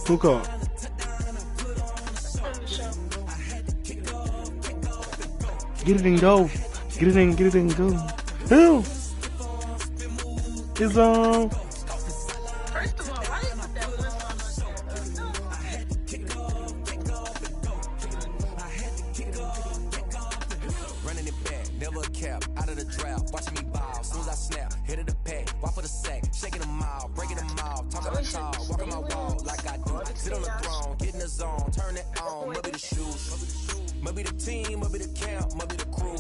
Who called? Get it and go. Get it and go. Who? It's on. First of all, why you put that one on? Running it back, never a cap, out of the draft, watching me ball, soon as I snap, hit of the pack, walk for the sack, shaking them all, breaking them all, talking my tall, walking my wall like I do, sit on the throne, get in the zone, turn it on, maybe the shoes, maybe the team, maybe the camp, maybe the crew,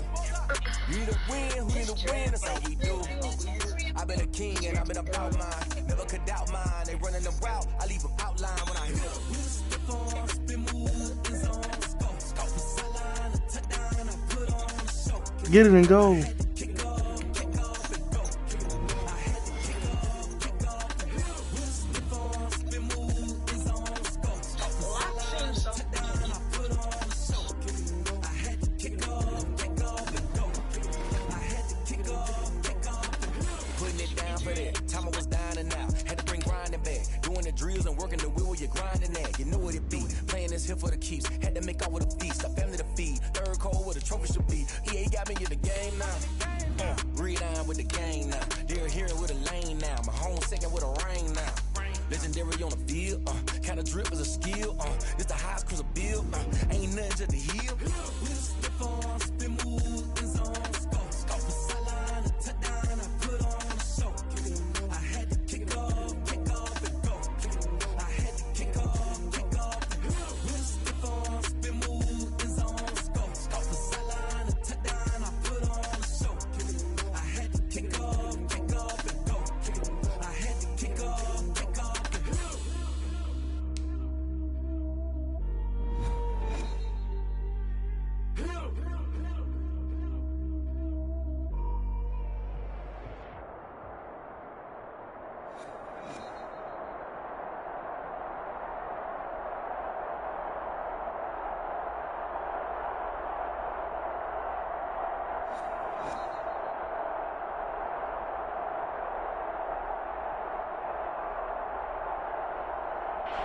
you need to win, who need to win, that's all we do. I've been a king and I've been about mine, never could doubt mine, they running the route, I leave them outline when I hit them. Get it and go. Putting it down for that. Time I was dying and out. Had to bring grinding back. Doing the drills and working the wheel where you're grinding at. You know what it be. Playing this here for the keeps. Had to make out with a feast. A family to feed. Third cold where the trophy should be. EA got me in the game now. Read on with the game now. They're here with a lane now. My home second with a rain now. Legendary on the field. Kind of drip is a skill. It's the highest cruiser bill. Ain't nothing just the hill.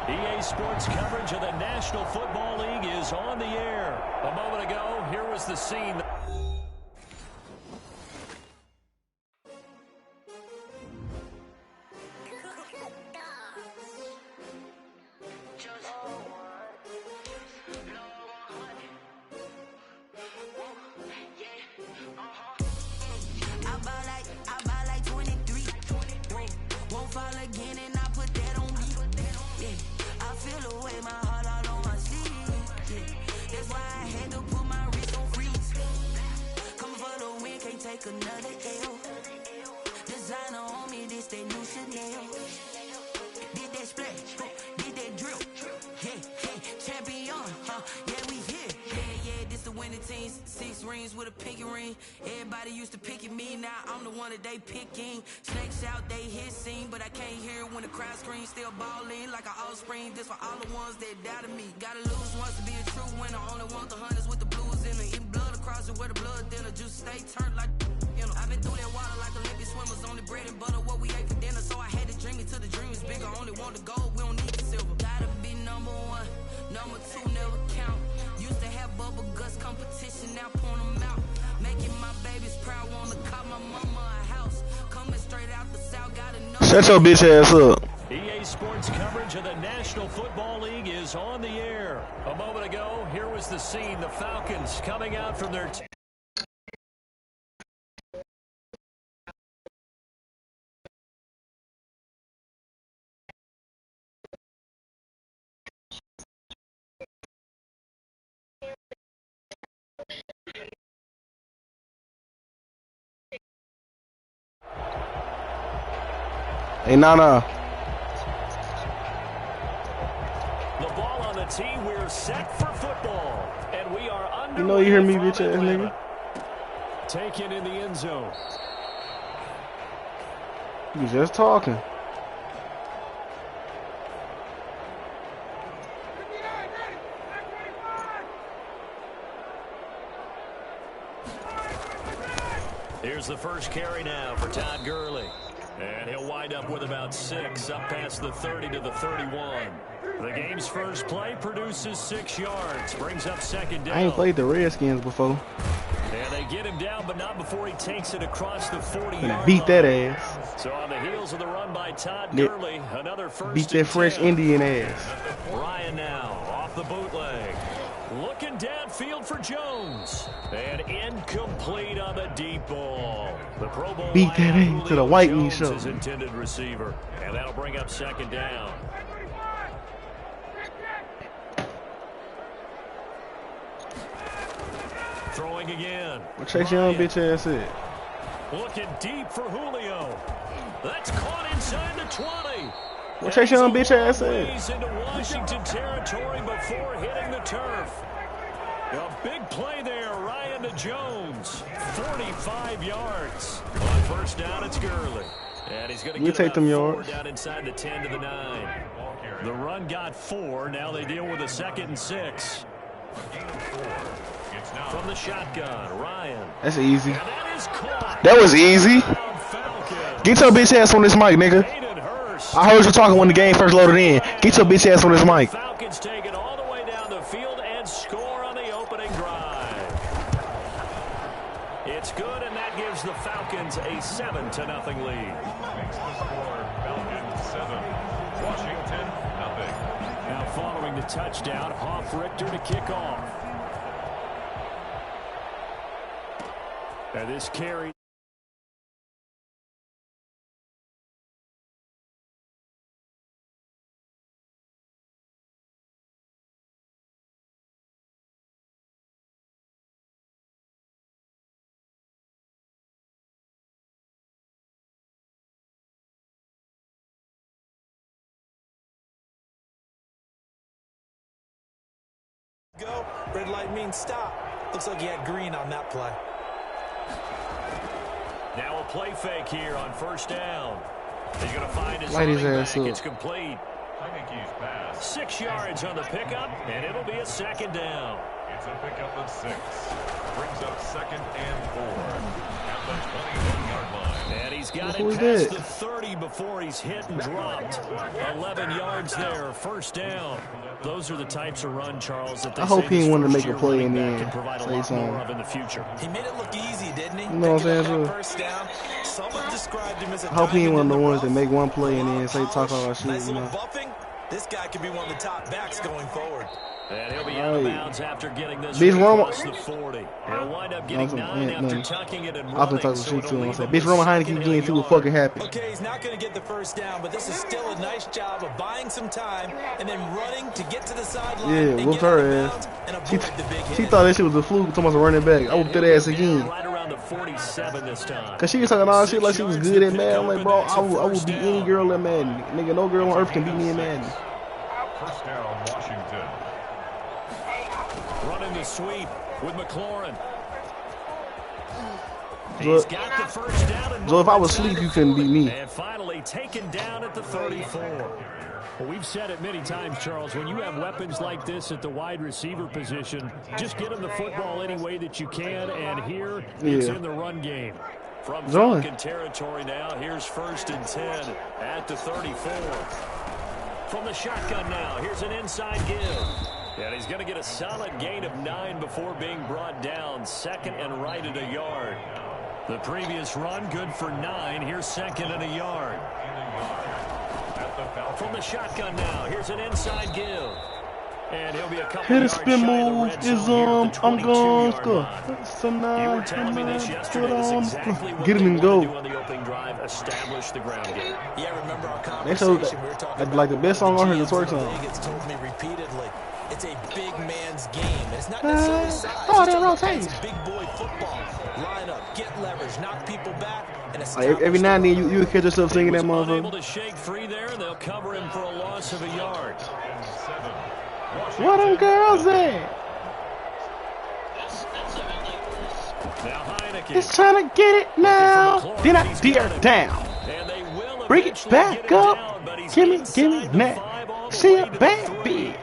EA Sports coverage of the National Football League is on the air. A moment ago, here was the scene. I buy like 23. Won't fall again and I put that on me. Yeah, I feel the way my heart all on my sleeve. Yeah, that's why I had to put my wrist on freeze. Coming for the win, can't take another L. Designer on me, this that new Chanel. Did that splash, did that drill. Yeah, champion, yeah, we here. Yeah, this the winning teams. 6 rings with a pinky ring. Everybody used to picking me, now I'm the one that they picking. Snakes out, they hit scene, but I can't hear it when the crowd screams. Still balling like an offspring. This for all the ones that doubted me. Gotta lose once to be a true winner. Only want the hunters with the blues in it. Eating blood across it where the blood dinner. Juice stay turned like, you know. I've been through that water like Olympic swimmers. Only bread and butter, what we ate for dinner. So I had to dream it till the dream is bigger. Only want the gold, we don't need the silver. Gotta be number 1, number 2 never count. Used to have bubble guts competition, now point them out. Making my babies proud, wanna call my mama a house. Coming straight out the south, gotta know. Shut your bitch ass up. EA Sports coverage of the National Football League is on the air. A moment ago, here was the scene. The Falcons coming out from their Hey, Nana. The ball on the tee. We're set for football, and we are under. You know you hear me, bitch ass nigga. Taken in the end zone. You just talking. Here's the first carry now for Todd Gurley. And he'll wind up with about 6, up past the 30 to the 31. The game's first play produces 6 yards, brings up second down. I ain't played the Redskins before. And they get him down, but not before he takes it across the 40-yard Beat that line. ass. So on the heels of the run by Todd Gurley, another first Beat that French 10. Indian ass. Ryan now off the bootleg. Looking downfield for Jones. And incomplete on the deep ball. The Pro Bowl Beat that ass to the white meat Jones show. his intended receiver. And that'll bring up second down. Throwing again. What Chase Young bitch ass is? Looking deep for Julio. That's caught inside the 20. What Chase Young bitch ass Ways is? into Washington territory before hitting the turf. A big play there, Ryan to Jones. 45 yards. On first down, it's Gurley. And he's going to get take them about 4 yards. down inside the 10 to the 9. The run got 4. Now they deal with a 2nd and 6. From the shotgun, Ryan. That's easy. And that is caught. That was easy. Falcons. Get your bitch ass on this mic, nigga. Hayden Hurst. I heard you talking when the game first loaded in. Get your bitch ass on this mic. Falcons take it all the way down the field and score on the opening drive. It's good, and that gives the Falcons a 7-0 lead. Makes the score Falcons 7, Washington 0. Now following the touchdown, Hoff Richter to kick off. And this carry. Go. Red light means stop. Looks like he had green on that play. Now a play fake here on first down. He's going to find his Light his running ass back. up. It's complete. Heineke's pass. 6 yards on the pickup, and it'll be a 2nd down. It's a pickup of 6. Brings up 2nd and 4. At the 21-yard line. And he's got Who it is past that? the 30 before he's hit and dropped. 11 yards there, first down. Those are the types of run, Charles, that they I hope say he this ain't wanted to make a first-year play running in the back end. can provide a Say lot something. more of in the future. He made it look easy, didn't he? You know what I'm saying, Picking up too? that first down. Someone described him as a I hope he ain't one of the diamond in ones that rough. make one play and then say talk all that shit, Nice you little know. buffing. This guy could be one of the top backs going forward. And he'll be out of Right. bounds after getting this Bitch, one Roma- across the 40. He'll wind up getting Nothing, 9 ain't after nothing. tucking it and I've been running, talking so shit it'll to him. I leave said, him bitch, with Roman 2nd Heineke and a getting to what yard. fucking happened. Okay, he's not going to get the first down, but this is still a nice job of buying some time and then running to get to the sideline Yeah, and whooped get out of her bounds ass. and She, avoid the big she hit. thought that shit was a fluke. Thomas a running back. I whooped that ass again. Right around the 47 this time. Cause she was talking all that shit like she was 6 good yards at to Madden. I'm pick like, up, bro, and that's I a would first beat any down. girl at Madden. Nigga, no girl on earth can beat me in Madden. First down, Washington. Running the sweep with McLaurin. So, He's got the first down and so if I more was inside asleep, the you couldn't beat 40. me. And finally taken down at the 34. Well, we've said it many times, Charles, when you have weapons like this at the wide receiver position, just get them the football any way that you can, and here it's Yeah. in the run game. From Join. Falcon territory now, here's 1st and 10 at the 34. From the shotgun now, here's an inside give. And he's going to get a solid gain of 9 before being brought down. 2nd and right at a yard. The previous run, good for 9. Here's 2nd and a yard. From the shotgun now, here's an inside give. And he'll be a couple Hit a yards spin shy of the move red is zone here at the I'm gonna 22-yard score. line. So You now were telling me this yesterday. put That's on exactly what get they him and want to go. do on the opening drive, establish the ground game. Yeah, remember our They showed conversation? We were talking about like the best song on here is the twerk GMs in the song. league. It's told me repeatedly, it's a big man's game. It's not necessarily size. Oh, It's that just rotates. it's big boy football. Line up, get leverage, knock people back, and Like, establish every now and then you would catch yourself singing that Was unable motherfucker. to shake free there, and they'll cover him for a loss of a yard. What them girls at? Now Heineke. Just trying to get it now. Then I tear down. And they will Bring it eventually back get him up. down, but he's Gimme inside the now. 5 all the See way a to the bad 3. bitch.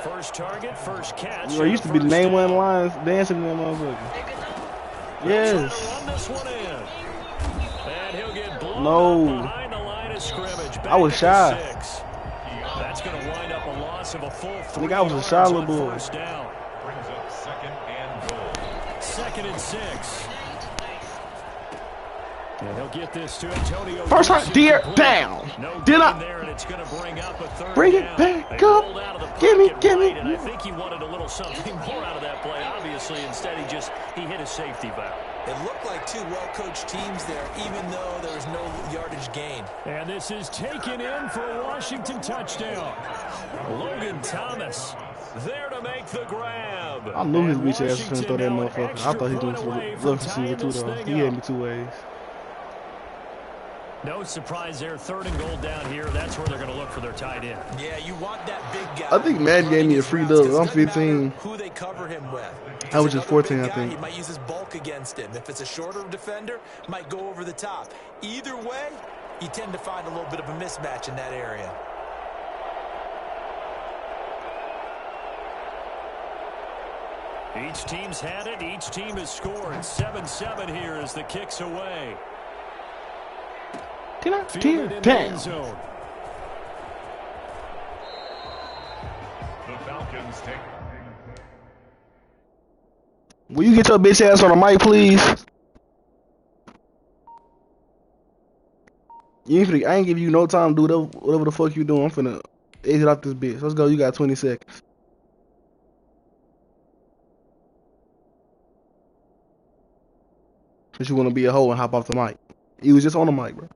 First target, first catch. You used to be the first name one down. lines dancing in that motherfucker. Yes. Run this one in. And he'll get blown No. behind the line of scrimmage. I was shy. 6. That's going to wind up a loss of a full 3 Nigga, I was a yards shy little on boy. first down. Brings up 2nd and goal. 2nd and 6. And he'll get this to Antonio. First time, dear, down. No Did gain I? there, and it's going to bring up a 3rd Bring it down. back They up. rolled out of the Give me. right, and I think he wanted a little something more out of that play. Obviously, instead he hit a safety valve. It looked like two well-coached teams there, even though there was no yardage gain. And this is taken in for a Washington touchdown. Logan Thomas there to make the grab. I knew his And bitch ass was gonna throw that Washington now motherfucker. I thought he was extra going point away to from left receiver tying too, this though. thing He had up. me 2 ways. No surprise there. 3rd and goal down here. That's where they're going to look for their tight end. Yeah, you want that big guy. I think Madden gave me a free dub. I'm 15. Who they cover him with. I was just 14, I think. He might use his bulk against him. If it's a shorter defender, might go over the top. Either way, you tend to find a little bit of a mismatch in that area. Each team's had it. Each team has scored. 7-7 here as the kick's away. Can I Fielded tear in the end down? zone. The Falcons take. Will you get your bitch ass on the mic, please? I ain't give you no time to do whatever the fuck you doing. I'm finna exit off this bitch. Let's go. You got 20 seconds. Cause you wanna be a hoe and hop off the mic. You was just on the mic, bro.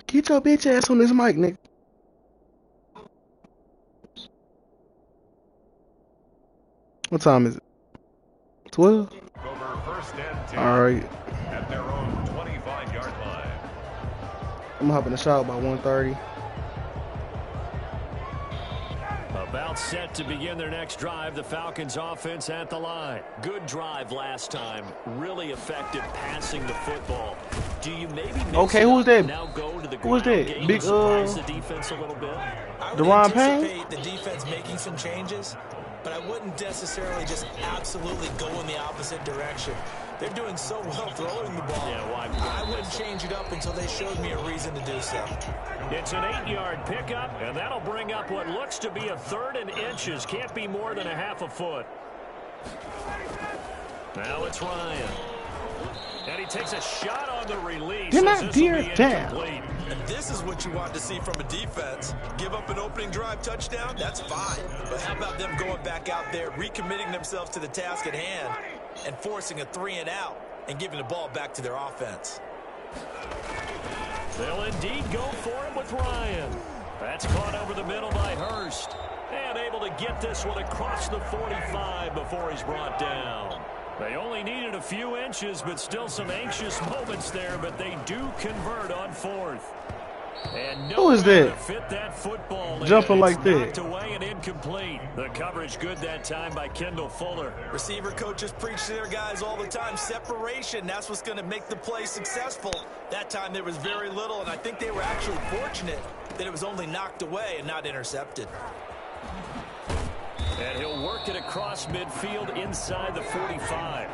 Get your bitch ass on this mic, nigga. What time is it? 12? Over 1st and 10. Alright. At their own 25-yard line. I'm gonna hop in the shower by 1:30. About set to begin their next drive. The Falcons offense at the line. Good drive last time. Really effective passing the football. Do you maybe mix Okay, it who's up, that? now go to the Who's ground that? game Big, and surprise the defense a little bit? I would Deron Payne? anticipate the defense making some changes, but I wouldn't necessarily just absolutely go in the opposite direction. They're doing so well throwing the ball. Yeah, why? I wouldn't change it up until they showed me a reason to do so. It's an 8-yard pickup, and that'll bring up what looks to be a 3rd and inches. Can't be more than a half a foot. Now it's Ryan. And he takes a shot on the release. Did as not this will dear be damn. incomplete. And this is what you want to see from a defense. Give up an opening drive touchdown, that's fine. But how about them going back out there, recommitting themselves to the task at hand, and forcing a 3 and out, and giving the ball back to their offense. They'll indeed go for it with Ryan. That's caught over the middle by Hurst. And able to get this one across the 45 before he's brought down. They only needed a few inches, but still some anxious moments there, but they do convert on 4th. And Who is nowhere that? to fit that football in. Jumping like It's that? knocked away and incomplete. The coverage good that time by Kendall Fuller. Receiver coaches preach to their guys all the time. Separation, that's what's going to make the play successful. That time there was very little, and I think they were actually fortunate that it was only knocked away and not intercepted. And he'll work it across midfield inside the 45.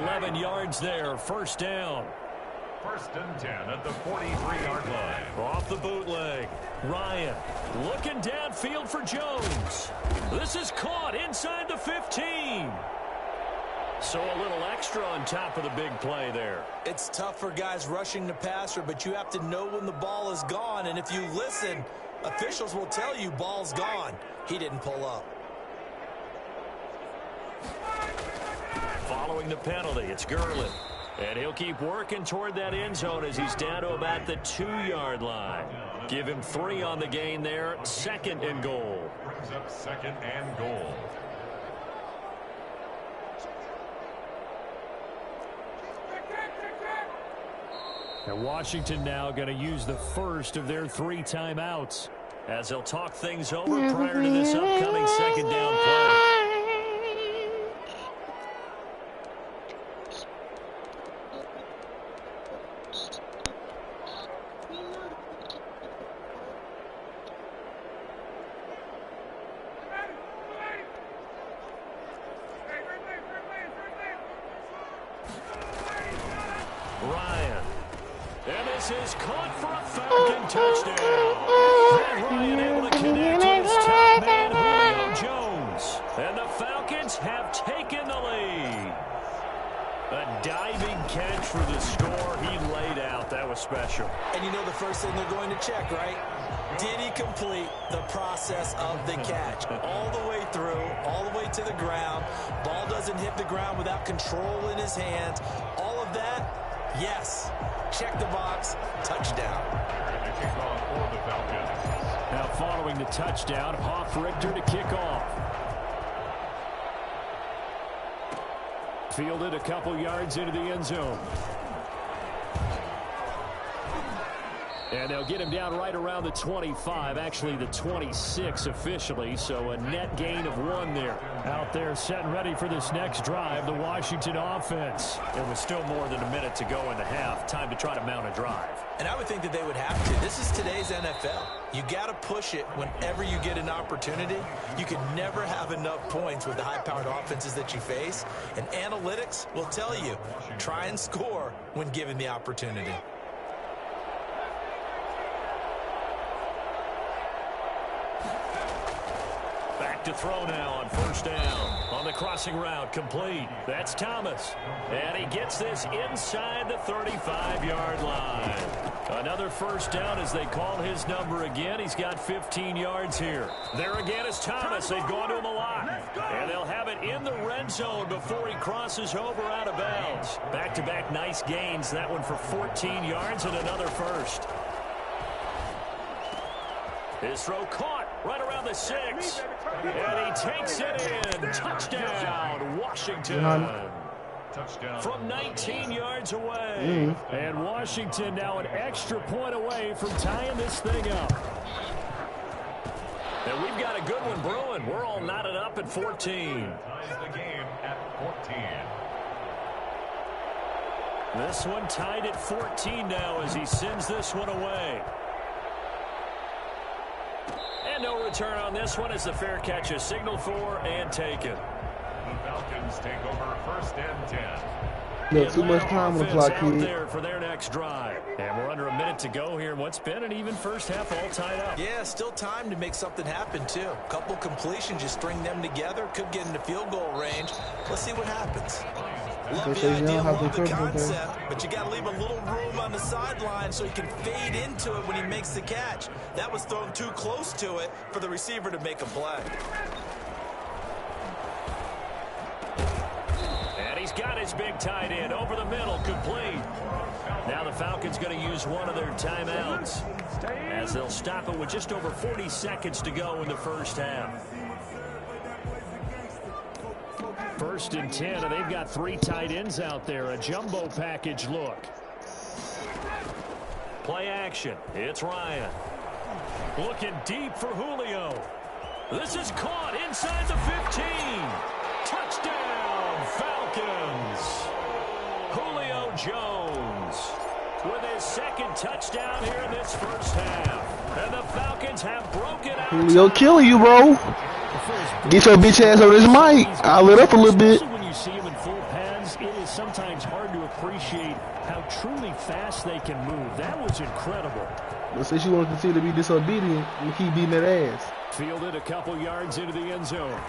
11 yards there, 1st down. 1st and 10 at the 43-yard line. Off the bootleg. Ryan looking downfield for Jones. This is caught inside the 15. So a little extra on top of the big play there. It's tough for guys rushing the passer, but you have to know when the ball is gone. And if you listen, officials will tell you ball's gone. He didn't pull up. Following the penalty, it's Gurley. And he'll keep working toward that end zone as he's down to about the 2-yard line. Give him 3 on the gain there. 2nd and goal. Brings up 2nd and goal. And Washington now going to use the first of their 3 timeouts as they'll talk things over prior to this upcoming 2nd down play. is caught for a Falcon touchdown. Matt Ryan able to connect with his top man, Julio Jones. And the Falcons have taken the lead. A diving catch for the score. He laid out. That was special. And you know the first thing they're going to check, right? Did he complete the process of the catch? All the way through, all the way to the ground. Ball doesn't hit the ground without control in his hands. All of that, yes. Check the box, touchdown. Now following the touchdown, Hoff-Richter to kick off. Fielded a couple yards into the end zone. And they'll get him down right around the 25, actually the 26 officially, so a net gain of 1 there. Out there set and ready for this next drive, the Washington offense. It was still more than a minute to go in the half. Time to try to mount a drive. And I would think that they would have to. This is today's NFL. You got to push it whenever you get an opportunity. You can never have enough points with the high-powered offenses that you face. And analytics will tell you, try and score when given the opportunity. Back to throw now on first down. On the crossing route, complete. That's Thomas. And he gets this inside the 35-yard line. Another first down as they call his number again. He's got 15 yards here. There again is Thomas. They've gone to him a lot. And they'll have it in the red zone before he crosses over out of bounds. Back-to-back nice gains. That one for 14 yards and another first. His throw caught right around the 6. And he takes it in. Touchdown, Washington. Touchdown. From 19 yards away. And Washington now an extra point away from tying this thing up. And we've got a good one brewing. We're all knotted up at 14. Ties the game at 14. This one tied at 14 now as he sends this one away. And no return on this one as the fair catch is signaled for and taken. The Falcons take over first and 10. No, too much time on the clock out here. there for their next drive. And we're under a minute to go here in what's been an even first half all tied up. Yeah, still time to make something happen, too. A couple completions, you string them together, could get into field goal range. Let's see what happens. Love the idea, love the concept, but you got to leave a little room on the sideline so he can fade into it when he makes the catch. That was thrown too close to it for the receiver to make a play. And he's got his big tight end over the middle, complete. Now the Falcons going to use one of their timeouts as they'll stop it with just over 40 seconds to go in the first half. First and 10, and they've got 3 tight ends out there. A jumbo package look. Play action. It's Ryan. Looking deep for Julio. This is caught inside the 15. Touchdown, Falcons. Julio Jones with his second touchdown here in this first half. And the Falcons have broken out. Julio killing you, bro. Get your bitch ass over this mic. I lit up a little bit. When you see him in full pads, it is sometimes hard to appreciate how truly fast they can move. That was incredible. But since you want to continue to be disobedient, you keep beating that ass. Fielded a couple yards into the end zone.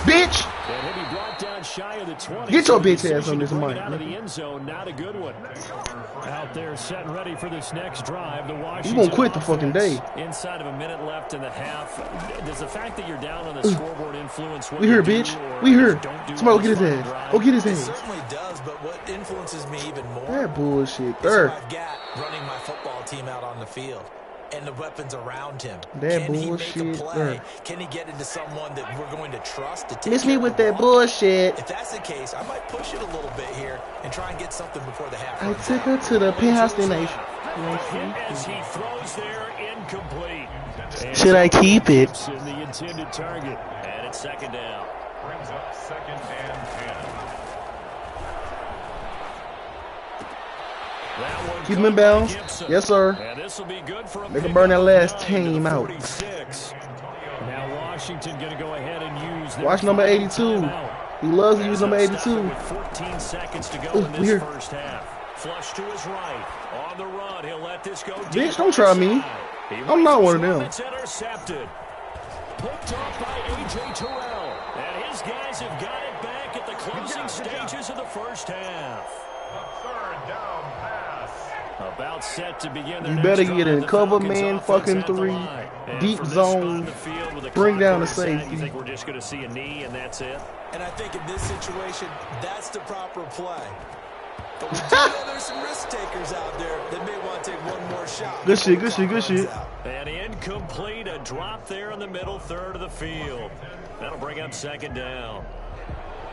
Bitch! And he'll be brought down shy of the 20. Get your bitch ass on this mic. Out of the end zone, not a good one. Out there set and ready for this next drive. The Washington You gonna quit the fucking day. Inside of a minute left in the half. Does the fact that you're down on the scoreboard influence what We here, you do, bitch. We here. Somebody go get his ass. Go get his It ass. certainly does, but what influences me even more That bullshit. is who I've got running my football team out on the field and the weapons around him. That Can he make a bullshit. play? Can he get into someone that we're going to trust to take Miss me care with of the that ball? bullshit. If that's the case, I might push it a little bit here and try and get something before the half I runs took out. her to the penthouse tonight. As he throws there, incomplete. And Should I keep it? in the intended target. And it's second down. Brings up second and 10. That one Keep him in bounds. Gibson. Yes, sir. And this will be good for a They can burn that last pickup of 9 to team the out. 46. Now Washington going to go ahead and use their Watch number final 82. timeout. He loves to use number As they'll stop 82. it with 14 seconds to go Ooh, in we this here. first half. Flush to his right. On the run, he'll let this go deep. Bitch, don't try me. I'm not one of them. It's intercepted. Picked off by A.J. Terrell. And his guys have got it back at the closing stages of the first half. A third down pass. About set to begin. You better get in cover, man. Fucking 3. Deep zone. Bring down the safety. You think we're just going to see a knee and that's it? And I think in this situation, that's the proper play. But we do know there's some risk takers out there that may want to take one more shot. Good shit, good shit, good shit. And incomplete, a drop there in the middle third of the field. That'll bring up second down.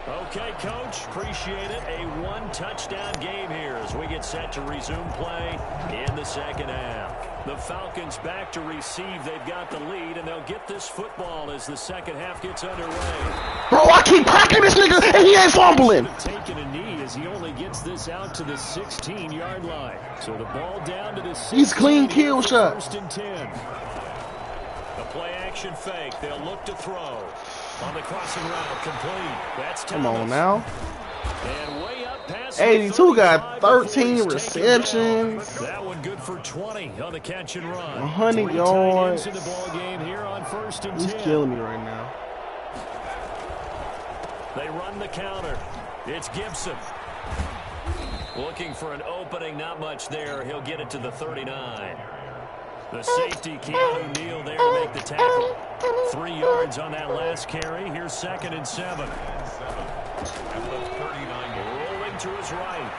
Okay, Coach, appreciate it. A one-touchdown game here as we get set to resume play in the second half. The Falcons back to receive. They've got the lead, and they'll get this football as the second half gets underway. Bro, I keep cracking this nigga, and he ain't fumbling. Taking a knee as he only gets this out to the 16-yard line. So the ball down to the 16. He's clean kill shot. First and 10. A play-action fake. They'll look to throw. On the crossing route, complete. That's Come on now. And way up past 82 got 13 receptions. That one good for 20 on the catch and run. 100 yards. In the ball game here on first and 10. He's killing me right now. They run the counter. It's Gibson. Looking for an opening, not much there. He'll get it to the 39. The safety, Keanu Neal, there to make the tackle. 3 yards on that last carry. Here's second and 7. Rolling to his right.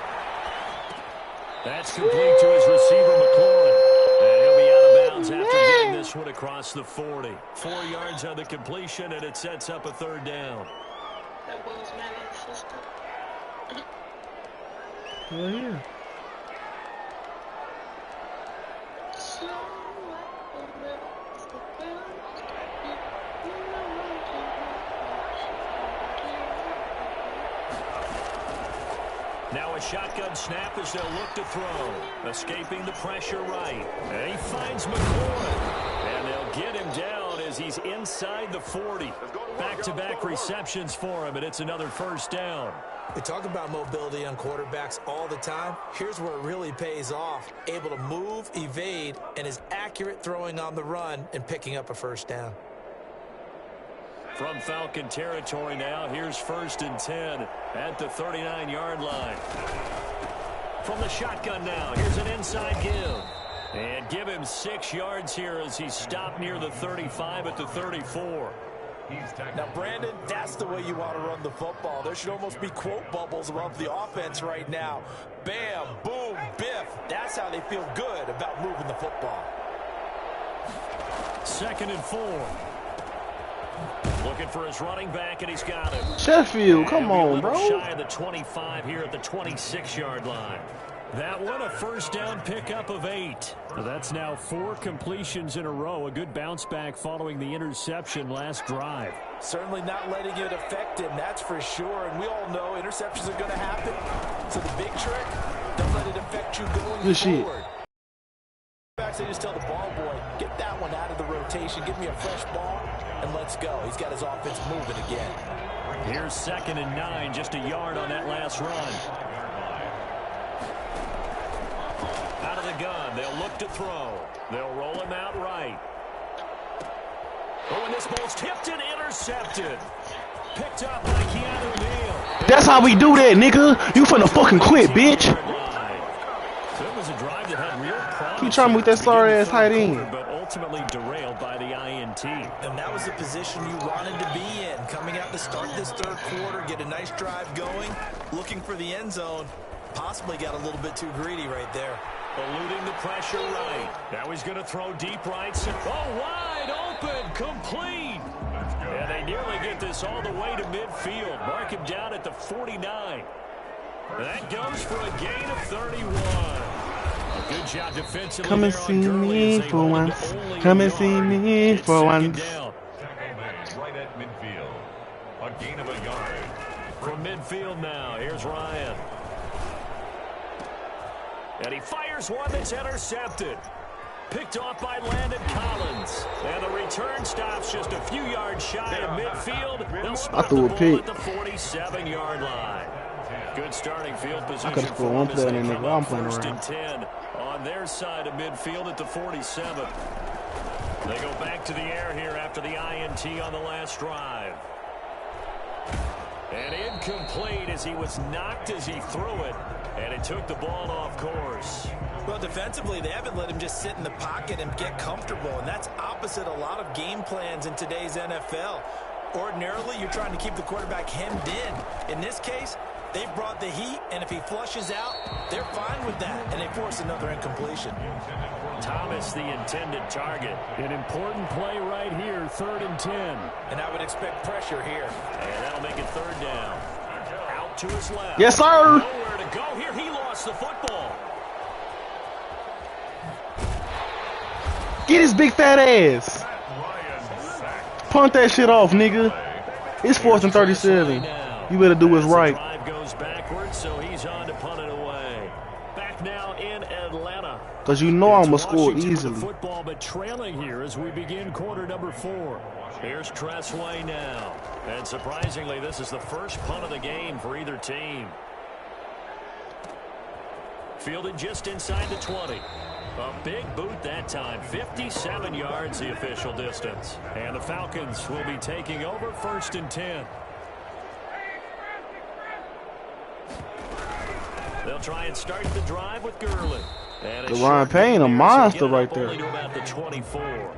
That's complete to his receiver, McLaurin. And he'll be out of bounds after getting this one across the 40. 4 yards on the completion, and it sets up a third down. Yeah. Now a shotgun snap as they'll look to throw. Escaping the pressure right. And he finds McLaurin. And they'll get him down as he's inside the 40. Back-to-back receptions for him, and it's another first down. We talk about mobility on quarterbacks all the time. Here's where it really pays off. Able to move, evade, and is accurate throwing on the run and picking up a first down. From Falcon territory now, here's first and 10 at the 39-yard line. From the shotgun now, here's an inside give. And give him 6 yards here as he's stopped near the 35 at the 34. Now, Brandon, that's the way you want to run the football. There should almost be quote bubbles above the offense right now. Bam, boom, biff. That's how they feel good about moving the football. Second and 4. Looking for his running back, and he's got it. Sheffield, come on, bro. Shy of the 25 here at the 26-yard line. That one, a first down pickup of 8. That's now 4 completions in a row. A good bounce back following the interception last drive. Certainly not letting it affect him, that's for sure. And we all know interceptions are going to happen. So the big trick, don't let it affect you going forward. They just tell the ball boy, get that one out of the rotation, give me a fresh ball, and let's go. He's got his offense moving again. Here's second and 9, just a yard on that last run. Out of the gun, they'll look to throw. They'll roll him out right. Oh, and this ball's tipped and intercepted. Picked up by Keanu Neal. That's how we do that, nigga. You finna fucking quit, bitch. So it was a drive that had real promise. Keep trying to move that sorry ass tight end. But ultimately derailed by the INT. And that was the position you wanted to be in. Coming out to start this third quarter, get a nice drive going, looking for the end zone. Possibly got a little bit too greedy right there. Eluding the pressure right. Now he's going to throw deep right. Oh, wide open, complete. And they nearly get this all the way to midfield. Mark him down at the 49. That goes for a gain of 31. A good job defensively. Come and see me for once. Come and see me for once. Right at midfield. A gain of a yard. From midfield now, here's Ryan. And he fires one that's intercepted. Picked off by Landon Collins. And the return stops just a few yards shy of midfield. They'll spot the ball at the 47-yard line. Good starting field position. I could have scored one play in that nigga. I'm playing first around. and 10 on their side of midfield at the 47. They go back to the air here after the INT on the last drive. And incomplete as he was knocked as he threw it, and it took the ball off course. Well, defensively, they haven't let him just sit in the pocket and get comfortable, and that's opposite a lot of game plans in today's NFL. Ordinarily, you're trying to keep the quarterback hemmed in. In this case, they've brought the heat, and if he flushes out, they're fine with that, and they force another incompletion. Thomas, the intended target. An important play right here, 3rd and 10. And I would expect pressure here. And that'll make it 3rd down. Out to his left. Yes, sir. Nowhere to go here. He lost the football. Get his big fat ass. Punt that shit off, nigga. It's 4th and 37. You better do what's right. Drive goes backwards, so he's on to punt it away. Back now in Atlanta. Because you know I'm going to score easily. Football, but trailing here as we begin quarter number 4. Here's Tressway now. And surprisingly, this is the first punt of the game for either team. Fielded just inside the 20. A big boot that time. 57 yards the official distance. And the Falcons will be taking over 1st and 10. They'll try and start the drive with Gurley. The Ryan Payne, a monster right there. To about the 24.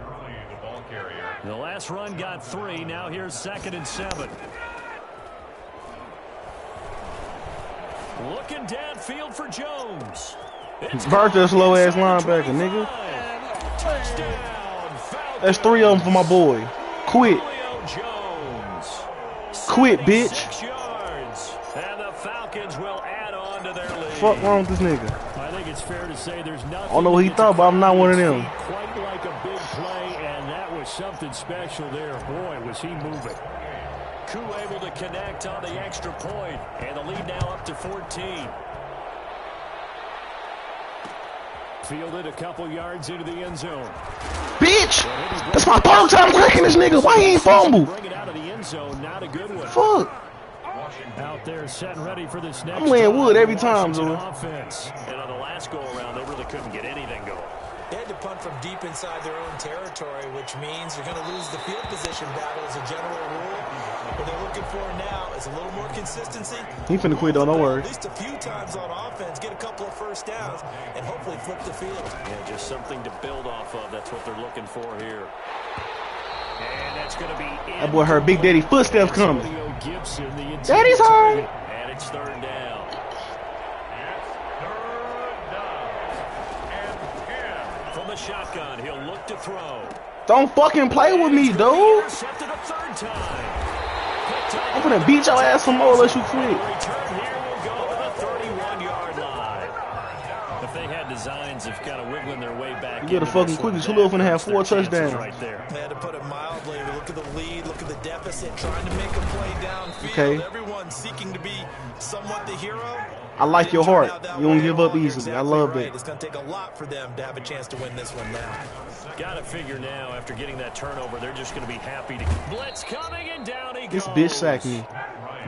The last run got 3. Now here's 2nd and 7. Looking downfield for Jones. Burnt that slow ass linebacker, nigga. That's 3 of them for my boy. Quit. Quit, bitch. And the Falcons will add on to their lead. Fuck wrong with this nigga? I think it's fair to say there's nothing. I don't know what he thought, but I'm not one of them. Quite like a big play, and that was something special there. Boy, was he moving. Koo able to connect on the extra point, and the lead now up to 14. Fielded a couple yards into the end zone. Bitch! That's my 3rd time cracking this nigga. Why he ain't fumble? Bring it out of the end zone, not a good one. Fuck. Out there set and ready for this next I'm laying wood every time, dude. Offense. And on the last go around, they really couldn't get anything going. They had to punt from deep inside their own territory, which means you're going to lose the field position battle as a general rule. What they're looking for now is a little more consistency. He finna quit though, don't worry. At least a few times on offense, get a couple of first downs, and hopefully flip the field. Yeah, just something to build off of. That's what they're looking for here. And that's going to be that boy heard Big Daddy footsteps coming. Gibson, Daddy's home. And it's 3rd down. From the shotgun, he'll look to throw. Don't fucking play with me, dude. Intercepted a 3rd time. I'm gonna beat your ass some more unless you quit. Return here will go to the 31-yard line. If they had designs of kind of wiggling their way back, you better fucking quit. Tulio finna have 4 touchdowns. Right there. They had to put it mildly. Look at the lead. Look at the deficit. Trying to make a play downfield. Okay. Everyone seeking to be somewhat the hero. I like your heart. You don't give up easily. I love that. It's going to take a lot for them to have a chance to win this one now. Got to figure now, after getting that turnover, they're just going to be happy to... Blitz coming, and down he goes. This bitch sacked me.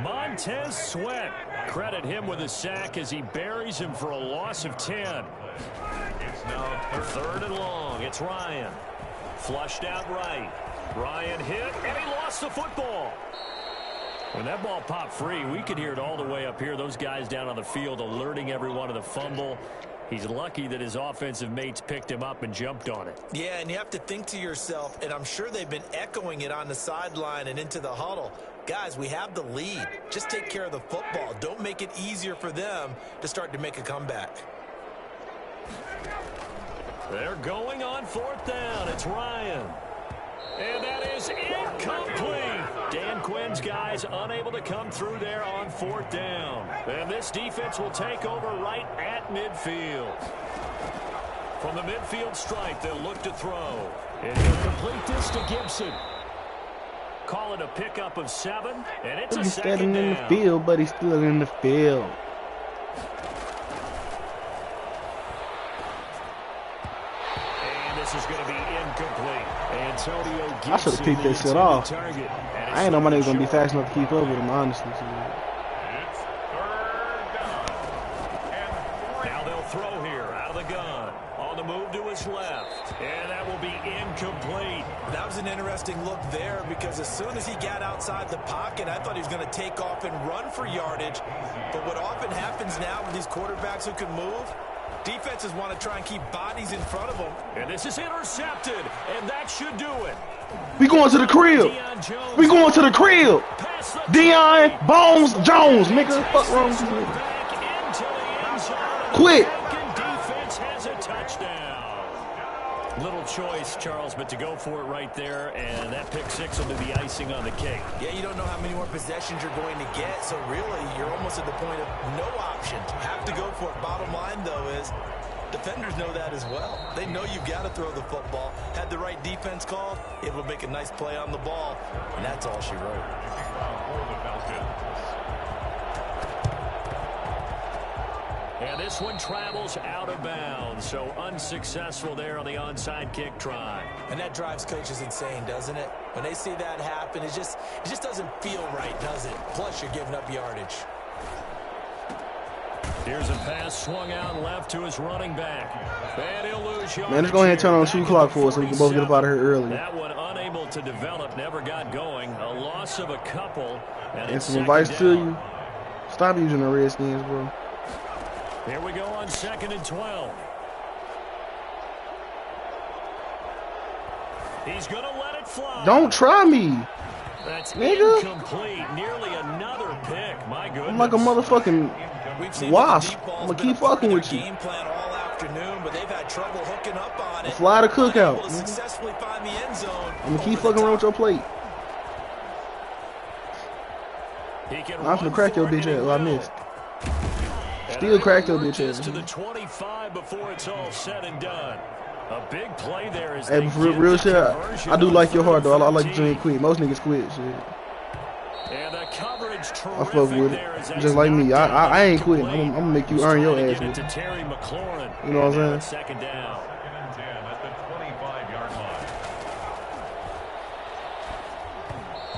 Montez Sweat. Credit him with a sack as he buries him for a loss of 10. It's now 3rd and long. It's Ryan. Flushed out right. Ryan hit, and he lost the football. When that ball popped free, we could hear it all the way up here. Those guys down on the field alerting everyone of the fumble. He's lucky that his offensive mates picked him up and jumped on it. Yeah, and you have to think to yourself, and I'm sure they've been echoing it on the sideline and into the huddle. Guys, we have the lead. Just take care of the football. Don't make it easier for them to start to make a comeback. They're going on 4th down. It's Ryan. And that is incomplete. Dan Quinn's guys unable to come through there on 4th down. And this defense will take over right at midfield. From the midfield stripe, they'll look to throw. And he'll complete this to Gibson. Call it a pickup of 7, and it's a He's 2nd standing down. in the field, but he's still in the field. And this is going to be incomplete. Antonio Gibson, I should have picked that shit off. I ain't know my nigga gonna be fast enough to keep up with him, honestly. It's 3rd throw here out of the gun. On the move to his left. And that will be incomplete. That was an interesting look there because as soon as he got outside the pocket, I thought he was going to take off and run for yardage. But what often happens now with these quarterbacks who can move, defenses want to try and keep bodies in front of them. And this is intercepted, and that should do it. We going to the crib. We going to the crib. Deion Bones Jones, nigga. Fuck wrong with you? Quit. Defense has a touchdown. Little choice, Charles, but to go for it right there, and that pick six will do the icing on the cake. Yeah, you don't know how many more possessions you're going to get, so really you're almost at the point of no options. Have to go for it. Bottom line, though, is defenders know that as well. They know you've got to throw the football. Had the right defense called, it will make a nice play on the ball, and that's all she wrote. And this one travels out of bounds, so unsuccessful there on the onside kick try. And that drives coaches insane, doesn't it? When they see that happen, it just doesn't feel right, does it? Plus, you're giving up yardage. Here's a pass swung out left to his running back. And he'll lose yardage. Man, let's go ahead and turn on the shoe clock for us so we can both get up out of here early. That one unable to develop, never got going. A loss of a couple. And some advice to you, stop using the Redskins, bro. Here we go on 2nd and 12. He's going to let it fly. Don't try me. That's nigga. Incomplete. Nearly another pick. My goodness. I'm like a motherfucking wasp. I'm going to keep fucking with you. Game plan all afternoon, but they've had trouble hooking up on it. Fly the cookout. Successfully find the end zone. I'm going to keep fucking around with your plate. I'm finna crack your bitch ass. Well, I missed. Still cracked your bitch ass. To the 25 before it's all said and done. A big play there is. Hey, for real shit, I do like your heart though. I like you ain't quit. Most niggas quit shit. And the coverage I fuck with it. Just like me. I ain't quitting. I'm gonna make you earn your ass with it. You know what I'm saying? Second down.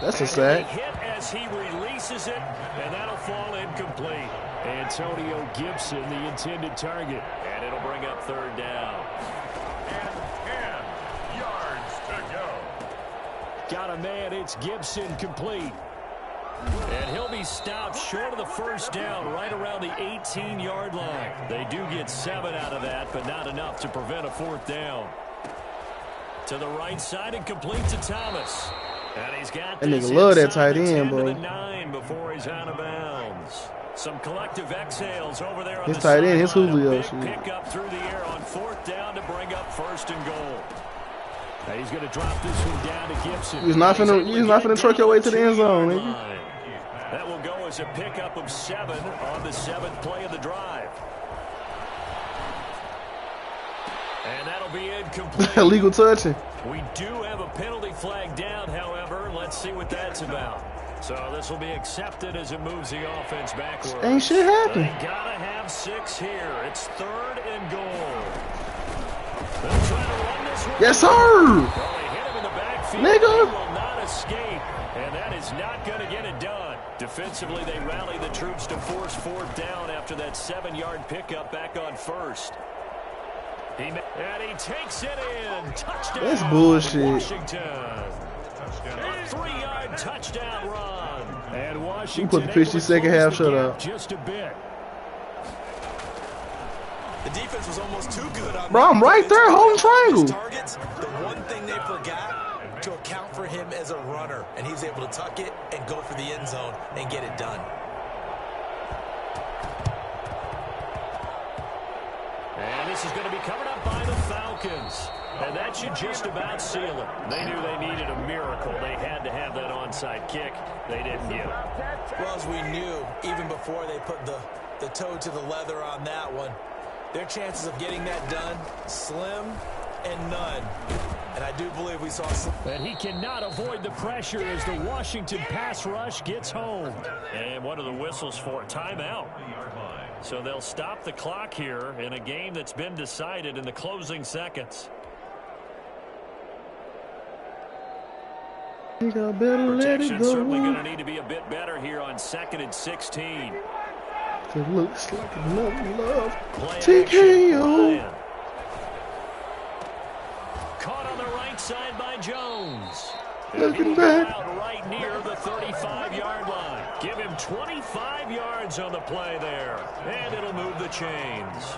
That's a sack. Hit as he releases it, and that'll fall incomplete. Antonio Gibson, the intended target, and it'll bring up third down. And 10 yards to go. Got a man, it's Gibson complete. And he'll be stopped short of the first down, right around the 18-yard line. They do get 7 out of that, but not enough to prevent a fourth down. To the right side and complete to Thomas. And he's got that nigga love that tight end, bro. 9 before he's out of bounds. Some collective exhales over there on his the tight end, his Julio shit. Pick up through the air on fourth down to bring up first and goal. Now he's going to drop this one down to Gibson. He's not finna truck your way to the end zone, nigga. That will go as a pickup of 7 on the 7th play of the drive. And that'll be incomplete. Illegal touching. We do have a penalty flag down, however. Let's see what that's about. So this will be accepted as it moves the offense backwards. Ain't shit happen. They gotta have 6 here. It's 3rd and goal. They'll try to run this one. Yes, sir. Well, they hit him in the backfield. Nigga. He will not escape, and that is not going to get it done. Defensively, they rally the troops to force fourth down after that 7-yard pickup back on first. And he takes it in. Touchdown. That's bullshit. Washington. A 3-yard touchdown run. And Washington. You put the 52nd half shut up. Just a bit. The defense was almost too good on bro, I'm right there holding triangle. Targets, the one thing they forgot to account for him as a runner, and he's able to tuck it and go for the end zone and get it done. And this is going to be covered up by the Falcons. And that should just about seal it. They knew they needed a miracle. They had to have that onside kick. They didn't get it. Well, as we knew, even before they put the toe to the leather on that one, their chances of getting that done, slim and none. And I do believe we saw some. And he cannot avoid the pressure as the Washington pass rush gets home. And what are the whistles for? Timeout. So they'll stop the clock here in a game that's been decided in the closing seconds. Protection certainly going to need to be a bit better here on 2nd and 16. It looks like another love. Play TKO. Ryan. Caught on the right side by Jones. Looking back. Out right near the 35-yard line. Give him 25 yards on the play there. And it'll move the chains.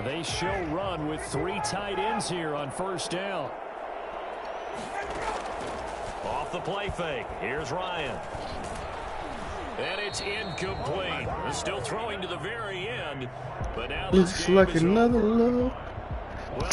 They show run with 3 tight ends here on first down. Off the play fake. Here's Ryan. And it's incomplete. Still throwing to the very end. But now looks like another love. Well,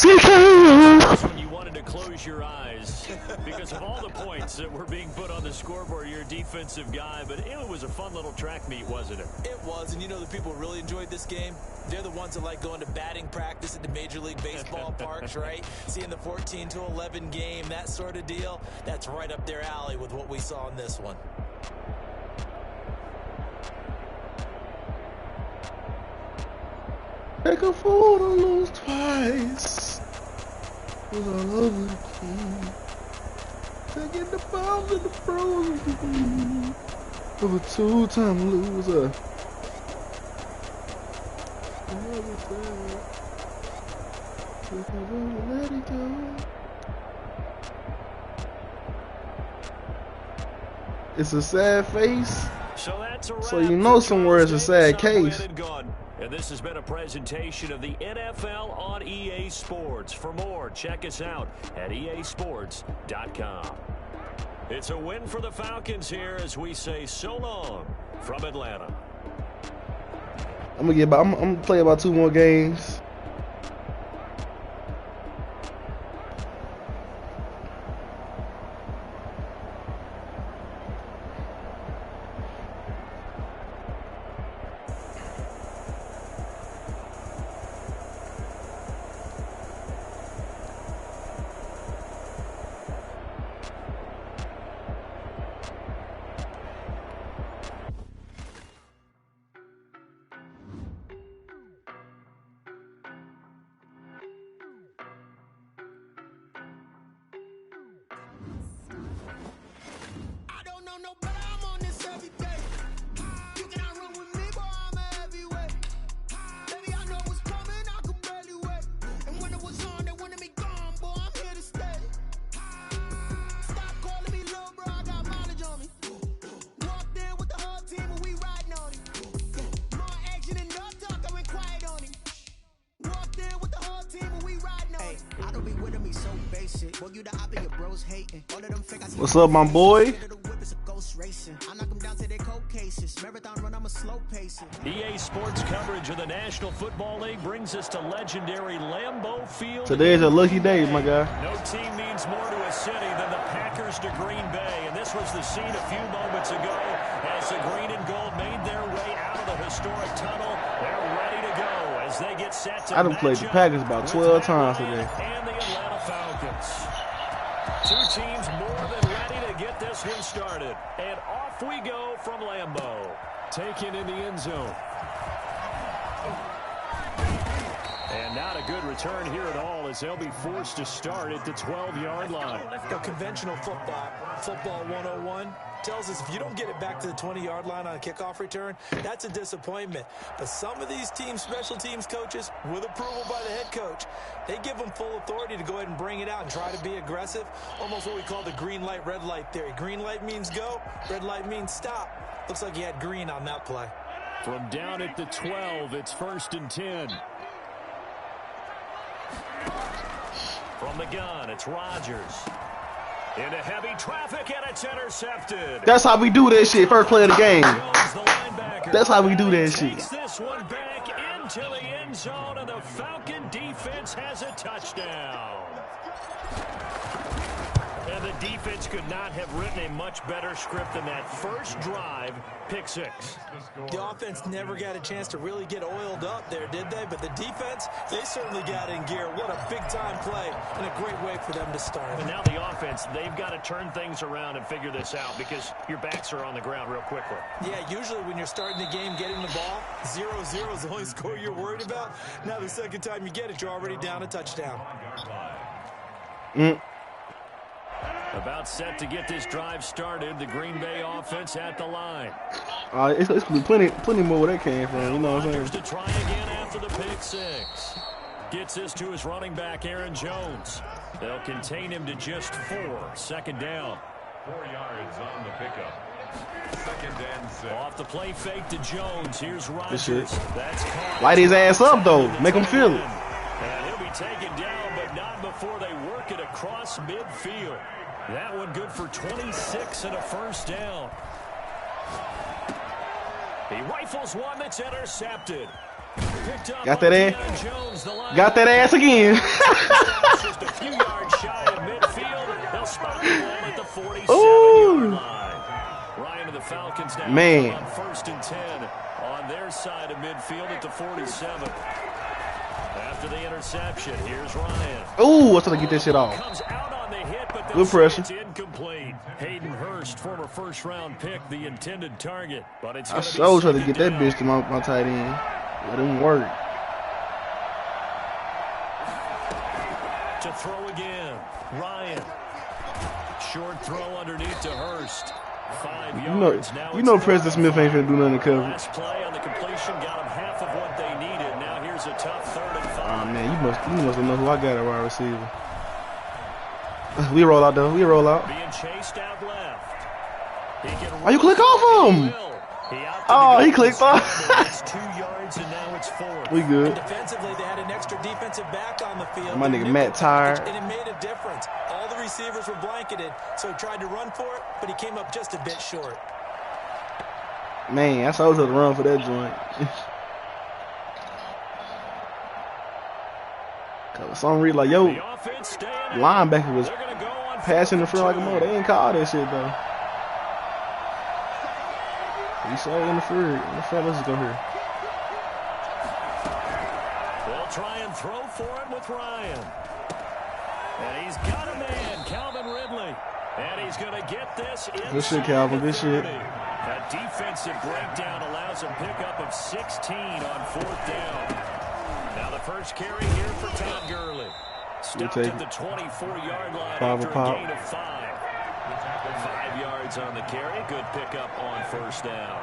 that's when you wanted to close your eyes because of all the points that were being put on the scoreboard. You're a defensive guy, but it was a fun little track meet, wasn't it? It was, and you know the people who really enjoyed this game? They're the ones that like going to batting practice at the Major League Baseball parks, right? Seeing the 14-11 game, that sort of deal, that's right up their alley with what we saw in this one. Take a fool to lose twice. Was all over the key. Taking the bombs and the frozen of a two-time loser. Let it go. It's a sad face. So you know somewhere it's a sad case. And this has been a presentation of the NFL on EA Sports. For more, check us out at easports.com. It's a win for the Falcons here as we say so long from Atlanta. I'm gonna play about 2 more games. What's up, my boy? EA Sports coverage of the National Football League brings us to legendary Lambeau Field. Today's a lucky day, my guy. No team means more to a city than the Packers to Green Bay, and this was the scene a few moments ago as the green and gold made their way out of the historic tunnel. They're ready to go as they get set to I done played the Packers about 12 times today. And the Atlanta Falcons. 2 teams more than ready to get this one started. And off we go from Lambeau. Taken in the end zone. And not a good return here at all as they'll be forced to start at the 12-yard line. Conventional football 101, tells us if you don't get it back to the 20-yard line on a kickoff return, that's a disappointment. But some of these teams, special teams coaches, with approval by the head coach, they give them full authority to go ahead and bring it out and try to be aggressive. Almost what we call the green light, red light theory. Green light means go, red light means stop. Looks like he had green on that play. From down at the 12, it's 1st and 10. From the gun, it's Rodgers. Into heavy traffic, and it's intercepted. That's how we do that shit. First play of the game. That's how we do that shit. This one back into the end zone, and the Falcon defense has a touchdown. And the defense could not have written a much better script than that first drive, pick 6. The offense never got a chance to really get oiled up there, did they? But the defense, they certainly got in gear. What a big-time play and a great way for them to start. And now the offense, they've got to turn things around and figure this out because your backs are on the ground real quickly. Yeah, usually when you're starting the game, getting the ball, 0-0 is the only score you're worried about. Now the second time you get it, you're already down a touchdown. About set to get this drive started. The Green Bay offense at the line. It's plenty more where that came from. You know what I'm saying? To try again after the pick six. Gets this to his running back, Aaron Jones. They'll contain him to just 4. Second down. 4 yards on the pickup. Second and 6. Off the play fake to Jones. Here's Rodgers. That's caught. Light his ass up, though. Make him feel it. And he'll be taken down, but not before they work it across midfield. That one good for 26 and a first down. He rifles one that's intercepted. Got that ass. Got that ass again. Just a few yards shy of midfield. They'll spot the ball at the 47-yard line. Ryan of the Falcons now on first and 10 on their side of midfield at the 47. After the interception, here's Ryan. Ooh, I was trying to get that shit off. Comes out on the hit, but good pressure. It's incomplete. Hayden Hurst, former first-round pick, the intended target. But it's I so tried to get that bitch to my tight end. Let him work. To throw again, Ryan. Short throw underneath to Hurst. 5 yards. You know Preston Smith ain't finna do nothing to cover. Last play on the completion got him half of what they needed. Now here's a tough 3rd and 5. Oh man, you must have known who I got at wide receiver. We roll out though. We roll out. Being chased out left. Oh, you click off him. Oh, he clicked off. It's 2 yards and now it's 4. We good. And defensively, they had an extra defensive back on the field. My nigga Matt tired. And it made a difference. All the receivers were blanketed, so he tried to run for it, but he came up just a bit short. Man, I saw to run for that joint. Cause for some reason, like, yo, linebacker was passing the front like a mother. They ain't call that shit though. He saw it in the front. Let's just go here. They'll try and throw for it with Ryan. And he's got a man, Calvin Ridley. And he's going to get this in. Good shit, Calvin. Good shit. That defensive breakdown allows a pickup of 16 on 4th down. Now the first carry here for Todd Gurley. Stopped at the 24-yard line after a gain of 5. 5 yards on the carry. Good pickup on first down.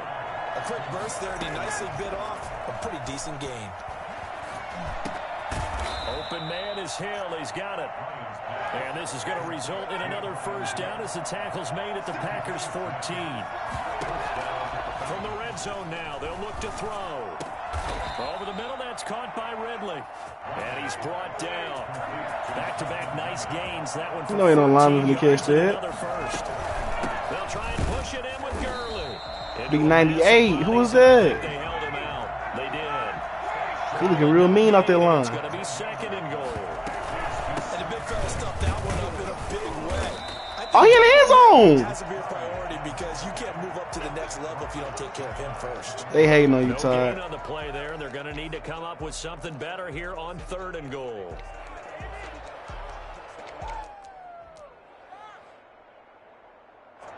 A quick burst there, and he nicely bit off a pretty decent gain. Open man is Hill. He's got it. And this is going to result in another first down as the tackle's made at the Packers 14. From the red zone now, they'll look to throw. Over the middle, that's caught by Ridley. And he's brought down. Back-to-back nice gains. That one for ain't no lineman to catch that. They'll try and push it in with Gurley. Big 98. Who was that? They held him out. They did. He looking real mean out that line. It's going to be 2nd and goal. And the big fella stuffed that one up in a big way. Oh, he in the end zone. It has to be a priority because you can't move up to the next level if you don't take care of him first. They hating on you, No Todd. gain on the play there, and they're going to need to come up with something better here on 3rd and goal.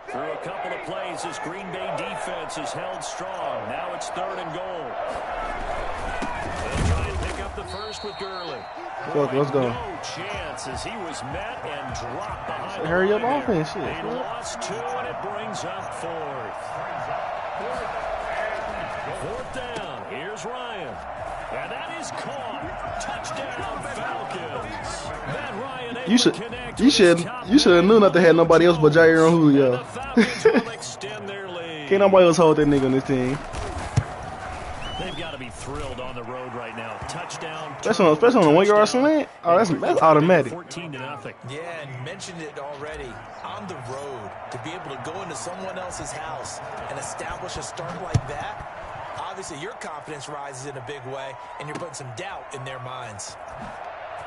Through a couple of plays, this Green Bay defense is held strong. Now it's 3rd and goal. They'll try and pick up the first with Gurley. Fuck, let's go. No chance as he was met and dropped behind the Hurry up line offense, shit. They lost 2, and it brings up 4th. 4th down. Here's Ryan. And that is caught. Touchdown, Falcons. Matt Ryan able to connect. You should have knew not to have nobody else but Jair and Julio. Can't nobody else hold that nigga on this team. They've got to be thrilled on the road right now. Touchdown. Especially on a 1 yard slant. Oh, that's automatic. 14-0. Yeah, and mentioned it already. On the road, to be able to go into someone else's house and establish a start like that, obviously your confidence rises in a big way, and you're putting some doubt in their minds.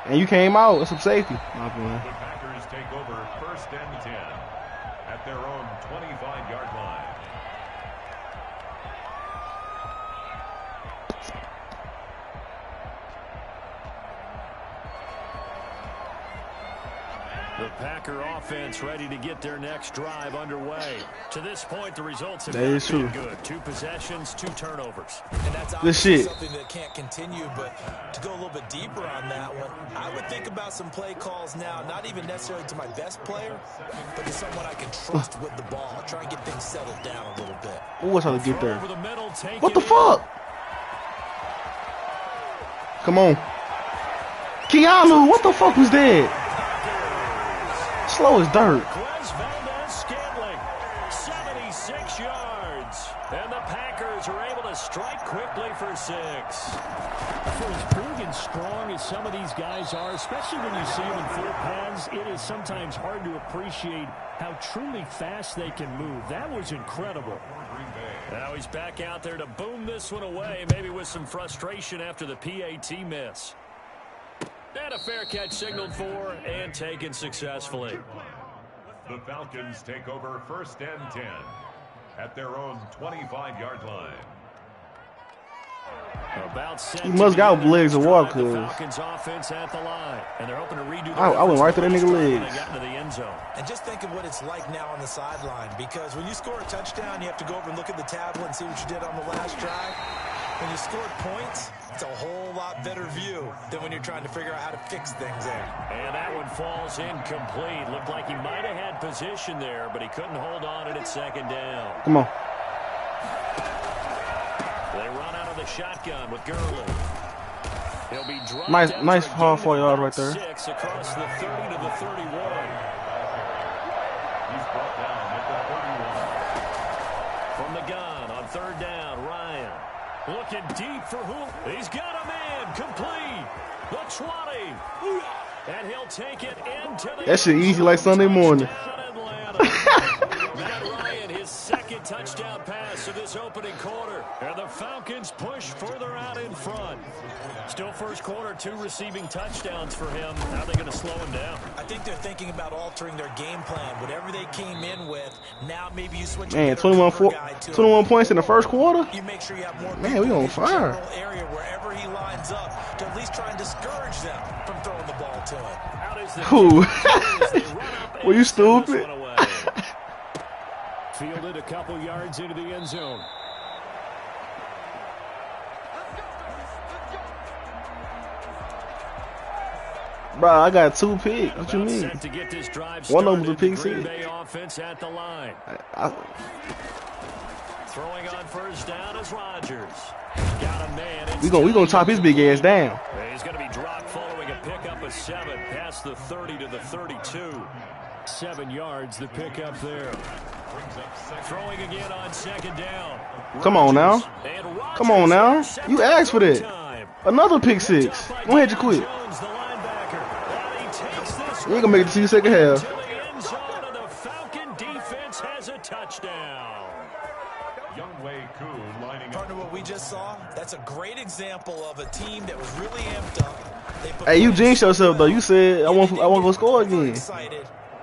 And you came out with some safety. The Packers take over 1st and 10 at their own 25-yard line. The Packer offense ready to get their next drive underway. To this point, the results have That is true. been good. 2 possessions, 2 turnovers. And that's Good obviously shit. something that can't continue, but to go a little bit deeper on that one, I would think about some play calls now, not even necessarily to my best player, but to someone I can trust with the ball. Try and get things settled down a little bit. Who was trying to get there? Over the middle, take What it the in. fuck? Come on. Keanu, what the fuck was that? Slow as dirt. Quez Valdez-Scantling, 76 yards. And the Packers are able to strike quickly for 6. For as big and strong as some of these guys are, especially when you see them in full pads, it is sometimes hard to appreciate how truly fast they can move. That was incredible. Now he's back out there to boom this one away, maybe with some frustration after the PAT miss. And a fair catch signaled for and taken successfully. The Falcons take over 1st and 10 at their own 25-yard line. He must got legs to walk, cause Falcons offense at the line, and they're hoping to redo. I went right to that nigga legs. They got into the end zone. And just think of what it's like now on the sideline, because when you score a touchdown, you have to go over and look at the tablet and see what you did on the last drive. When you scored points, it's a whole lot better view than when you're trying to figure out how to fix things there. And that one falls incomplete. Looked like he might have had position there, but he couldn't hold on it at 2nd down. Come on. They run out of the shotgun with Gurley. He'll be dropped Nice half 4 yard right there. 6 across the 30 to the 31. He's brought down at the 31. From the gun on 3rd down, Ryan. Looking deep for who? He's got a man complete. The 20. And he'll take it into the That shit easy like Sunday morning. Matt Ryan, his 2nd touchdown pass of this opening quarter. And the Falcons push further out in front. Still first quarter, 2 receiving touchdowns for him. How are they going to slow him down? I think they're thinking about altering their game plan. Whatever they came in with, now maybe you switch. Man, 21 points in the first quarter? You make sure you have more. Man, we on fire. Area wherever he lines up to at least try and discourage them from throwing the ball to him. Who? Were you stupid? Fielded a couple yards into the end zone. Bro, I got 2 picks. What you mean? One of them was a pick 6. Offense at the line. Throwing on 1st down is Rodgers. Got a man. We gonna chop his big ass down. He's going to be dropped following a pickup of 7 past the 30 to the 32. 7 yards, the pickup there. Throwing again on 2nd down. Come on now. Come on now. You asked for that. Another pick 6. Go ahead, you quit. You ain't gonna make it to the 2nd half. The Falcon defense has a touchdown. Partner, what we just saw, that's a great example of a team that was really amped up. Hey, you jinxed yourself though. You said I want to go score again.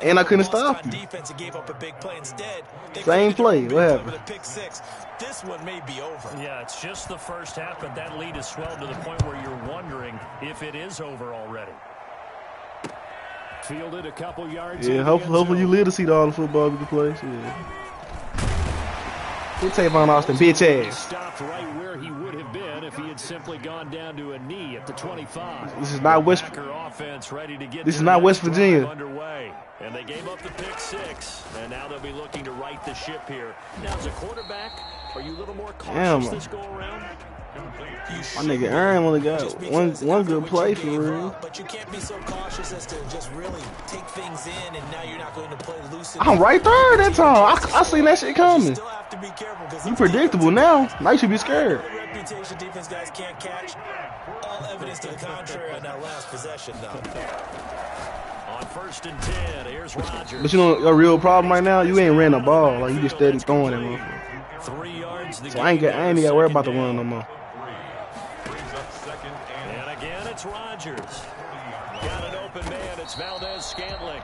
And I couldn't stop you. Defense and gave up a big play instead. Same play. What happened? With a pick 6. This one may be over. Yeah, it's just the first half, but that lead has swelled to the point where you're wondering if it is over already. Fielded a couple yards. Yeah, hopefully you live to see all the football we can play. Yeah. We'll Tavon Austin, bitch ass. Stopped right where he would have been if he had simply gone down to a knee at the 25. This is not West. This is not West Virginia. Underway, and they gave up the pick 6, and now they'll be looking to right the ship here. Now, as a quarterback, are you a little more cautious this go around? My nigga Aaron only got one good play for real. But you can't be so cautious as to just really take things in, and now you're not going to play loose. I'm right there that time. I seen that shit coming. You predictable now. Now you should be scared. Reputation defense guys can't catch. All evidence to the contrary on that last possession, though. On 1st and 10, here's Rodgers. But you know a real problem right now? You ain't ran the ball. Like you just steady throwing it, motherfucker. 3 yards. So I ain't even got to worry about the run no more. And again, it's Rodgers. Got an open man. It's Valdez-Scantling.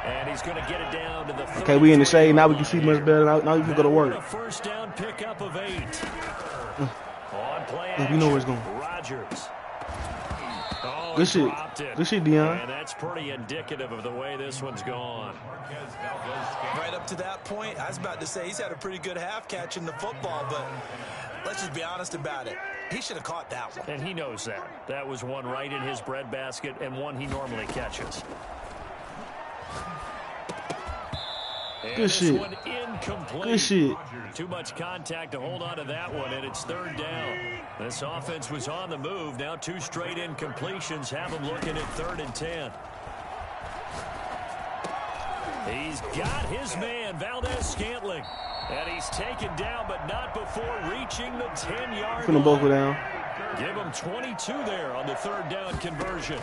And he's going to get it down to the 30. Okay, we in the shade. Now we can see much better. Now we can go to work. A 1st down pickup of 8. On play You know where it's going. Rodgers. Oh, Good shit. Good shit, Dion. And that's pretty indicative of the way this one's gone. Right up to that point, I was about to say he's had a pretty good half catching the football, but let's just be honest about it. He should have caught that one. And he knows that. That was one right in his breadbasket and one he normally catches. And good shit. One incomplete. Good shit. Too much contact to hold on to that one, and it's third down. This offense was on the move. Now 2 straight incompletions have them looking at 3rd and 10. He's got his man, Valdez-Scantling. And he's taken down, but not before reaching the 10-yard line. Both go down. Give him 22 there on the 3rd down conversion.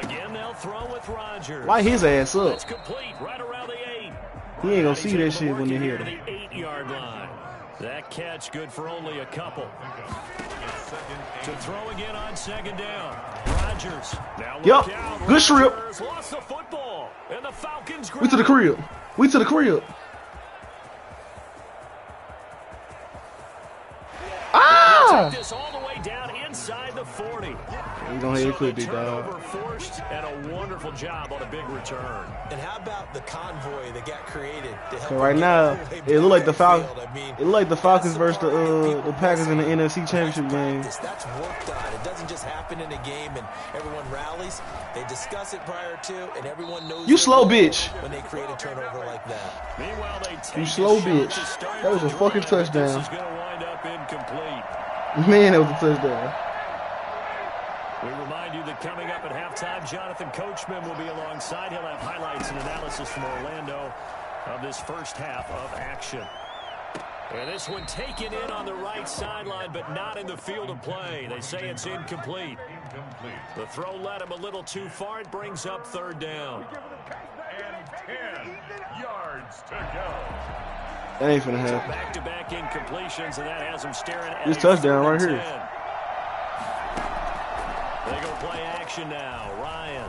Again, they'll throw with Rodgers. Light his ass up. It's complete right around the 8. He ain't gonna see that shit when they hit him. The 8-yard line. That catch good for only a couple. To throw again on 2nd down. Rodgers. Now look out. Good strip. Lost the football. And the Falcons We to the crib. We to the crib. Ah! Take this all the way down inside the 40. He's gonna hit quick, big dog. Turnover forced and a wonderful job on a big return. And how about the convoy that got created to help? So right now, it look like the Falcons. It look like the Falcons versus the Packers in the NFC Championship game. That's worked on. It doesn't just happen in a game and everyone rallies. They discuss it prior to, and everyone knows. You slow bitch. When they create a turnover like that. Meanwhile, they take you slow bitch. That was a fucking touchdown. This is going to wind up incomplete. Man, that was a touchdown. We remind you that coming up at halftime, Jonathan Coachman will be alongside. He'll have highlights and analysis from Orlando of this first half of action. And this one taken in on the right sideline, but not in the field of play. They say it's incomplete. The throw led him a little too far. It brings up 3rd down. And 10 yards to go. That ain't finna happen. Back-to-back incompletions, and that has him staring at this touchdown right here. They go play action now. Ryan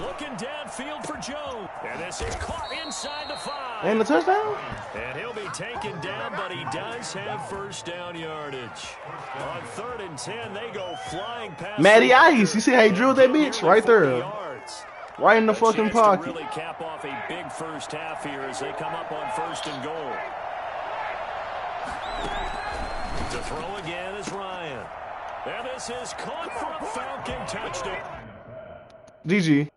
looking downfield for Jones. And this is caught inside the 5. And the touchdown? And he'll be taken down, but he does have 1st down yardage. On 3rd and 10, they go flying past. Matty Ice. You see how he drilled that bitch? Right there. Right in the fucking pocket. Really cap off a big first half here as they come up on 1st and goal. To throw again is Ryan. And this is caught for a Falcon touchdown. GG.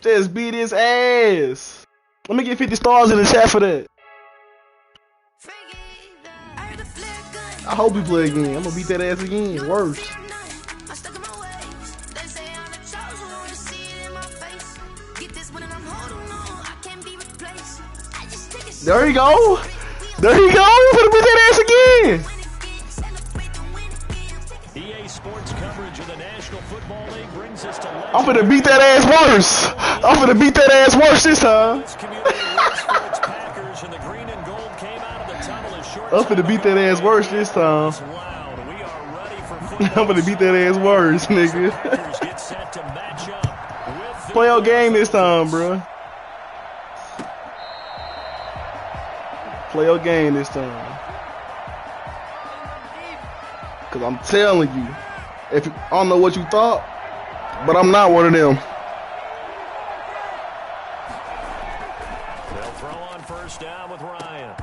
Just beat his ass. Let me get 50 stars in the chat for that. I hope he play again. I'm gonna beat that ass again. Worse. There you go. There you go. I'm gonna beat that ass again. EA Sports coverage of the National Football League brings us to. I'm gonna beat that ass worse. I'm gonna beat that ass worse this time. I'm gonna beat that ass worse this time. I'm gonna beat that ass worse, nigga. Play your game this time, bro. Play your game this time. Cause I'm telling you, I don't know what you thought, but I'm not one of them. They'll throw on 1st down with Ryan.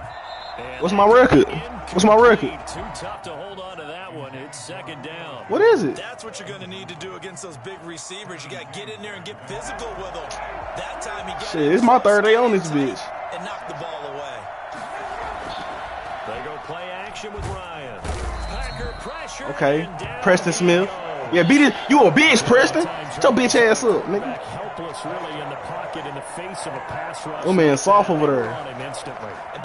What's my record? What's my record? Too tough to hold on to that one. It's 2nd down. What is it? That's what you're going to need to do against those big receivers. You got to get in there and get physical with them. That time he got shit, it's my 3rd day on this bitch. And knock the ball away. They go play action with Ryan. Packer pressure. Okay, Preston Smith. Yeah, beat it. You a bitch, Preston. Shut your bitch ass up, nigga. Helpless, really, in the pocket in the face of a pass rush. Oh man, soft over there. And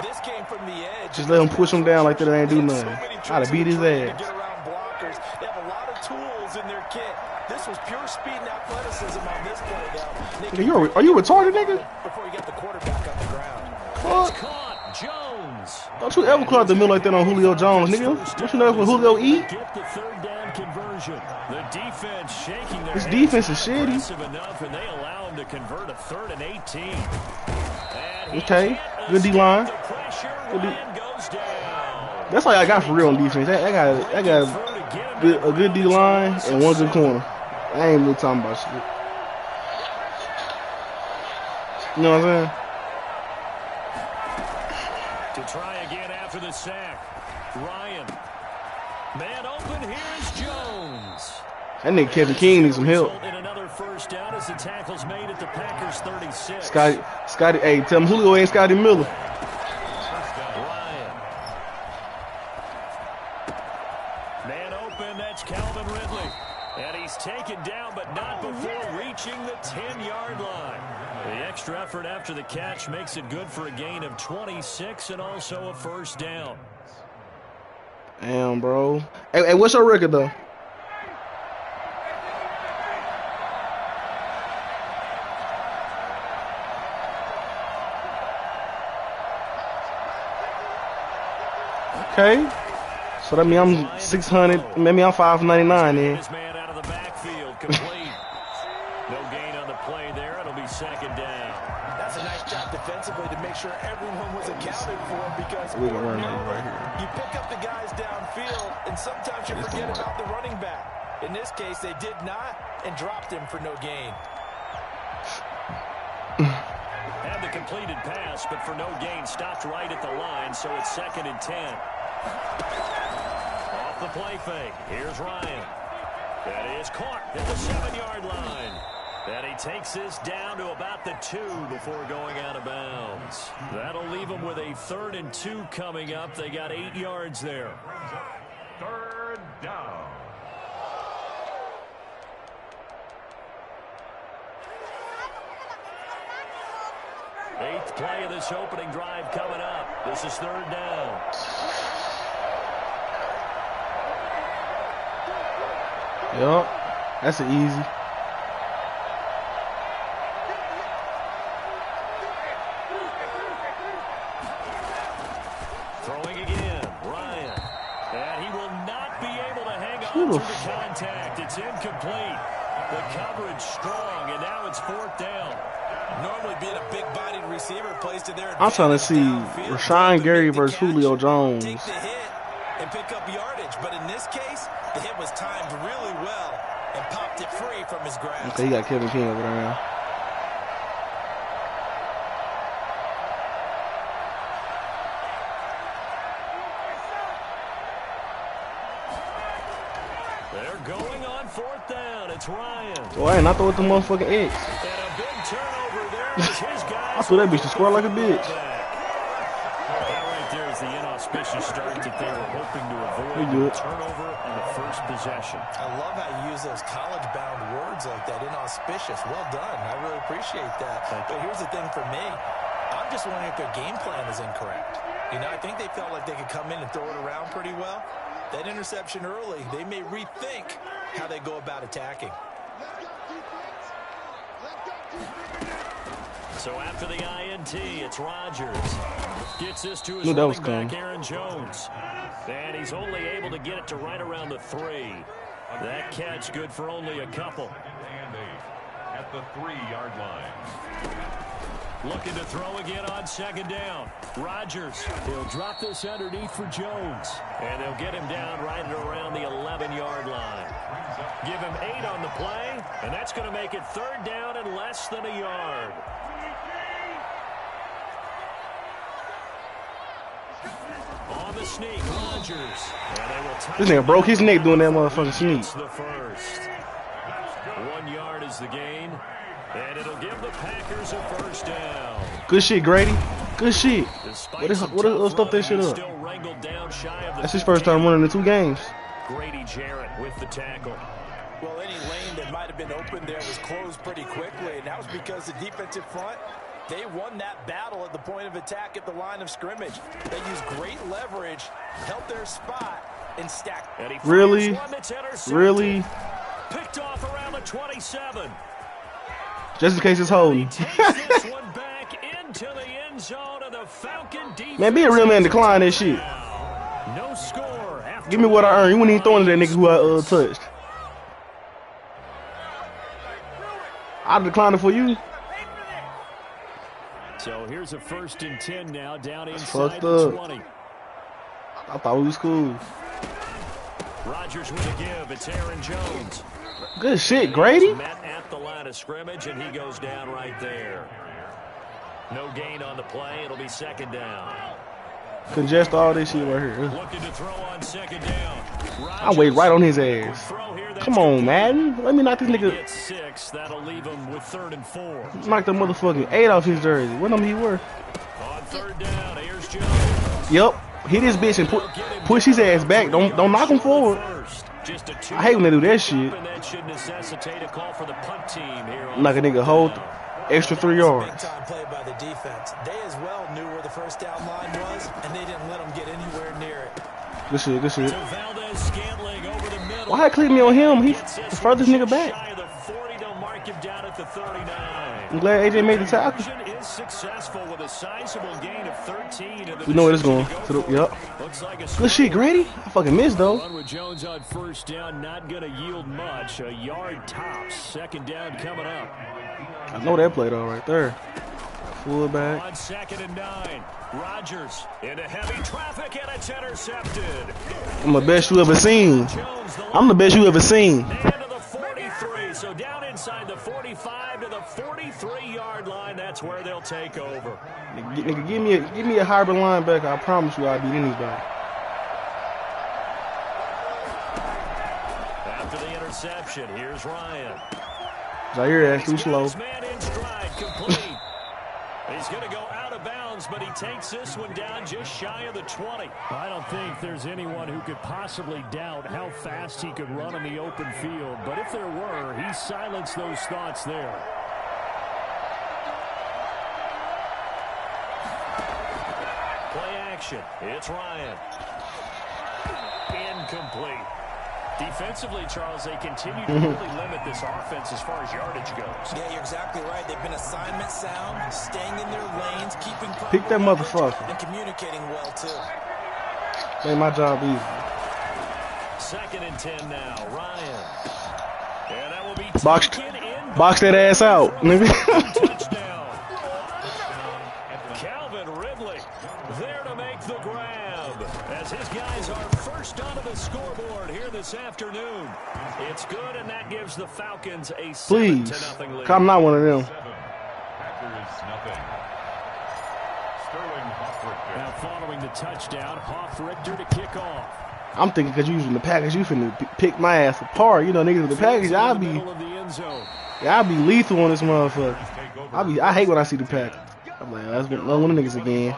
this came from the edge. Just let him push him down like that. Ain't do nothing. I'd have beat his ass. Get around blockers. They have a lot of tools in their kit. This was pure speed and athleticism on this play, though. Nigga, are you retarded, nigga? Before you got the quarterback on the ground. What? Jones. Don't you ever cloud the middle like that on Julio Jones, nigga? Don't you know if Julio eat? Get the 3rd down conversion. The defense shaking their His defense is shitty. enough, and they allow him to convert a 3rd and 18. And okay. Good D line. Good D. That's all I got for real on defense. I got a good D line and one good corner. I ain't really talking about shit. You know what I'm saying? To try again after the sack. Ryan. Man open, here's Jones. That nigga Kevin King needs some help. In another first down as the tackle's made at the Packers 36. Scotty, hey, tell him Julio ain't Scotty Miller. Ryan. Man open, that's Calvin Ridley. And he's taken down, but not before reaching the 10-yard line. The extra effort after the catch makes it good for a gain of 26 and also a first down. Damn, bro. Hey, what's your record, though? Okay. So that means I'm 600. Maybe I'm 599 then. This man out of the backfield, complete. No gain on the play there. It'll be second down. That's a nice job defensively to make sure everyone was accounted for because We're gonna run right here. you pick up the guys downfield and sometimes you forget about the running back. In this case, they did not and dropped him for no gain. Had the completed pass, but for no gain, stopped right at the line, so it's 2nd and 10. Off the play fake. Here's Ryan. That is caught at the 7-yard line. And he takes this down to about the 2 before going out of bounds. That'll leave him with a 3rd and 2 coming up. They got 8 yards there. 3rd down. Eighth play of this opening drive coming up. This is 3rd down. Yup. That's an easy. Throwing again. Ryan. And he will not be able to hang on through the contact. It's incomplete. The coverage strong, and now it's 4th down. Normally being a big-bodied receiver plays to their I'm trying to see Rashawn Gary versus Julio Jones. Take the hit and pick up yardage, but in this case, the hit was timed really well and popped it free from his grasp. Okay, you got Kevin King over there now. They're going on 4th down. It's Ryan. Oh, I ain't not throw it the motherfucking X. And a big turnover there as his guys. I threw that bitch to square like a bitch. That right there is the inauspicious start that they were hoping to avoid. Turnover on the first possession. I love how you use those college-bound words like that, inauspicious. Well done. I really appreciate that. But here's the thing for me. I'm just wondering if their game plan is incorrect. You know, I think they felt like they could come in and throw it around pretty well. That interception early, they may rethink how they go about attacking. So after the INT, it's Rodgers. Gets this to his running back, Aaron Jones. And he's only able to get it to right around the 3. That catch good for only a couple. At the 3-yard line. Looking to throw again on 2nd down. Rodgers. He'll drop this underneath for Jones. And they'll get him down right at around the 11-yard line. Give him 8 on the play, and that's going to make it 3rd down and less than a yard. On the sneak, Rodgers. This nigga broke his neck doing that motherfucking sneak. The first. 1 yard is the gain, and it'll give the Packers a first down. Good shit, Grady. Good shit. What is stuff that shit up? That's his first time running the 2 games. Grady Jarrett with the tackle. Well, any lane that might have been open there was closed pretty quickly, and that was because the defensive front, they won that battle at the point of attack at the line of scrimmage. They used great leverage, held their spot, and stacked. Really? Really? Picked off around the 27. Just in case it's holding. This one back into the end zone of the Falcon defense. Man, be a real man, decline that shit. No score. Give me what I earned. You wouldn't even throw into that nigga who I touched. I declined it for you. So here's a 1st and 10 now, down inside fucked the up. 20. I thought we was cool. Rodgers with a give. It's Aaron Jones. Good shit, Grady. Met at the line of scrimmage, and he goes down right there. No gain on the play. It'll be 2nd down. Congest all this shit right here. Looking to throw on 2nd down. I wait right on his ass. Come on, Madden. Let me knock this nigga. Get 6. That'll leave him with 3rd and 4. Knock the motherfucking 8 off his jersey. What number he worth? On 3rd down, here's Jones. Yep. Hit his bitch and push his ass back. Don't knock him forward. I hate when they do that shit. Knock a nigga hold extra 3 yards. Big time play by the defense. They as well knew where the 1st down line was, and they didn't let them get anywhere near it. Good shit, good shit. Why I click me on him? He's the furthest nigga back. I'm glad AJ made the tackle. We know where it's going. Yep. Good shit, Grady. I fucking missed though. Run with Jones on 1st down, not going to yield much. A yard tops. 2nd down coming up. I know that play though, right there. Fullback. On 2nd and 9, Rodgers into heavy traffic and it's intercepted. I'm the best you ever seen. I'm the best you ever seen. And to the 43, so down inside the 45 to the 43-yard line. That's where they'll take over. Nigga, give me a hybrid linebacker. I promise you I'll beat anybody. After the interception, here's Ryan. Zaire, that's too slow. Man in stride, complete. He's going to go out of bounds, but he takes this one down just shy of the 20. I don't think there's anyone who could possibly doubt how fast he could run in the open field. But if there were, he silenced those thoughts there. Play action. It's Ryan. Incomplete. Defensively, Charles, they continue to really limit this offense as far as yardage goes. Yeah, you're exactly right. They've been assignment sound, staying in their lanes, keeping Pick that motherfucker. and communicating well, too. Made my job easy. 2nd and 10 now. Ryan. And that will be Box that ass out, nigga. touchdown. Calvin Ridley there to make the grab as his guys are first onto the scoreboard here this afternoon. It's good, and that gives the Falcons a 7-0 lead. I'm not one of them. Packers nothing. Sterling Hoffrichter. Now following the touchdown, Hoffrichter to kick off. I'm thinking because you using the package, you finna pick my ass apart. You know, niggas with the package, I'll be lethal on this motherfucker. I hate when I see the pack. I'm like, that's one of them niggas again.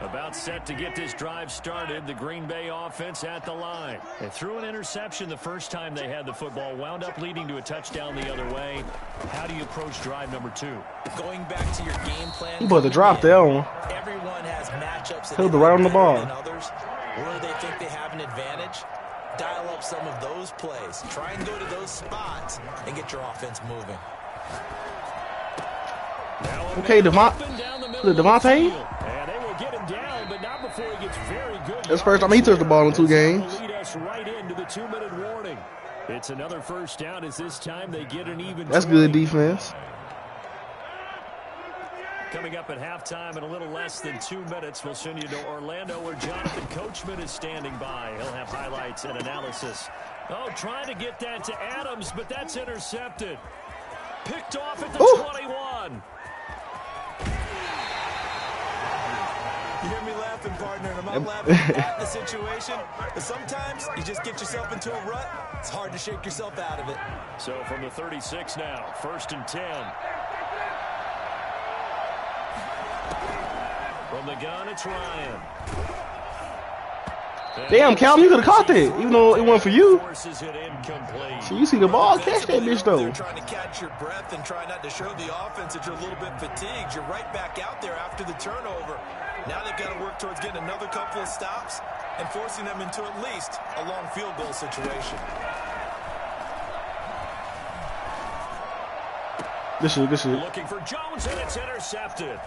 About set to get this drive started. The Green Bay offense at the line. They threw an interception the first time they had the football, wound up leading to a touchdown the other way. How do you approach drive number 2? Going back to your game plan. You about to drop that one. Everyone has matchups that Held it right on the ball. than others, where they think they have an advantage. Dial up some of those plays. Try and go to those spots and get your offense moving. Okay, Devontae. That's the first time he touched the ball in 2 games. Lead us right into the 2-minute warning. It's another first down as this time they get an even. That's good defense. Coming up at halftime in a little less than 2 minutes, we'll send you to Orlando where Jonathan Coachman is standing by. He'll have highlights and analysis. Oh, trying to get that to Adams, but that's intercepted. Picked off at the 21. You hear me laughing, partner, and I'm not laughing at the situation, but sometimes you just get yourself into a rut. It's hard to shake yourself out of it. So from the 36 now, 1st and 10. From the gun, it's Ryan. Damn, Calvin, you could have caught that, even though it wasn't for you. So you see the ball, catch that bitch, though. You're trying to catch your breath and try not to show the offense that you're a little bit fatigued. You're right back out there after the turnover. Now they've got to work towards getting another couple of stops and forcing them into at least a long field goal situation. Good shit, good shit. Looking for Jones, and it's intercepted.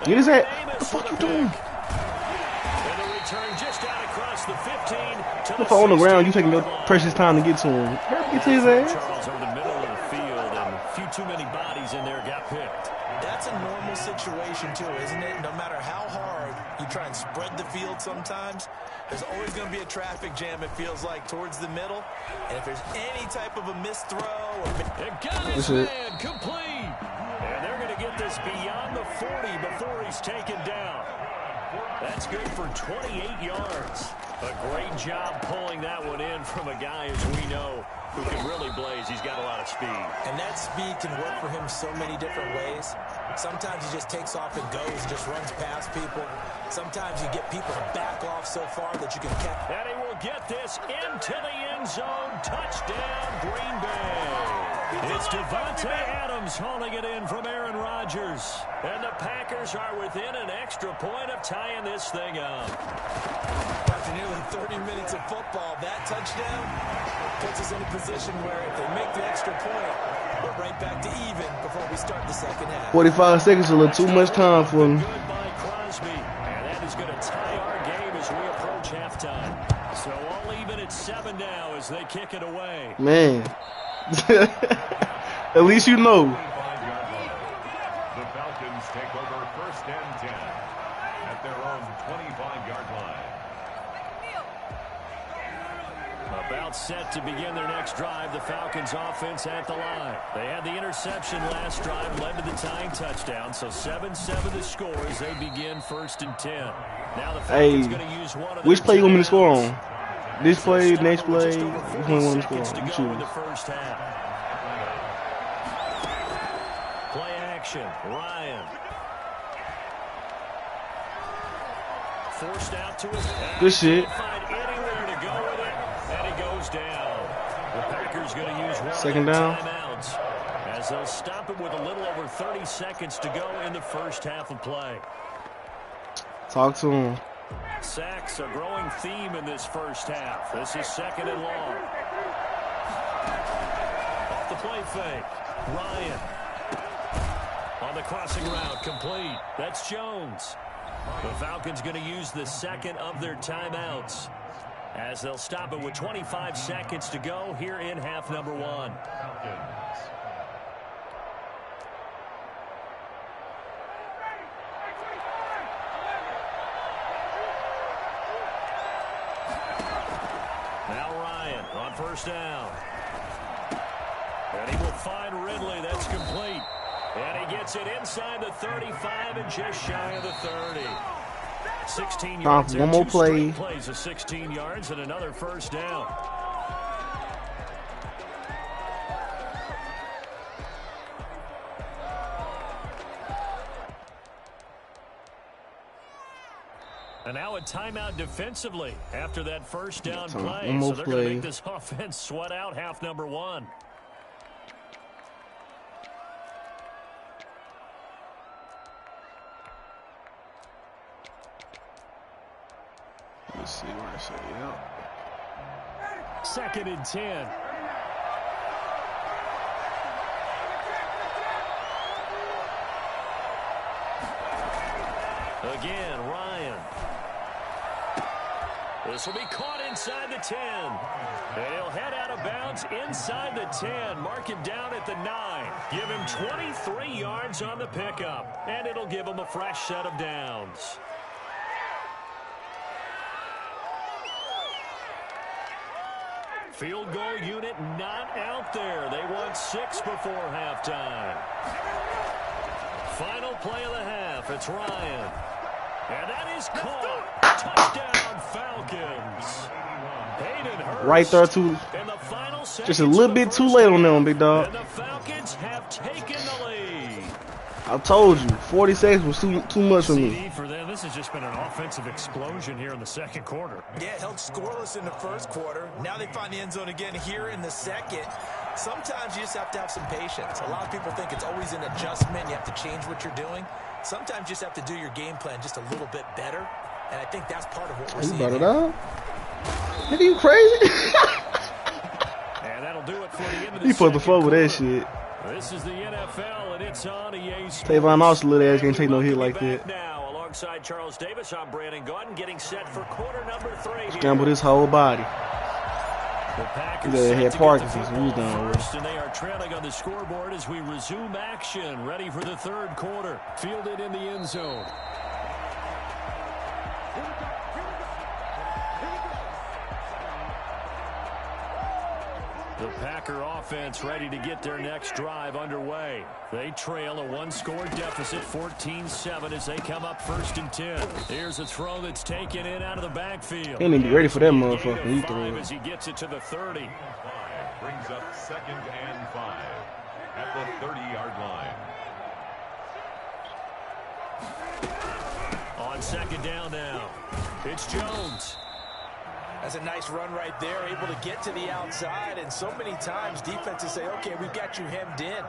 Get his head. What the fuck you doing? And the return just out across the 15 to If I'm on the ground, you taking your precious time to get to him. Get to his ass. Charles over the middle of the field, and a few too many bodies in there got picked. That's a normal situation, too, isn't it? No matter how hard you try and spread the field sometimes, there's always going to be a traffic jam, it feels like, towards the middle. And if there's any type of a missed throw or... It got his man complete. And they're going to get this beyond the 40 before he's taken down. That's good for 28 yards. A great job pulling that one in from a guy, as we know, who can really blaze. He's got a lot of speed. And that speed can work for him so many different ways. Sometimes he just takes off and goes, just runs past people. Sometimes you get people to back off so far that you can catch. And he will get this into the end zone. Touchdown, Green Bay. It's Devontae Adams hauling it in from Aaron Rodgers. And the Packers are within an extra point of tying this thing up. After nearly 30 minutes of football, that touchdown puts us in a position where if they make the extra point, we're right back to even before we start the second half. 45 seconds is a little too much time for him. Good by Crosby. And that is going to tie our game as we approach halftime. So all even at 7 now as they kick it away. Man. At least you know. The Falcons take over 1st and 10 at their own 25-yard line. About set to begin their next drive, the Falcons offense at the line. They had the interception last drive, led to the tying touchdown, so 7-7 the score as they begin 1st and 10. Now the Falcons going to use one of which play you want me to score on? This play, First next play, just over which 40 one you want me to seconds score on? to You go in choose. the first half. Play action, Ryan. Forced out to his pass. Good shit. Can't find anywhere to go with it, and he goes down. The Packers going to use one Second of their down. timeouts as they'll stop it with a little over 30 seconds to go in the first half of play. Talk to him. Sacks, a growing theme in this first half. This is 2nd and long. Off the play fake, Ryan. On the crossing route, complete. That's Jones. The Falcons going to use the second of their timeouts as they'll stop it with 25 seconds to go here in half number 1. Now Ryan on 1st down. And he will find Ridley. That's complete. And he gets it inside the 35 and just shy of the 30. 16 yards. One more play. Plays of 16 yards and another 1st down. And now a timeout defensively after that 1st down play. One more So they're going to play. make this offense sweat out half number 1. Let's see where I say, yep. 2nd and 10. Again, Ryan. This will be caught inside the 10. And he'll head out of bounds inside the 10. Mark him down at the 9. Give him 23 yards on the pickup. And it'll give him a fresh set of downs. Field goal unit not out there. They want 6 before halftime. Final play of the half. It's Ryan. And that is caught. Touchdown, Falcons. Hayden Hurst. Right there, too. In the final Just a little bit too late on that one, big dog. and the Falcons have taken the lead. I told you, 40 seconds was too much for me. CD for them. This has just been an offensive explosion here in the second quarter. Yeah, held scoreless in the first quarter. Now they find the end zone again here in the second. Sometimes you just have to have some patience. A lot of people think it's always an adjustment. You have to change what you're doing. Sometimes you just have to do your game plan just a little bit better. And I think that's part of what we're You seeing brought it here. up? Nigga, you crazy? And that'll do it for the end of the He supposed to second fuck with that quarter. shit. This is the NFL, and it's on EA Sports. Tavon Austin, little ass, can't take no hit like Back that. now, Alongside Charles Davis, I'm Brandon God, getting set for quarter number 3. Scrambled his whole body. The Packers He had Parkinson's. set to He was get the done football with it. first, and they are trailing on the scoreboard as we resume action, ready for the third quarter. Fielded in the end zone. The Packer offense ready to get their next drive underway. They trail a one-score deficit, 14-7, as they come up 1st and 10. Here's a throw that's taken in out of the backfield. He didn't be ready for that motherfucker. He threw it. As he gets it to the 30. Brings up 2nd and 5 at the 30-yard line. On 2nd down now, it's Jones. That's a nice run right there, able to get to the outside, and so many times defenses say, okay, we've got you hemmed in.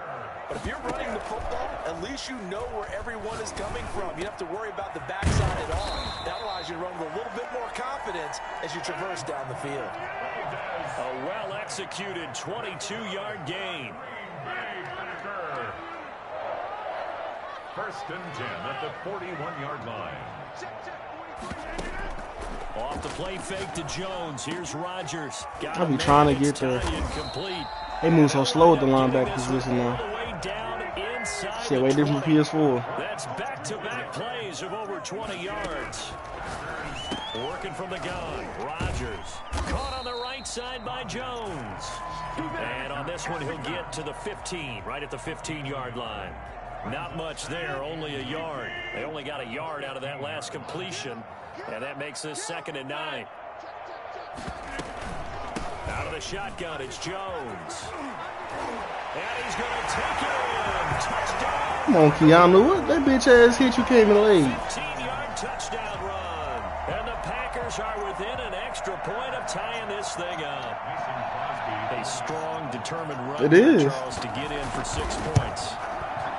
But if you're running the football, at least you know where everyone is coming from. You don't have to worry about the backside at all. That allows you to run with a little bit more confidence as you traverse down the field. A well-executed 22-yard gain. 1st and 10 at the 41-yard line. Off the play fake to Jones. Here's Rodgers. I'll be trying to get there. They move so slow with the linebacker position now. Shit, way different from PS4. That's back-to-back plays of over 20 yards. Working from the gun. Rodgers. Caught on the right side by Jones. And on this one, he'll get to the 15, right at the 15-yard line. Not much there, only a yard. They only got a yard out of that last completion. And that makes this 2nd and 9. Out of the shotgun, it's Jones. And he's going to take it in. Touchdown. Come on, Keanu. What that bitch ass hit you came in late. 15-yard touchdown run. And the Packers are within an extra point of tying this thing up. A strong, determined run. It is. Charles to get in for 6 points.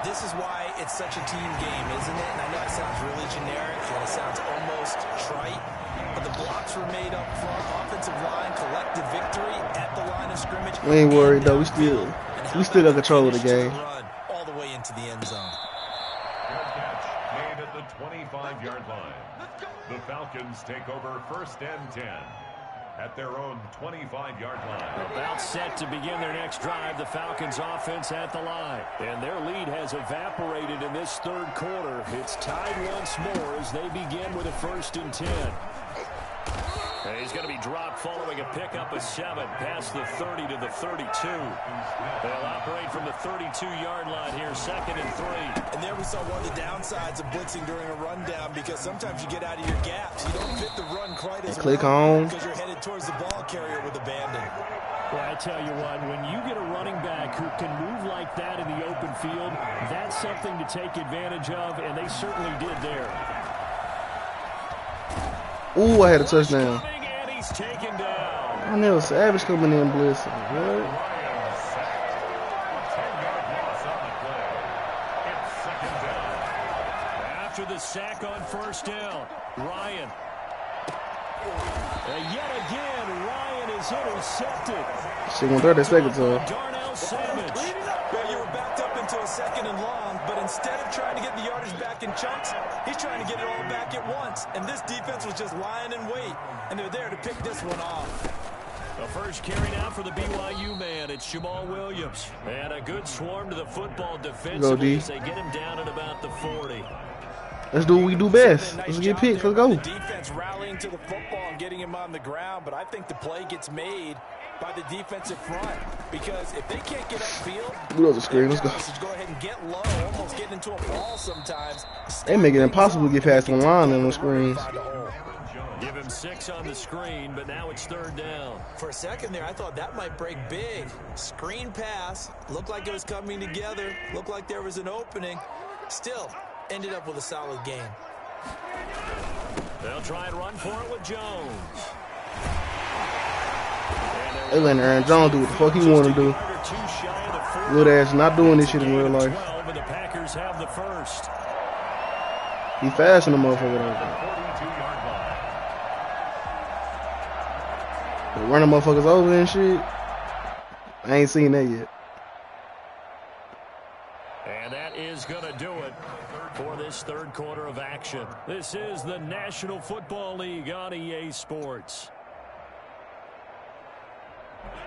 This is why it's such a team game, isn't it? And I know it sounds really generic and it sounds almost trite, but the blocks were made up front. Offensive line collected victory at the line of scrimmage. We ain't worried though. We still got control of the game. All the way into the end zone. Good catch made at the 25-yard line. The Falcons take over 1st and 10 at their own 25-yard line. About set to begin their next drive, the Falcons offense at the line. And their lead has evaporated in this third quarter. It's tied once more as they begin with a 1st and 10. And he's going to be dropped following a pickup of 7 past the 30 to the 32. They'll operate from the 32-yard line here, 2nd and 3. And there we saw one of the downsides of blitzing during a rundown, because sometimes you get out of your gaps. You don't fit the run quite as Click well on. because you're headed towards the ball carrier with abandon. Well, I tell you what, when you get a running back who can move like that in the open field, that's something to take advantage of, and they certainly did there. Ooh, I had a touchdown. And he's taken down. I know Savage coming in blitzing. What? After the sack on 1st down, Ryan. And yet again, Ryan is intercepted. She went 30 seconds off. Darnell Savage. Well, you were backed up into a 2nd and long, but instead of trying to get the yardage back in chunks, he's trying to get it all back at once. And this defense was just lying in wait, and they're there to pick this one off. The first carry now for the BYU man. It's Jamal Williams. And a good swarm to the football defensively as they get him down at about the 40. Let's do what we do best. Let's get picked. Let's go. The defense rallying to the football and getting him on the ground, but I think the play gets made by the defensive front, because if they can't get upfield, We on the screen. Let's go. go ahead and get low, almost get into a ball sometimes. They make it impossible to get past the line on the screens. Give him 6 on the screen, but now it's 3rd down. For a second there, I thought that might break big. Screen pass, looked like it was coming together, looked like there was an opening. Still, ended up with a solid game. They'll try and run for it with Jones. They letting Aaron Jones do what the fuck he want to do. Little ass not doing this shit in real life. And the Packers have the first. He fast in the motherfucker though. But running motherfuckers over and shit, I ain't seen that yet. And that is going to do it for this third quarter of action. This is the National Football League on EA Sports.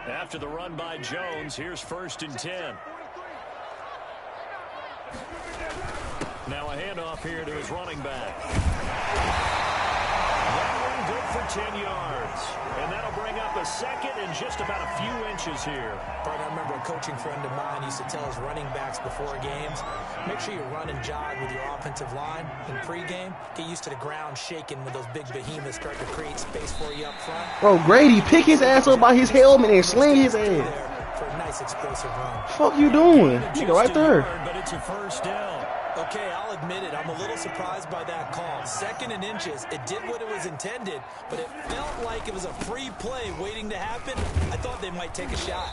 After the run by Jones, here's 1st and 10. Now a handoff here to his running back. That one good for 10 yards. And that'll bring up a second and just about a few inches here. Bert, I remember a coaching friend of mine used to tell his running backs before games, make sure you run and jog with your offensive line in pregame. Get used to the ground shaking when those big behemoths start to create space for you up front. Bro, Grady pick his ass up by his helmet and sling his ass. For a nice explosive run. Fuck you doing? Nigga right there. But it's a first down. Okay, I'll admit it. I'm a little surprised by that call. 2nd and inches. It did what it was intended, but it felt like it was a free play waiting to happen. I thought they might take a shot.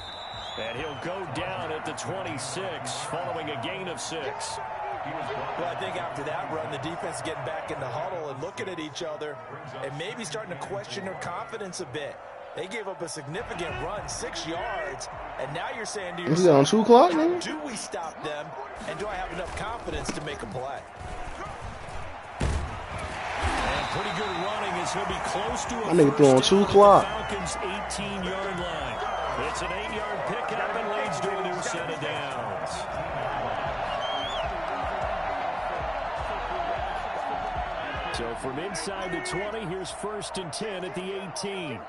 And he'll go down at the 26, following a gain of 6. Well, I think after that run, the defense is getting back in the huddle and looking at each other and maybe starting to question their confidence a bit. They gave up a significant run, 6 yards, and now you're saying to yourself, is it on 2 o'clock, man? Do we stop them, and do I have enough confidence to make a play? And pretty good running as he'll be close to a I nigga throwing 2 o'clock. Falcons' 18-yard line. It's an 8-yard pickup and leads to a new set of downs. So from inside the 20, here's 1st and 10 at the 18.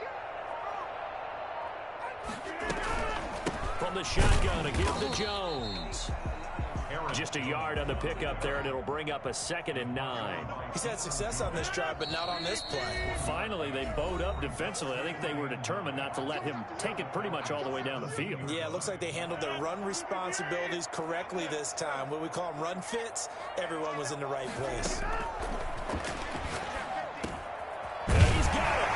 From the shotgun, a give to Jones. Just a yard on the pickup there, and it'll bring up a 2nd and 9. He's had success on this drive, but not on this play. Finally, they bowed up defensively. I think they were determined not to let him take it pretty much all the way down the field. Yeah, it looks like they handled their run responsibilities correctly this time. What we call them run fits, everyone was in the right place. And he's got it.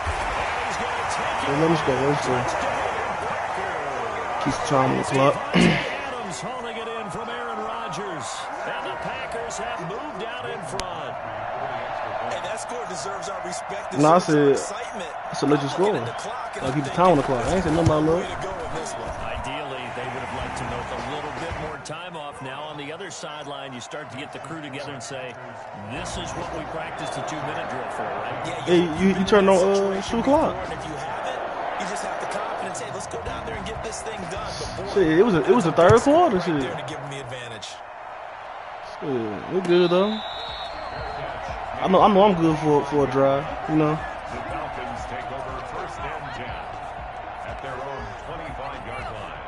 And he's going to take it. Let me go. Keeps time on the clock. Adams holding it in from Aaron Rodgers. And the Packers have moved out in front. Hey, that score deserves our respect. No, I said, excitement. I said let you score. I'll keep the time on the clock. I ain't saying nothing about love. Ideally, they would have liked to milk a little bit more time off. Now on the other sideline, you start to get the crew together and say, this is what we practiced the 2-minute drill for, right? Hey, you turned on 2 o'clock. If you haven't, you just have the confidence. Hey, let's go down there and get this thing done. Shit, it was a third quarter. Shit. There to give them the advantage. Shit, we're good though. I know I'm good for a drive. You know. The Falcons take over 1st and 10 at their own 25-yard line.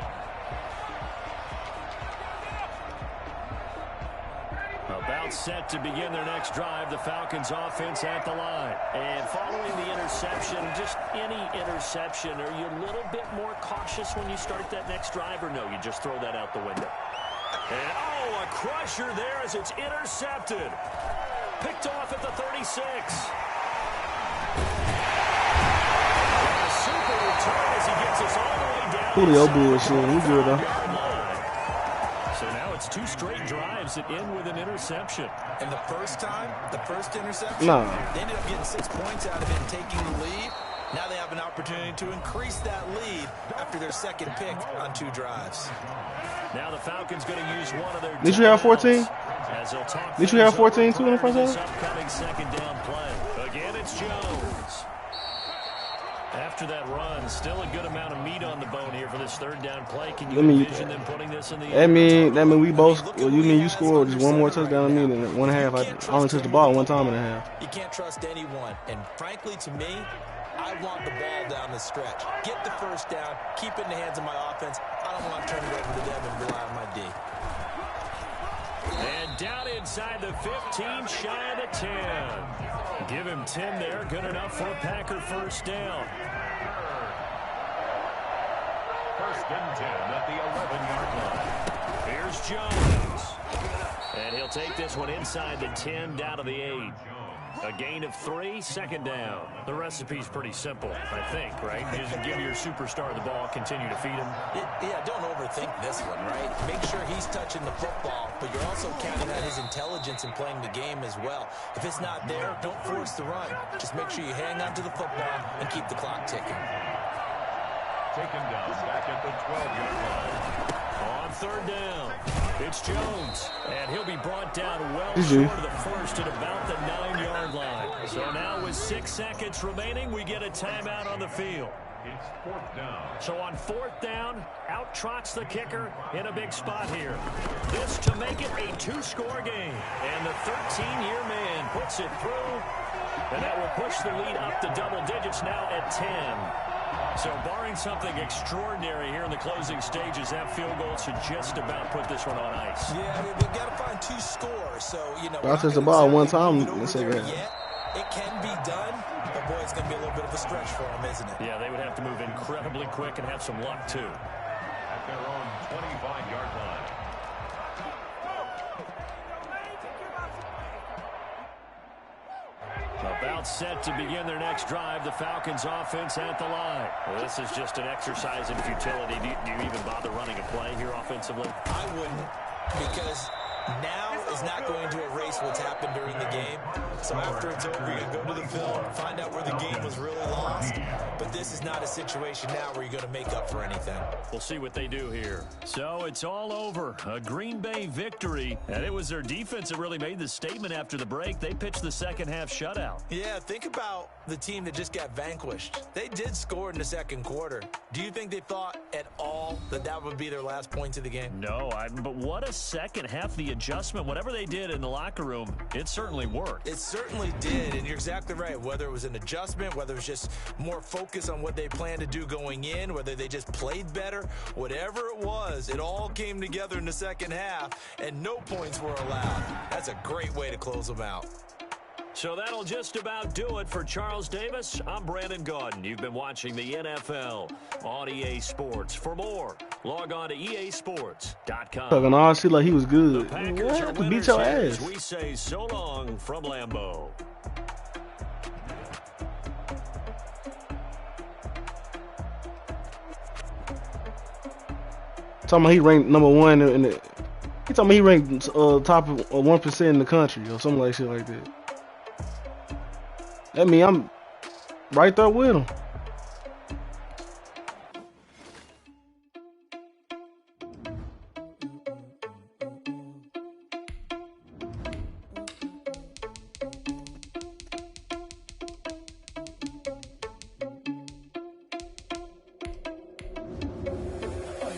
About set to begin their next drive, the Falcons offense at the line. And following the interception, just any interception, are you a little bit more cautious when you start that next drive, or no, you just throw that out the window? And a crusher there as it's intercepted. Picked off at the 36. And a super return as he gets us all the way down. Julio bullshit. We good though. So now it's 2 straight drives that end with an interception. And the first interception, they ended up getting 6 points out of it and taking the lead. Now they have an opportunity to increase that lead after their 2nd pick on 2 drives. Now the Falcons going to use one of their. Did you have 14? Did you have 14 too in the first half? Upcoming 2nd down play. Again, it's Jones. After that run, still a good amount of meat on the bone here for this 3rd down play. Can you envision them putting this in the end? That mean we both. Well, you scored just one more touchdown than me in 1.5. I only touched the ball 1 time and a half. You can't trust anyone, and frankly, to me, I want the ball down the stretch. Get the first down, keep it in the hands of my offense. I don't want to turn it over to them and rely on my D. And down inside the 15, shy of the 10. Give him 10 there, good enough for a Packer 1st down. 1st and 10 at the 11-yard line. Here's Jones. And he'll take this one inside the 10, down to the 8. A gain of 3, 2nd down. The recipe's pretty simple, I think, right? Just give your superstar the ball, continue to feed him. Yeah, don't overthink this one, right? Make sure he's touching the football, but you're also counting on his intelligence in playing the game as well. If it's not there, don't force the run. Just make sure you hang on to the football and keep the clock ticking. Taken down back at the 12-yard line. On third down. It's Jones, and he'll be brought down well short of the first at about the 9-yard line. So now with 6 seconds remaining, we get a timeout on the field. It's fourth down. So on fourth down, out trots the kicker in a big spot here. This to make it a 2-score game. And the 13-year man puts it through. And that will push the lead up to double digits now at 10. So barring something extraordinary here in the closing stages, that field goal should just about put this one on ice. Yeah, they've got to find 2 scores. So, you know, I touched the ball one time in the second half. It can be done, but boy, it's going to be a little bit of a stretch for them, isn't it? Yeah, they would have to move incredibly quick and have some luck, too. At their own 25-yard line. About set to begin their next drive, the Falcons offense at the line. Well, this is just an exercise in futility. Do you even bother running a play here offensively? I wouldn't, because now is not going to erase what's happened during the game. So after it's over, you're going to go to the film, find out where the game was really lost. But this is not a situation now where you're going to make up for anything. We'll see what they do here. So it's all over. A Green Bay victory. And it was their defense that really made the statement after the break. They pitched the second half shutout. Yeah, think about the team that just got vanquished. They did score in the second quarter. Do you think they thought at all that that would be their last points of the game? No, but what a second half. The adjustment, whatever they did in the locker room, it certainly worked. It certainly did, and you're exactly right. Whether it was an adjustment, whether it was just more focus on what they planned to do going in, whether they just played better, whatever it was, it all came together in the second half, and no points were allowed. That's a great way to close them out. So that'll just about do it for Charles Davis. I'm Madden God. You've been watching the NFL on EA Sports. For more, log on to easports.com. Talking all shit like he was good. The Packers are beat your ass. We say so long from Lambeau. Talking about he ranked number 1 in the. He talking about he ranked top of 1% in the country or something like shit like that. That mean I'm right there with him.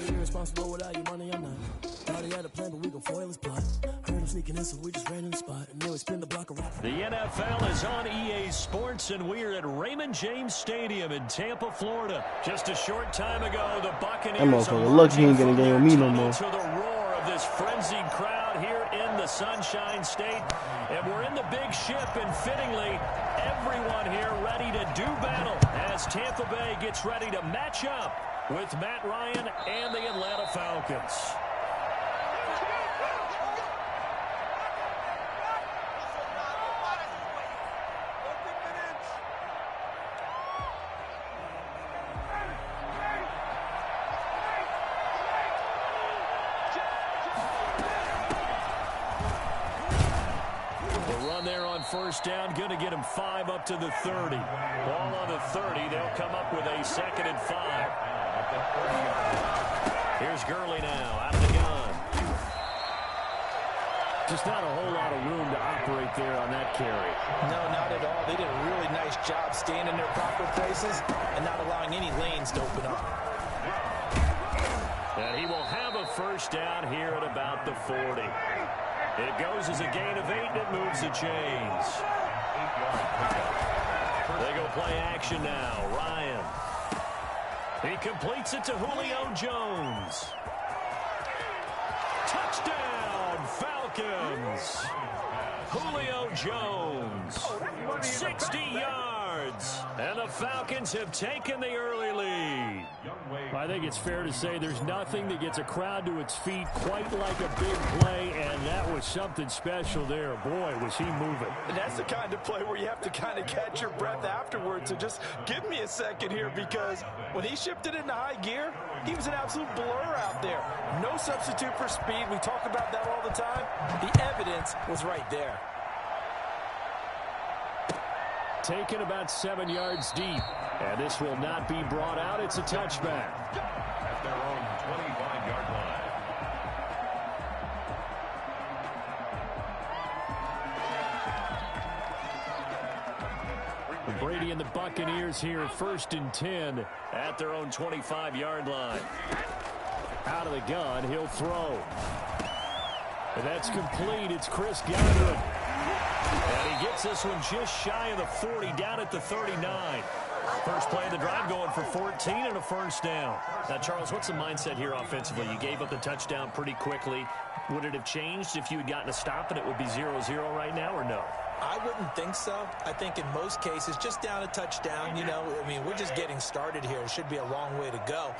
Irresponsible without your money, I'm not. Thought he had a plan, but we gon' foil his plot. Heard him sneaking in, so we just ran in the spot. And then we spin the block around. The NFL is on EA Sports, and we're at Raymond James Stadium in Tampa, Florida. Just a short time ago, the Buccaneers are lucky he ain't getting a game with me no more. to the roar of this frenzied crowd here in the Sunshine State. And we're in the big ship, and fittingly, everyone here ready to do battle as Tampa Bay gets ready to match up with Matt Ryan and the Atlanta Falcons. First down, going to get him 5 up to the 30. Ball on the 30. They'll come up with a 2nd and 5. Here's Gurley now out of the gun. Just not a whole lot of room to operate there on that carry. No, not at all. They did a really nice job staying in their proper places and not allowing any lanes to open up. And he will have a first down here at about the 40. It goes as a gain of 8, and it moves the chains. They go play action now. Ryan. He completes it to Julio Jones. Touchdown, Falcons. Julio Jones. 60 yards. And the Falcons have taken the early lead. I think it's fair to say there's nothing that gets a crowd to its feet quite like a big play, and that was something special there. Boy, was he moving. And that's the kind of play where you have to kind of catch your breath afterwards. So just give me a second here, because when he shifted into high gear, he was an absolute blur out there. No substitute for speed. We talk about that all the time. The evidence was right there. Taken about 7 yards deep. And this will not be brought out. It's a touchback. At their own 25-yard line. Brady and the Buccaneers here, 1st and 10 at their own 25-yard line. Out of the gun, he'll throw. And that's complete. It's Chris Godwin. And he gets this one just shy of the 40, down at the 39. First play of the drive going for 14 and a first down. Now, Charles, what's the mindset here offensively? You gave up the touchdown pretty quickly. Would it have changed if you had gotten a stop and it would be 0-0 right now, or no? I wouldn't think so. I think in most cases, just down a touchdown, you know, I mean, we're just getting started here. It should be a long way to go.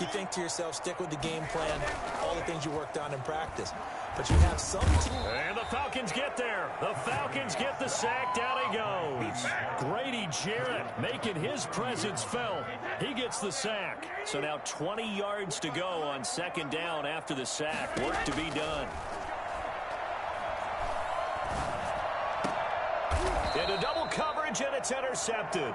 You think to yourself, stick with the game plan, all the things you worked on in practice. But you have some team. And the Falcons get there. The Falcons get the sack. Down he goes. Grady Jarrett making his presence felt. He gets the sack. So now 20 yards to go on 2nd down after the sack. Work to be done. Into double coverage, and it's intercepted.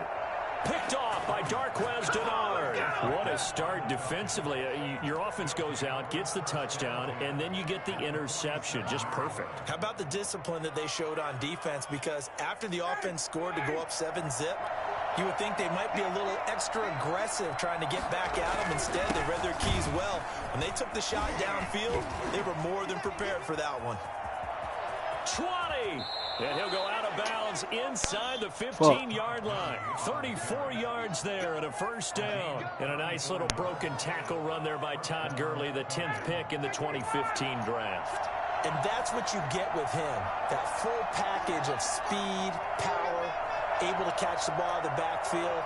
Picked off by Darquez Denard. What a start defensively. Your offense goes out, gets the touchdown, and then you get the interception. Just perfect. How about the discipline that they showed on defense? Because after the offense scored to go up 7-zip, you would think they might be a little extra aggressive trying to get back at them. Instead, they read their keys well. When they took the shot downfield, they were more than prepared for that one. 20. And he'll go out of bounds inside the 15-yard line. 34 yards there and a first down. And a nice little broken tackle run there by Todd Gurley, the 10th pick in the 2015 draft. And that's what you get with him. That full package of speed, power, able to catch the ball in the backfield.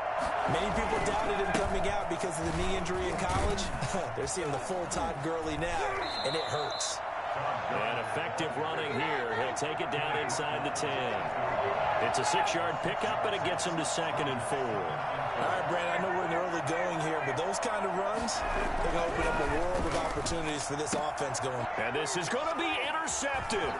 Many people doubted him coming out because of the knee injury in college. They're seeing the full Todd Gurley now, and it hurts. And effective running here. He'll take it down inside the 10. It's a 6-yard pickup, and it gets him to 2nd and 4. All right, Brandon, I know we're in the early going here, but those kind of runs, they're going to open up a world of opportunities for this offense going. And this is going to be intercepted.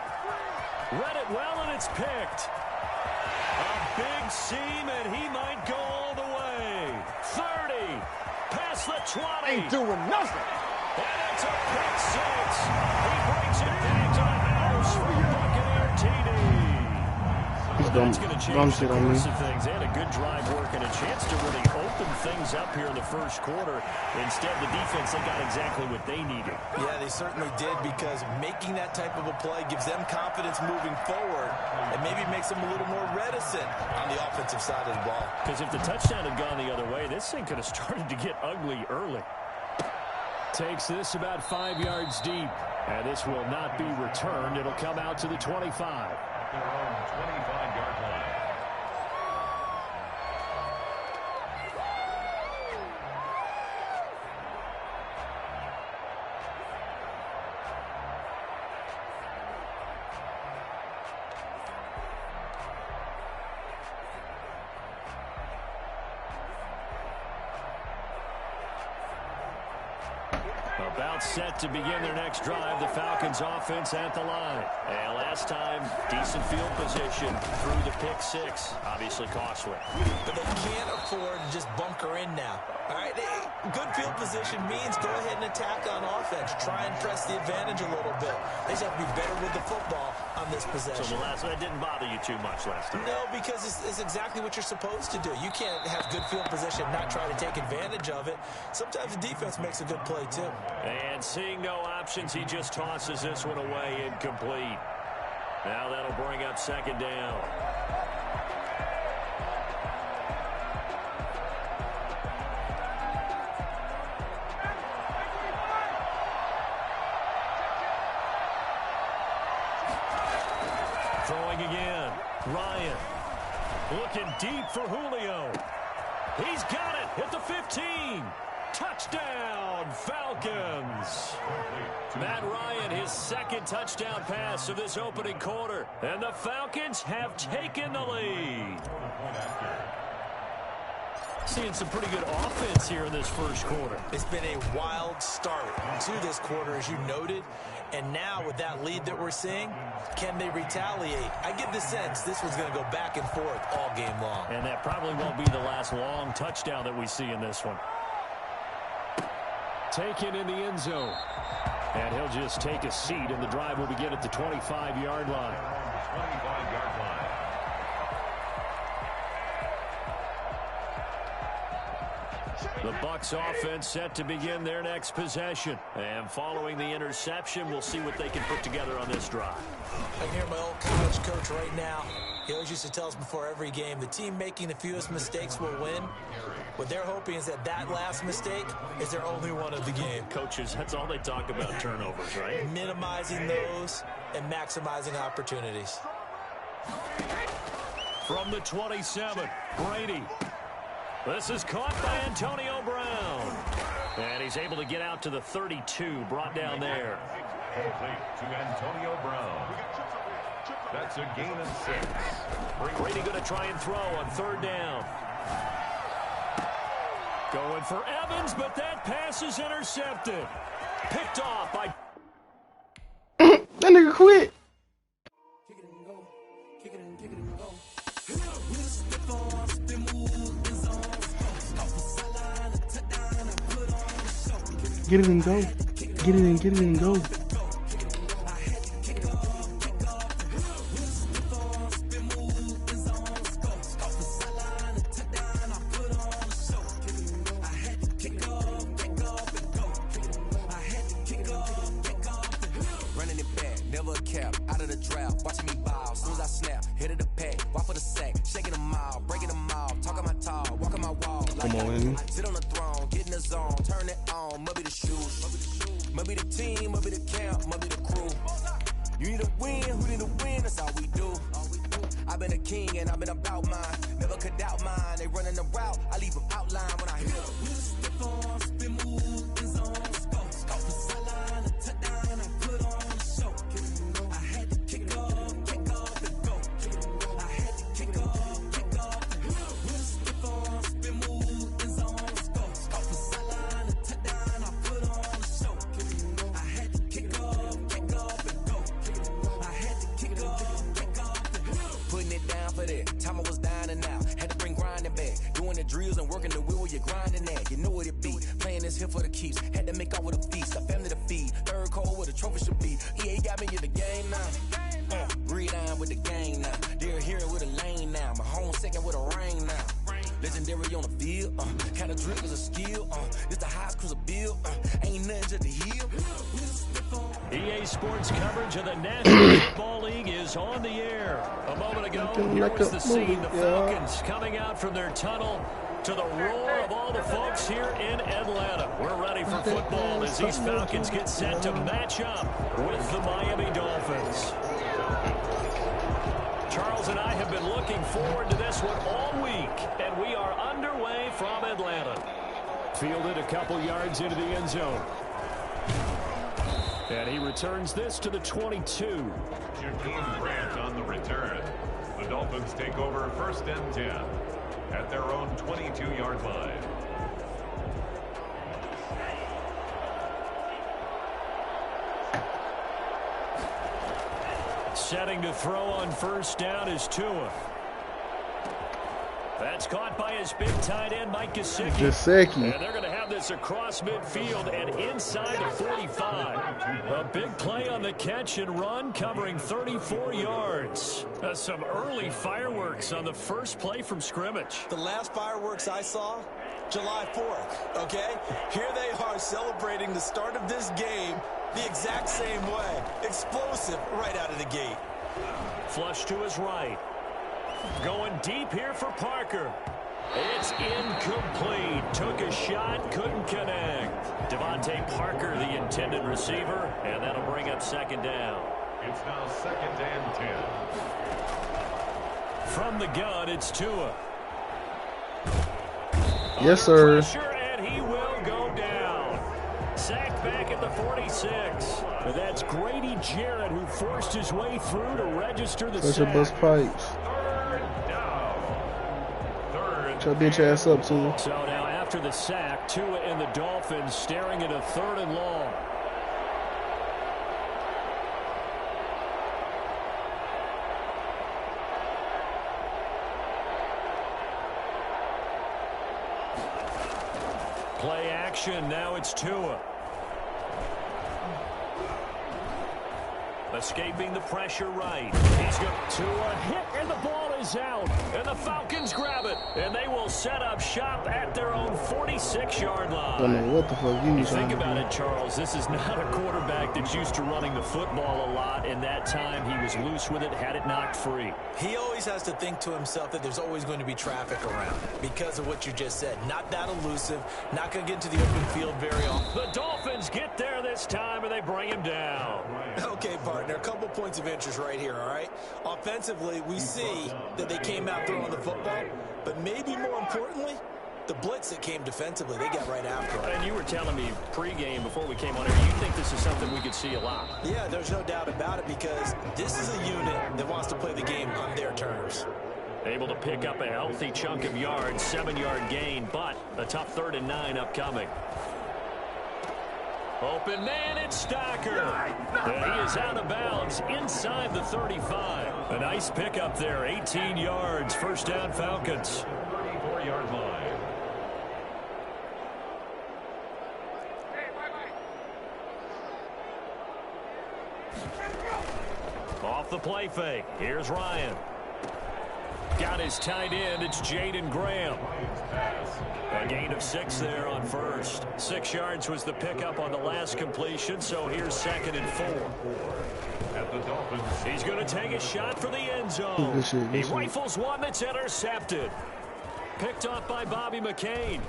Read it well, and it's picked. A big seam, and he might go all the way. 30. Past the 20. Ain't doing nothing. And it's a pick 6. He brings it back to the house for Buccaneer TD. That's going to change the course of things. They had a good drive work and a chance to really open things up here in the first quarter. Instead, the defense, they got exactly what they needed. Yeah, they certainly did, because making that type of a play gives them confidence moving forward and maybe makes them a little more reticent on the offensive side of the ball. Because if the touchdown had gone the other way, this thing could have started to get ugly early. Takes this about 5 yards deep. And this will not be returned. It'll come out to the 25. Their own 25-yard line. About set to begin their next drive. The Falcons offense at the line. And last time, decent field position through the pick 6. Obviously costly. But they can't afford to just bunker in now. All right, good field position means go ahead and attack on offense. Try and press the advantage a little bit. They just have to be better with the football on this possession. So the last one didn't bother you too much last time? No, because it's exactly what you're supposed to do. You can't have good field position, not try to take advantage of it. Sometimes the defense makes a good play, too. And seeing no options, he just tosses this one away incomplete. Now that'll bring up 2nd down. Throwing again. Ryan looking deep for Julio. He's got it at the 15. Touchdown, Falcons. Matt Ryan, his 2nd touchdown pass of this opening quarter. And the Falcons have taken the lead. Seeing some pretty good offense here in this first quarter. It's been a wild start to this quarter, as you noted. And now with that lead that we're seeing, can they retaliate? I get the sense this one's going to go back and forth all game long. And that probably won't be the last long touchdown that we see in this one. Taken in the end zone. And he'll just take a seat, and the drive will begin at the 25-yard line. 25-yard line. The Bucs offense set to begin their next possession. And following the interception, we'll see what they can put together on this drive. I can hear my old college coach right now. He always used to tell us before every game, the team making the fewest mistakes will win. What they're hoping is that that last mistake is their only one of the game. Coaches, that's all they talk about, turnovers, right? Minimizing those and maximizing opportunities. From the 27, Brady. This is caught by Antonio Brown. And he's able to get out to the 32, brought down there. Complete to Antonio Brown. That's a gain of 6. Brady going to try and throw on 3rd down. Going for Evans, but that pass is intercepted. Picked off by... That nigga quit. Get it and go. Get it and go. Running it back, never a cap, out of the drought. Watching me ball, soon as I snap, hit of the pack, walk for the sack, shaking them all, breaking them all, talking my tall, walking my wall. Come on. Sit on the throne, get in the zone, turn it on, must be the shoes, must be the team, must be the camp, must be the crew. You need to win, who need to win, that's all we do. I've been a king and I've been about mine, never could doubt mine. They running the route, I leave them outline when I hit them. We step on, spin, move, in zone, scope the sideline, a touchdown, I put on the show. I had to kick off and go. I had to kick off and go. We step on, spin, move, in zone, scope the sideline, a touchdown, I put on the show. I had to kick off and go. I had to kick off and go. Putting it down for that. Time I was down and out. Had to bring grinding back. Doing the drills and working the wheel where you're grinding at. You know what it be. Playing this here for the keeps. Had to make off with a feast. A family to feed. Third cold where the trophy should be. EA got me in the game now. Breathe down with the game now. They're here with a lane now. My home second with a rain now. Legendary on the field. Kind of drip is a skill. This the highest cruiser bill. Ain't nothing to the heel. EA Sports coverage of the National Football League is on the air. A moment ago, here was the scene. The Falcons coming out from their tunnel to the roar of all the folks here in Atlanta. We're ready for football as these Falcons get set to match up with the Miami Dolphins. Charles and I have been looking forward to this one all week, and we are underway from Atlanta. Fielded a couple yards into the end zone. And he returns this to the 22. Jakeem Grant on the return. The Dolphins take over 1st and 10 at their own 22-yard line. Setting to throw on 1st down is Tua. That's caught by his big tight end, Mike Gesicki. And they're going to have this across midfield and inside the 45. A big play on the catch and run, covering 34 yards. Some early fireworks on the first play from scrimmage. The last fireworks I saw, July 4th, okay? Here they are celebrating the start of this game the exact same way. Explosive right out of the gate. Flush to his right. Going deep here for Parker. It's incomplete. Took a shot, couldn't connect. Devontae Parker, the intended receiver, and that'll bring up 2nd down. It's now 2nd and 10. From the gun, it's Tua. Yes, sir. And he will go down. Sacked back at the 46. That's Grady Jarrett who forced his way through to register the Such a sack. bust pipes. Shut bitch ass up, too. So now after the sack, Tua and the Dolphins staring at a 3rd and long. Play action, now it's Tua. A escaping the pressure right. He's got to a hit, and the ball is out. And the Falcons grab it, and they will set up shop at their own 46-yard line. Don't know what the fuck you Think about it, Charles. This is not a quarterback that's used to running the football a lot, and that time he was loose with it, had it knocked free. He always has to think to himself that there's always going to be traffic around because of what you just said. Not that elusive, not going to get into the open field very often. The Dolphins get there this time, and they bring him down. Okay, partner, a couple points of interest right here, all right? Offensively, we see that they came out throwing the football, but maybe more importantly, the blitz that came defensively, they got right after it. And you were telling me pregame before we came on here, you think this is something we could see a lot? Yeah, there's no doubt about it because this is a unit that wants to play the game on their terms. Able to pick up a healthy chunk of yards, 7-yard gain, but a tough 3rd and 9 upcoming. Open man, it's Stacker. And he is out of bounds inside the 35. A nice pickup there, 18 yards, first down Falcons. 34-yard line. Off the play fake, here's Ryan. Got his tight end, it's Jaden Graham. A gain of 6 there on first. 6 yards was the pickup on the last completion, so here's 2nd and 4. At the Dolphins. He's going to take a shot for the end zone. He rifles one that's intercepted. Picked off by Bobby McCain.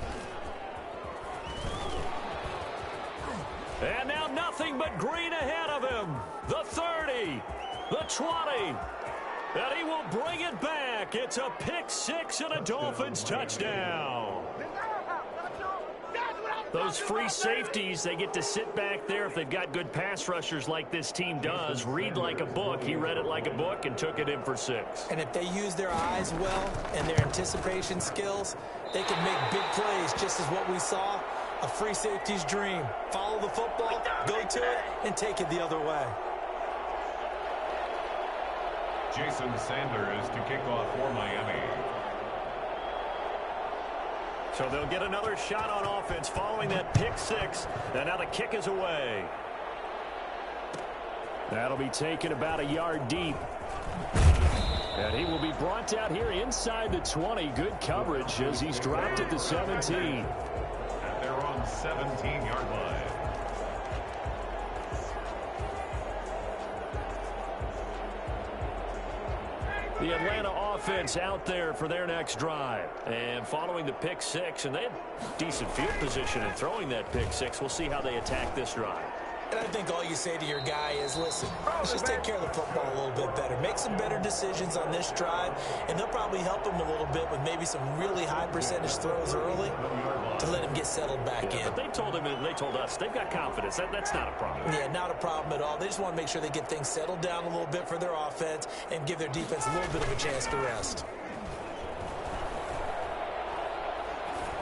And now nothing but green ahead of him. The 30, the 20. And he will bring it back. It's a pick 6 and a Dolphins touchdown. Those free safeties, they get to sit back there if they've got good pass rushers like this team does. Read like a book. He read it like a book and took it in for 6. And if they use their eyes well and their anticipation skills, they can make big plays, just as what we saw. A free safety's dream. Follow the football, go to it, and take it the other way. Jason Sanders to kick off for Miami. So they'll get another shot on offense following that pick 6. And now the kick is away. That'll be taken about a yard deep. And he will be brought down here inside the 20. Good coverage as he's dropped at the 17. At their own 17-yard line. The Atlanta offense out there for their next drive. And following the pick 6, and they had decent field position in throwing that pick 6. We'll see how they attack this drive. And I think all you say to your guy is, listen, let's just take care of the football a little bit better. Make some better decisions on this drive, and they'll probably help him a little bit with maybe some really high percentage throws early to let him get settled back in. But they told him and they told us they've got confidence. That's not a problem. Yeah, not a problem at all. They just want to make sure they get things settled down a little bit for their offense and give their defense a little bit of a chance to rest.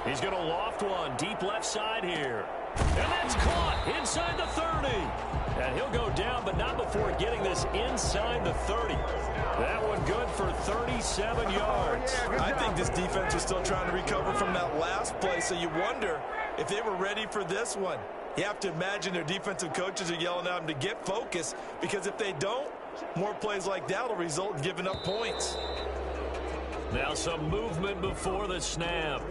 He's going to loft one deep left side here. And that's caught inside the 30. And he'll go down, but not before getting this inside the 30. That one good for 37 yards. I think this defense was still trying to recover from that last play, so you wonder if they were ready for this one. You have to imagine their defensive coaches are yelling at them to get focused, because if they don't, more plays like that will result in giving up points. Now some movement before the snap.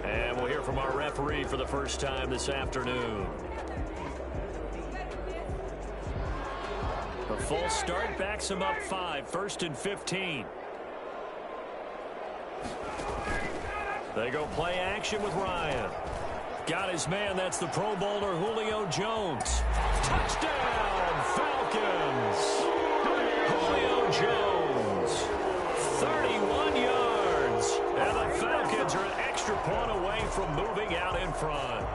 And we'll hear from our referee for the first time this afternoon. A full start backs him up 5, 1st and 15. They go play action with Ryan. Got his man, that's the Pro Bowler Julio Jones. Touchdown, Falcons! Julio Jones, 31 yards. And the Falcons are an extra point away from moving out in front.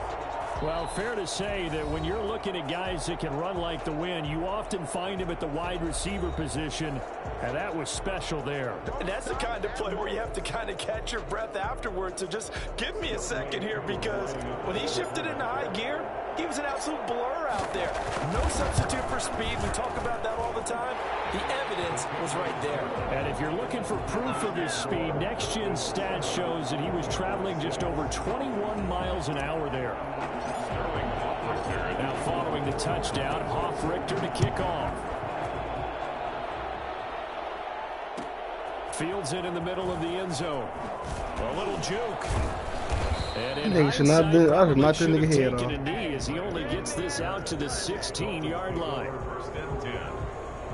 Well, fair to say that when you're looking at guys that can run like the wind, you often find him at the wide receiver position, and that was special there. And that's the kind of play where you have to kind of catch your breath afterwards. So just give me a second here, because when he shifted into high gear, he was an absolute blur out there. No substitute for speed. We talk about that all the time. The evidence was right there. And if you're looking for proof of his speed, Next Gen Stats shows that he was traveling just over 21 miles an hour there. Now following the touchdown, Hoff-Richter to kick off. Fields it in the middle of the end zone. A little juke. And in Nigga should not do. I should not that nigga head taken off. a knee as he only gets this out to the 16-yard line. First and 10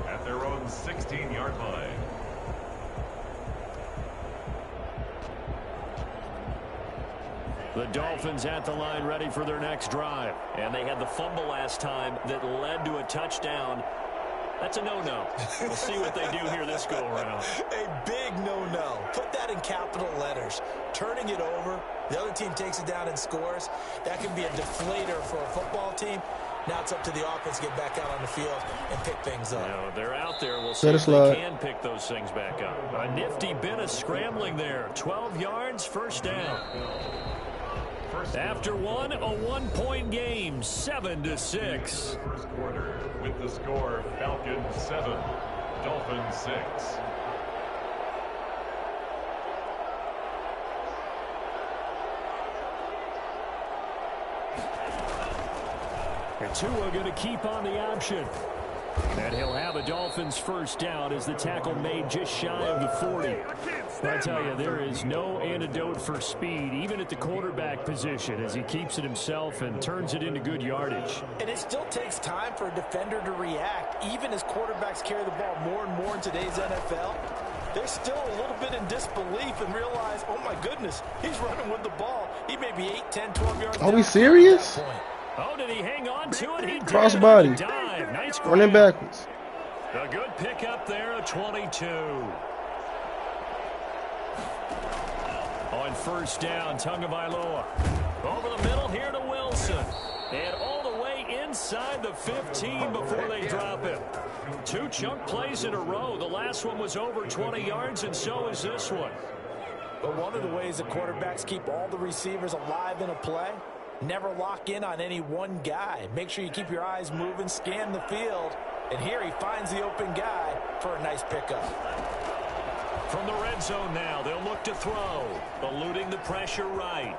at their own 16-yard line. The Dolphins at the line ready for their next drive. And they had the fumble last time that led to a touchdown. That's a no-no. We'll see what they do here this go-around. A big no-no. Put that in capital letters. Turning it over, the other team takes it down and scores. That can be a deflator for a football team. Now it's up to the offense to get back out on the field and pick things up. You know, they're out there. We'll see if they can pick those things back up. A nifty bit of scrambling there. 12 yards, first down. After one, a one-point game, 7-6. First quarter with the score Falcons 7, Dolphins 6. And Tua going to keep on the option. And he'll have a Dolphins first down as the tackle made just shy of the 40. I tell you, there is no antidote for speed, even at the quarterback position, as he keeps it himself and turns it into good yardage. And it still takes time for a defender to react, even as quarterbacks carry the ball more and more in today's NFL. They're still a little bit in disbelief and realize, oh my goodness, he's running with the ball. He may be 8, 10, 12 yards down. Are we serious? Oh, did he hang on to it? He did. Crossbody. Dive. Nice grab. Running backwards. A good pickup there, a 22. On first down, Tagovailoa. Over the middle here to Wilson. And all the way inside the 15 before they drop him. Two chunk plays in a row. The last one was over 20 yards, and so is this one. But one of the ways that quarterbacks keep all the receivers alive in a play, never lock in on any one guy. Make sure you keep your eyes moving, scan the field. And here he finds the open guy for a nice pickup. From the red zone now, they'll look to throw. Eluding the pressure right.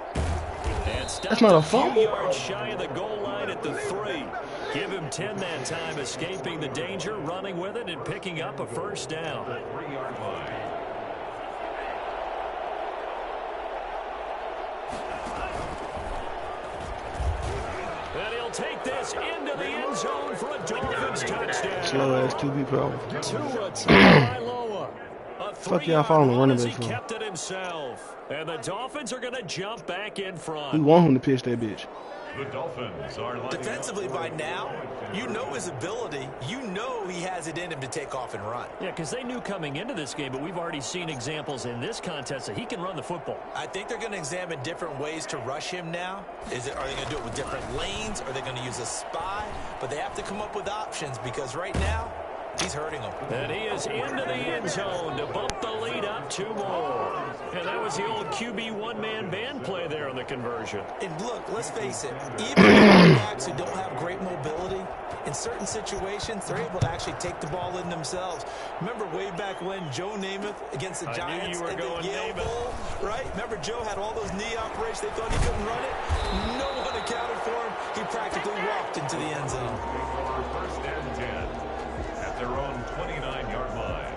And That's not a fumble. few yards shy of the goal line at the 3. Give him 10 that time, escaping the danger, running with it, and picking up a first down. 3-yard line. And he'll take this into the end zone for a Dolphins touchdown. Slow ass QB power. Tua Tagovailoa. Fuck y'all following the running back He for? kept it himself. And the Dolphins are going to jump back in front. We want him to pitch that bitch. The Dolphins are lining Defensively up. by now, you know his ability. You know he has it in him to take off and run. Yeah, because they knew coming into this game, but we've already seen examples in this contest that he can run the football. I think they're going to examine different ways to rush him now. Are they going to do it with different lanes? Are they going to use a spy? But they have to come up with options because right now, he's hurting them. And he is into the end zone to bump the lead up 2 more. And that was the old QB one-man band play there on the conversion. And look, let's face it, even quarterbacks who don't have great mobility, in certain situations, they're able to actually take the ball in themselves. Remember way back when Joe Namath against the Giants knew you were in the going Yale Namath. Bowl, right? Remember Joe had all those knee operations. They thought he couldn't run it. No one accounted for him. He practically walked into the end zone. First and 10 at their own 29-yard line.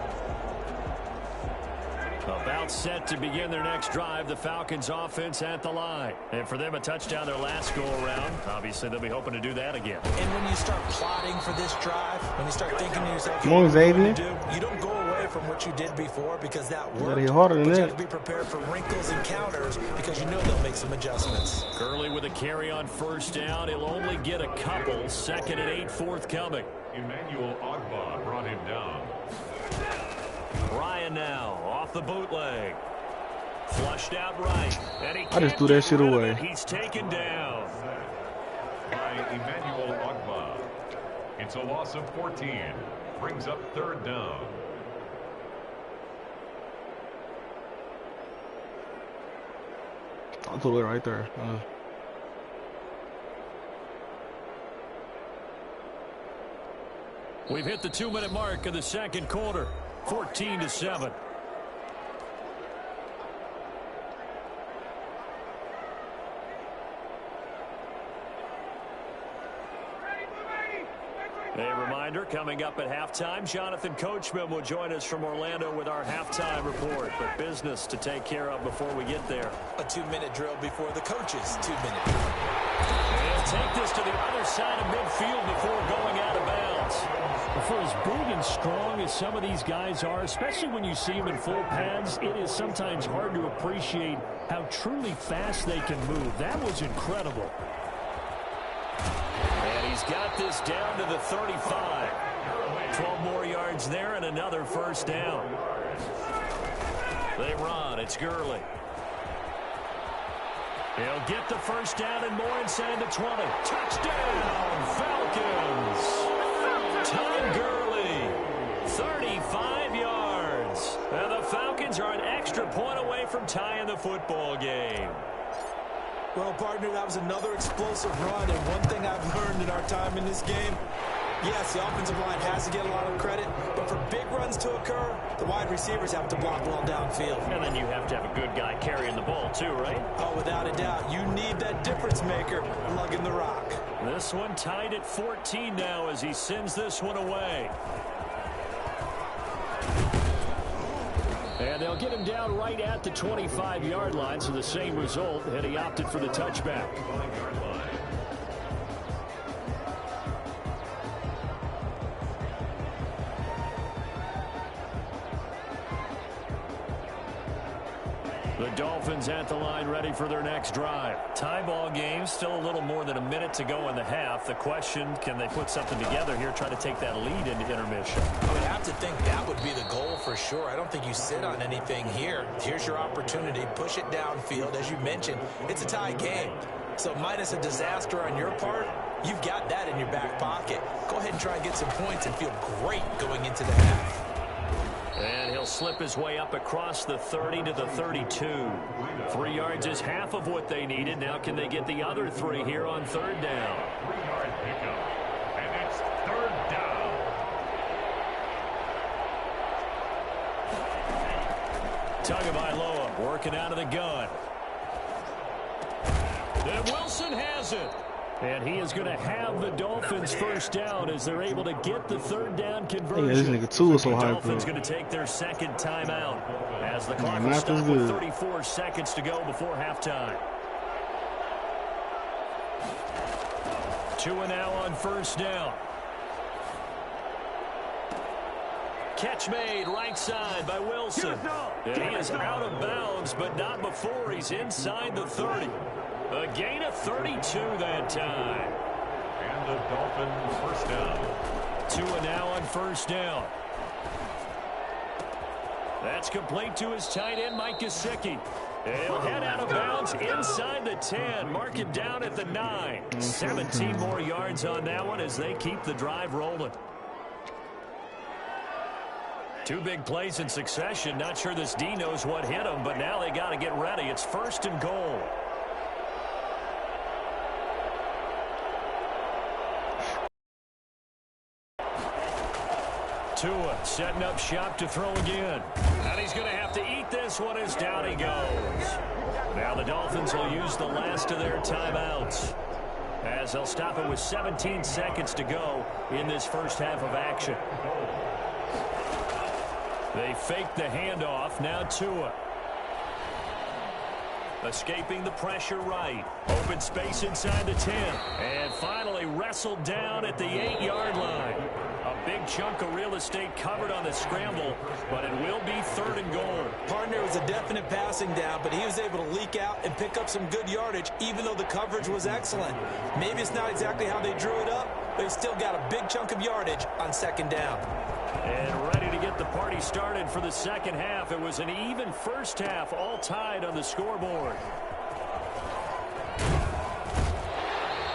About set to begin their next drive, the Falcons offense at the line. And for them, a touchdown their last go-around. Obviously, they'll be hoping to do that again. And when you start plotting for this drive, when you start thinking to yourself, Come on, Xavier. you don't go away from what you did before because that You worked. gotta hit harder than But you that. have to be prepared for wrinkles and counters because you know they'll make some adjustments. Gurley with a carry on first down. He'll only get a couple. 2nd and 8 forthcoming. Emmanuel Ogbah brought him down. Ryan now off the bootleg. Flushed out right. And he I just can't threw that get shit rid of away. it. He's taken down. By Emmanuel Ogbah. It's a loss of 14. Brings up 3rd down. I'll throw it right there. We've hit the 2-minute mark of the second quarter. 14-7. A reminder. reminder, coming up at halftime, Jonathan Coachman will join us from Orlando with our halftime report. But business to take care of before we get there. A 2-minute drill before the coaches' 2-minute drill. They'll take this to the other side of midfield before going out of bounds. For as big and strong as some of these guys are, especially when you see them in full pads, it is sometimes hard to appreciate how truly fast they can move. That was incredible. And he's got this down to the 35. 12 more yards there and another first down. They run. It's Gurley. He'll get the first down and more inside the 20. Touchdown, Falcons. Todd Gurley, 35 yards. And the Falcons are an extra point away from tying the football game. Well, partner, that was another explosive run, and one thing I've learned in our time in this game, yes, the offensive line has to get a lot of credit, but for big runs to occur, the wide receivers have to block well downfield. And then you have to have a good guy carrying the ball too, right? Oh, without a doubt. You need that difference maker lugging the rock. This one tied at 14 now as he sends this one away. And they'll get him down right at the 25-yard line, so the same result, and he opted for the touchback. The Dolphins at the line ready for their next drive. Tie ball game, still a little more than a minute to go in the half. The question, can they put something together here, try to take that lead into intermission? I would have to think that would be the goal for sure. I don't think you sit on anything here. Here's your opportunity. Push it downfield. As you mentioned, it's a tie game. So minus a disaster on your part, you've got that in your back pocket. Go ahead and try and get some points and feel great going into the half. And he'll slip his way up across the 30 to the 32. 3 yards is half of what they needed. Now can they get the other 3 here on third down? 3-yard pickup, and it's third down. Tagovailoa working out of the gun. And Wilson has it. And he is going to have the Dolphins first down as they're able to get the third down conversion. Yeah, this nigga too is so The hyped. Dolphins going to take their second timeout as the clock will stop with 34 seconds to go before halftime. Tua now on first down. Catch made right side by Wilson. And he is out of bounds, but not before he's inside the 30. A gain of 32 that time. And the Dolphins first down. Tua now on first down. That's complete to his tight end, Mike Gesicki. He'll head out of bounds inside the 10. Mark it down at the 9. 17 more yards on that one as they keep the drive rolling. 2 big plays in succession. Not sure this D knows what hit him, but now they got to get ready. It's first and goal. Tua setting up shop to throw again. And he's going to have to eat this one as down he goes. Now the Dolphins will use the last of their timeouts as they'll stop it with 17 seconds to go in this first half of action. They fake the handoff. Now Tua. Escaping the pressure right. Open space inside the 10. And finally wrestled down at the 8-yard line. A big chunk of real estate covered on the scramble, but it will be third and goal. Partner was a definite passing down, but he was able to leak out and pick up some good yardage, even though the coverage was excellent. Maybe it's not exactly how they drew it up, but he still got a big chunk of yardage on second down. And ready to get the party started for the second half. It was an even first half, all tied on the scoreboard.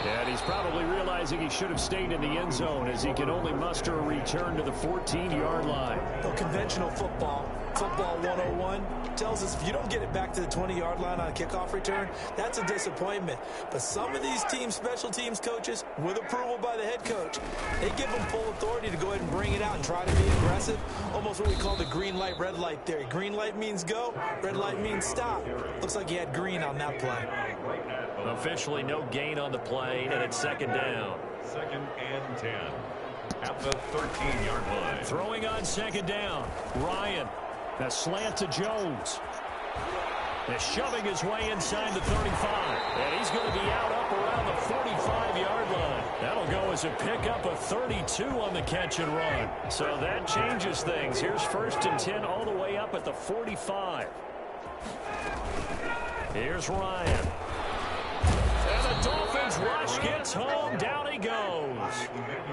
And he's probably realizing he should have stayed in the end zone as he can only muster a return to the 14-yard line. Well, conventional football 101, tells us if you don't get it back to the 20-yard line on a kickoff return, that's a disappointment. But some of these team special teams coaches, with approval by the head coach, they give them full authority to go ahead and bring it out and try to be aggressive. Almost what we call the green light, red light theory. Green light means go, red light means stop. Looks like he had green on that play. Officially no gain on the play, and it's second down. Second and 10. at the 13-yard line. Throwing on second down. Ryan. A slant to Jones. They're shoving his way inside the 35. And he's going to be out up around the 45-yard line. That'll go as a pickup of 32 on the catch and run. So that changes things. Here's 1st and 10 all the way up at the 45. Here's Ryan. And the Dolphins rush gets home. Down he goes.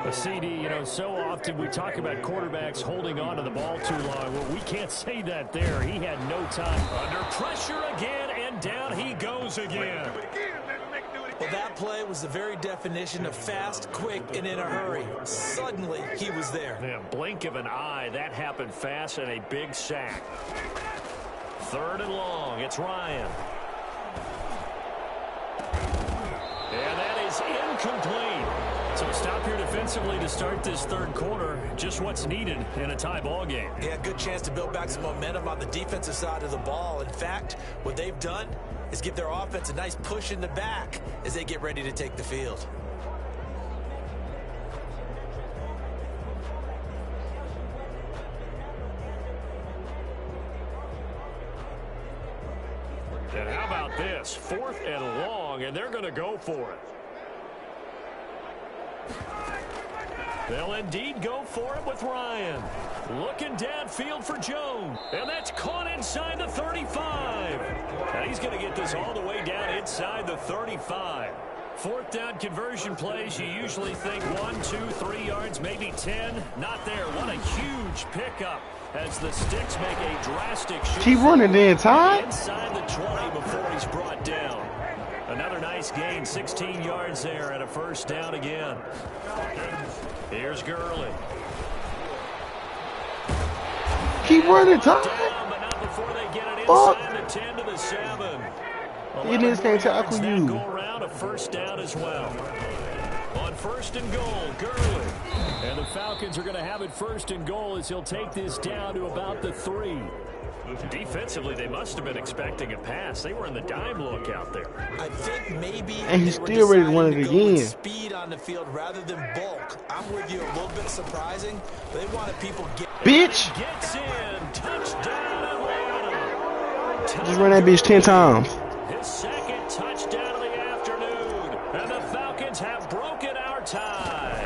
A CD, you know, so often we talk about quarterbacks holding on to the ball too long. Well, we can't say that there. He had no time. Under pressure again, and down he goes again. Well, that play was the very definition of fast, quick, and in a hurry. Suddenly, he was there. Yeah, blink of an eye. That happened fast and a big sack. 3rd and long. It's Ryan. And that is incomplete. So stop here defensively to start this 3rd quarter. Just what's needed in a tie ball game. Yeah, good chance to build back some momentum on the defensive side of the ball. In fact, what they've done is give their offense a nice push in the back as they get ready to take the field. And how about this? 4th and long, and they're going to go for it. They'll indeed go for it with Ryan. Looking downfield for Jones. And that's caught inside the 35. And he's going to get this all the way down inside the 35. 4th down conversion plays, you usually think 1, 2, 3 yards, maybe 10. Not there. What a huge pickup as the Sticks make a drastic shift. Keep running the entire Inside the 20 before he's brought down. Another nice gain, 16 yards there and a 1st down again. Here's Gurley. Keep running, Ty. Down, but not before they get it inside the 10 to the 7. You didn't stay tackle you. Go around a 1st down as well. On 1st and goal, Gurley. And the Falcons are going to have it 1st and goal as he'll take this down to about the 3. Defensively, they must have been expecting a pass. They were in the dime look out there. I think maybe and he's still ready to run it again. Speed on the field rather than bulk. I'm with you, a little bit surprising, but they wanted people get. Bitch! Gets in, touchdown Atlanta. Just run that bitch 10 times. His 2nd touchdown of the afternoon, and the Falcons have broken our tie.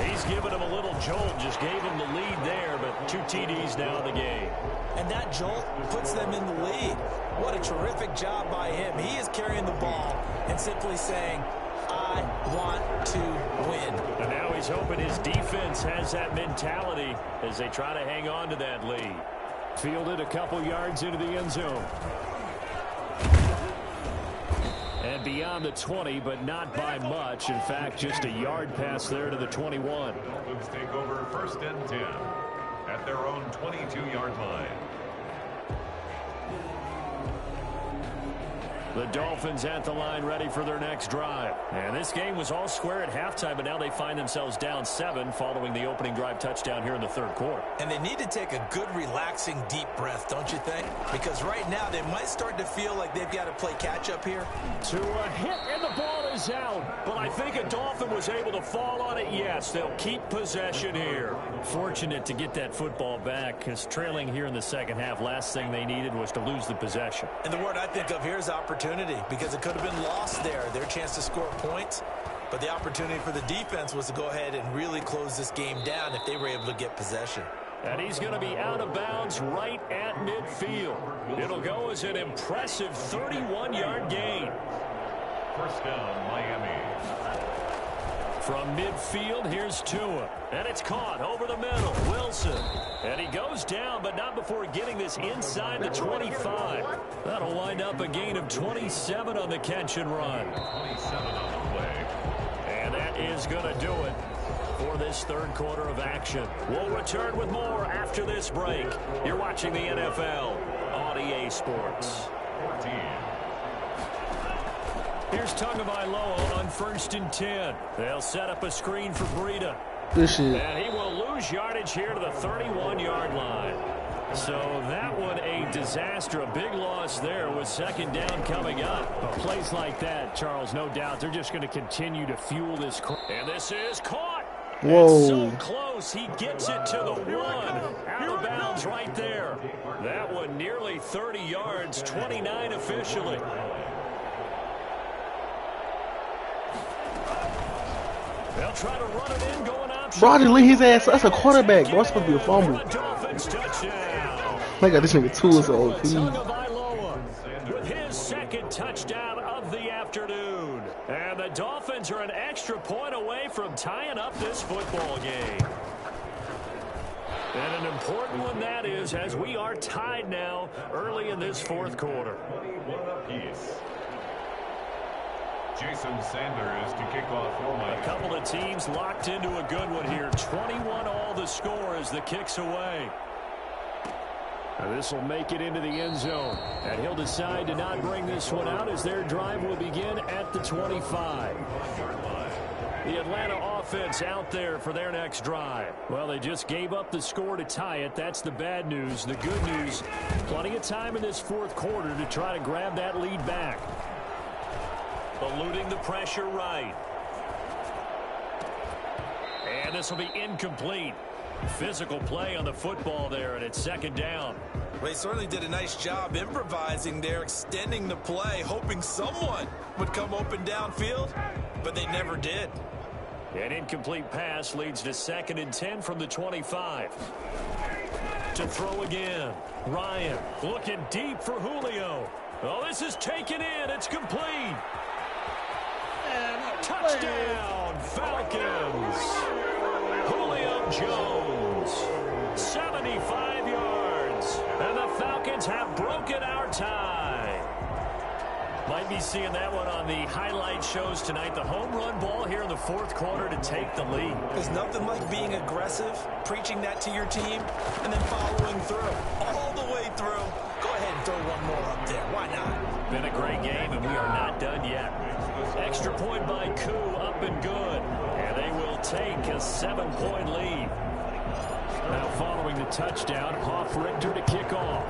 He's given him a little jolt, just gave him the lead there, but 2 TDs now in the game. And that jolt puts them in the lead. What a terrific job by him. He is carrying the ball and simply saying, I want to win. And now he's hoping his defense has that mentality as they try to hang on to that lead. Fielded a couple yards into the end zone. And beyond the 20, but not by much. In fact, just a yard pass there to the 21. Dolphins take over 1st and 10 at their own 22-yard line. The Dolphins at the line ready for their next drive. And this game was all square at halftime, but now they find themselves down 7 following the opening drive touchdown here in the 3rd quarter. And they need to take a good, relaxing, deep breath, don't you think? Because right now they might start to feel like they've got to play catch-up here. To a hit, and the ball is out. But I think a Dolphin was able to fall on it. Yes, they'll keep possession here. Fortunate to get that football back, because trailing here in the 2nd half, last thing they needed was to lose the possession. And the word I think of here is opportunity, because it could have been lost there. Their chance to score points. But the opportunity for the defense was to go ahead and really close this game down if they were able to get possession. And he's going to be out of bounds right at midfield. It'll go as an impressive 31-yard gain. 1st down, Miami. From midfield, here's Tua. And it's caught over the middle. Wilson. And he goes down, but not before getting this inside the 25. That'll wind up a gain of 27 on the catch and run. 27 on the play. And that is going to do it for this 3rd quarter of action. We'll return with more after this break. You're watching the NFL on EA Sports. 14. Here's Tagovailoa on 1st and 10. They'll set up a screen for Breida. This shit. And he will lose yardage here to the 31-yard line. So that one a disaster. A big loss there with 2nd down coming up. Plays like that, Charles, no doubt, they're just going to continue to fuel this. And this is caught. Whoa. It's so close, he gets it to the 1. Out of bounds right there. That one nearly 30 yards, 29 officially. They'll try to run it in, going option. Bro, I just leave his ass. That's a quarterback. Bro, that's supposed to be a fumble. I got this nigga tools so OP. With his second touchdown of the afternoon. And the Dolphins are an extra point away from tying up this football game. And an important one that is, as we are tied now early in this fourth quarter. 21 apiece. Jason Sanders to kick off for Mike. A couple of teams locked into a good one here. 21 all the score as the kick's away. This will make it into the end zone. And he'll decide to not bring this one out as their drive will begin at the 25. The Atlanta offense out there for their next drive. Well, they just gave up the score to tie it. That's the bad news. The good news, plenty of time in this fourth quarter to try to grab that lead back. Eluding the pressure right. And this will be incomplete. Physical play on the football there, and it's second down. Well, he certainly did a nice job improvising there, extending the play, hoping someone would come open downfield, but they never did. An incomplete pass leads to 2nd and 10 from the 25. To throw again. Ryan looking deep for Julio. Oh, this is taken in. It's complete. Touchdown, Falcons. Julio Jones, 75 yards. And the Falcons have broken our tie. Might be seeing that one on the highlight shows tonight. The home run ball here in the fourth quarter to take the lead. There's nothing like being aggressive, preaching that to your team, and then following through. All the way through. Go ahead and throw one more up there. Why not? Been a great game, and we are not done yet. Extra point by Koo, up and good. And they will take a 7-point lead. Now following the touchdown, Hoff-Richter to kick off.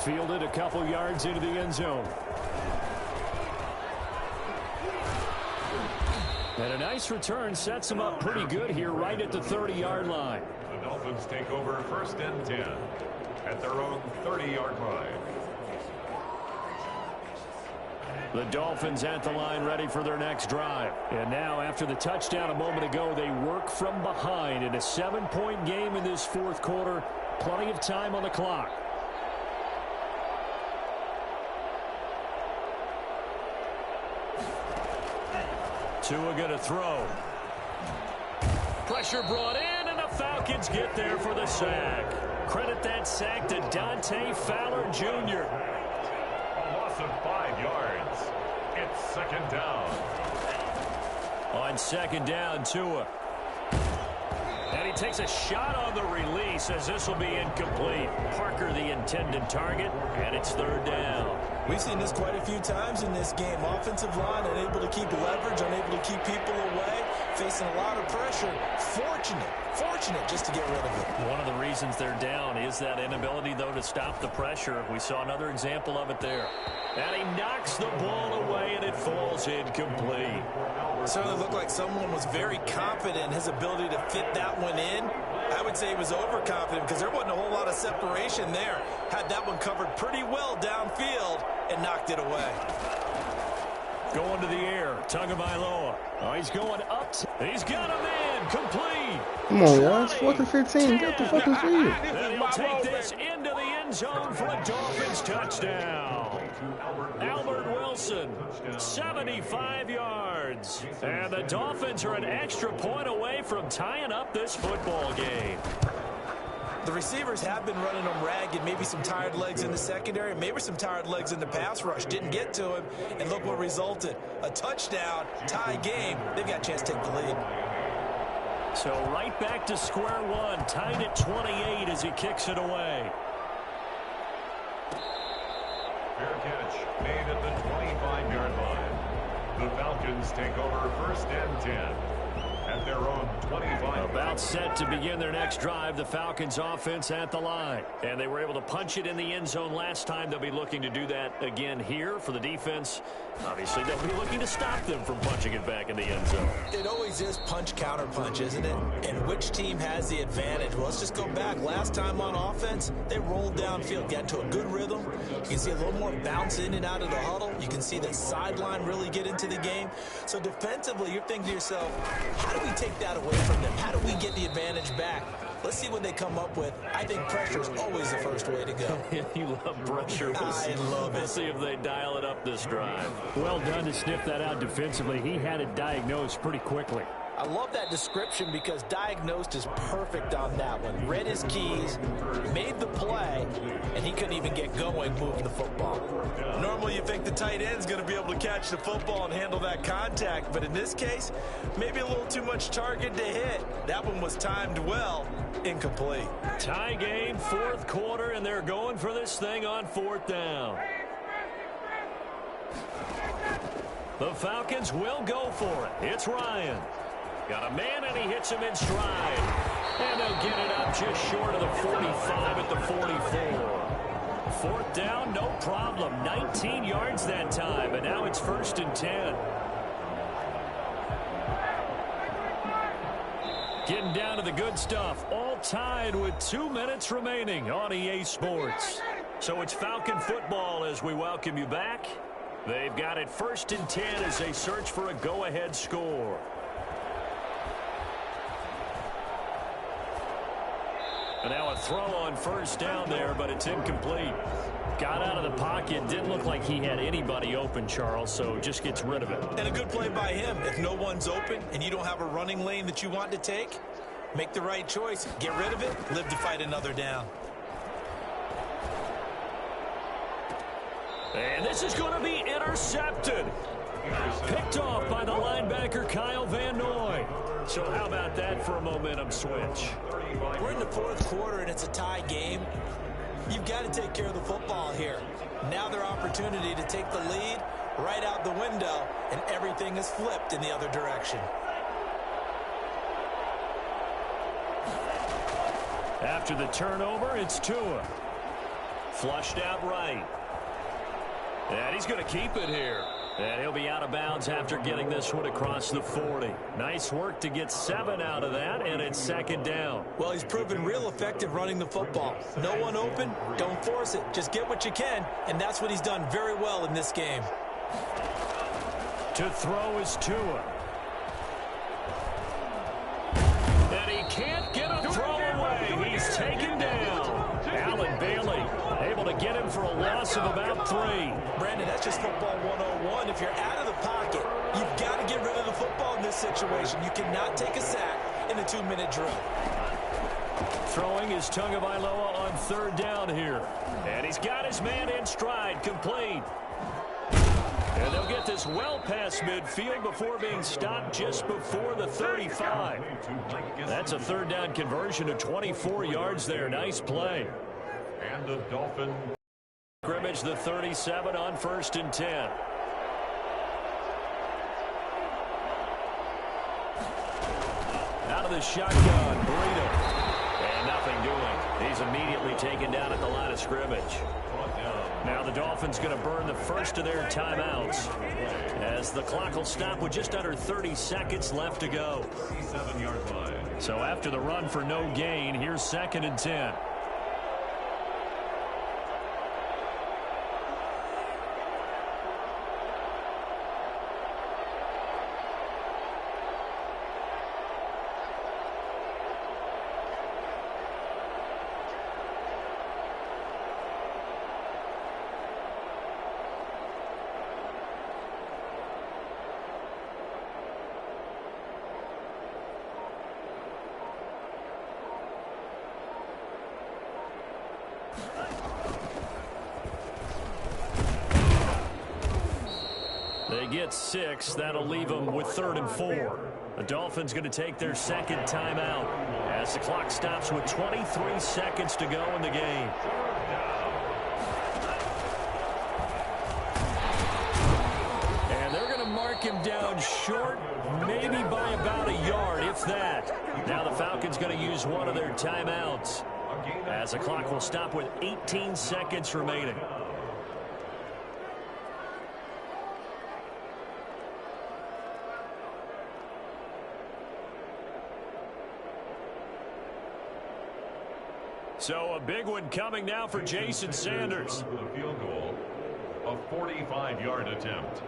Fielded a couple yards into the end zone. And a nice return sets him up pretty good here right at the 30-yard line. The Dolphins take over 1st and 10 at their own 30-yard line. The Dolphins at the line ready for their next drive. And now after the touchdown a moment ago, they work from behind in a 7-point game in this fourth quarter. Plenty of time on the clock. Tua going to throw. Pressure brought in, and the Falcons get there for the sack. Credit that sack to Dante Fowler Jr. A loss of 5 yards. It's 2nd down. On 2nd down, Tua. And he takes a shot on the release as this will be incomplete. Parker the intended target, and it's 3rd down. We've seen this quite a few times in this game. Offensive line unable to keep leverage, unable to keep people away, facing a lot of pressure. Fortunate just to get rid of it. One of the reasons they're down is that inability, though, to stop the pressure. We saw another example of it there. And he knocks the ball away, and it falls incomplete. It certainly looked like someone was very confident in his ability to fit that one in. I would say he was overconfident because there wasn't a whole lot of separation there. Had that one covered pretty well downfield and knocked it away. Going to the air, Tagovailoa. Oh, he's going up. He's got him in, complete. Come on, y'all. It's 4th and 15. Get the fucking field. And he'll take this into the end zone for a Dolphins touchdown. Albert Wilson, 75 yards. And the Dolphins are an extra point away from tying up this football game. The receivers have been running them ragged. Maybe some tired legs in the secondary, maybe some tired legs in the pass rush. Didn't get to him, and look what resulted. A touchdown, tie game. They've got a chance to take the lead. So right back to square one, tied at 28 as he kicks it away. Fair catch made at the 25-yard line. The Falcons take over 1st and 10 at their own 25. About set to begin their next drive, the Falcons offense at the line. And they were able to punch it in the end zone last time. They'll be looking to do that again here for the defense. Obviously, they'll be looking to stop them from punching it back in the end zone. It always is punch, counter punch, isn't it? And which team has the advantage? Well, let's just go back. Last time on offense, they rolled downfield, got into a good rhythm. You can see a little more bounce in and out of the huddle. You can see the sideline really get into the game. So defensively, you're thinking to yourself, how do we take that away from them? How do we get the advantage back? Let's see what they come up with. I think pressure is always the first way to go. You love pressure. I love it. We'll see if they dial it up this drive. Well done to sniff that out defensively. He had it diagnosed pretty quickly. I love that description because diagnosed is perfect on that one. Read his keys, made the play, and he couldn't even get going moving the football. Normally you think the tight end's going to be able to catch the football and handle that contact, but in this case, maybe a little too much target to hit. That one was timed well, incomplete. Tie game, fourth quarter, and they're going for this thing on fourth down. The Falcons will go for it. It's Ryan. Got a man, and he hits him in stride. And they'll get it up just short of the 45 at the 44. Fourth down, no problem. 19 yards that time, and now it's 1st and 10. Getting down to the good stuff. All tied with 2 minutes remaining on EA Sports. So it's Falcon football as we welcome you back. They've got it 1st and 10 as they search for a go-ahead score. And now a throw on 1st down there, but it's incomplete. Got out of the pocket. Didn't look like he had anybody open, Charles, so just gets rid of it. And a good play by him. If no one's open and you don't have a running lane that you want to take, make the right choice. Get rid of it. Live to fight another down. And this is going to be intercepted. Picked off by the linebacker, Kyle Van Noy. So how about that for a momentum switch? We're in the fourth quarter, and it's a tie game. You've got to take care of the football here. Now their opportunity to take the lead right out the window, and everything is flipped in the other direction. After the turnover, it's Tua. Flushed out right. And he's going to keep it here. And he'll be out of bounds after getting this one across the 40. Nice work to get 7 out of that, and it's 2nd down. Well, he's proven real effective running the football. No one open, don't force it. Just get what you can, and that's what he's done very well in this game. To throw is Tua. And he can't get a throw away. He's taken down. Allen Bailey able to get him for a loss of about 3. Brandon, that's just football 101. If you're out of the pocket, you've got to get rid of the football in this situation. You cannot take a sack in a 2-minute drill. Throwing is Tagovailoa on 3rd down here. And he's got his man in stride, complete. And they'll get this well past midfield before being stopped just before the 35. That's a 3rd down conversion of 24 yards there. Nice play. And the Dolphin. Scrimmage the 37 on 1st and 10. Out of the shotgun, Burrito. And nothing doing. He's immediately taken down at the line of scrimmage. Now the Dolphins going to burn the first of their timeouts as the clock will stop with just under 30 seconds left to go. 37-yard line. So after the run for no gain, here's 2nd and 10. They get 6. That'll leave them with 3rd and 4. The Dolphins going to take their 2nd timeout as the clock stops with 23 seconds to go in the game. And they're going to mark him knocked down short, maybe by about a yard, if that. Now the Falcons going to use one of their timeouts, as the clock will stop with 18 seconds remaining. So a big one coming now for Jason Sanders. For the field goal, a 45-yard attempt.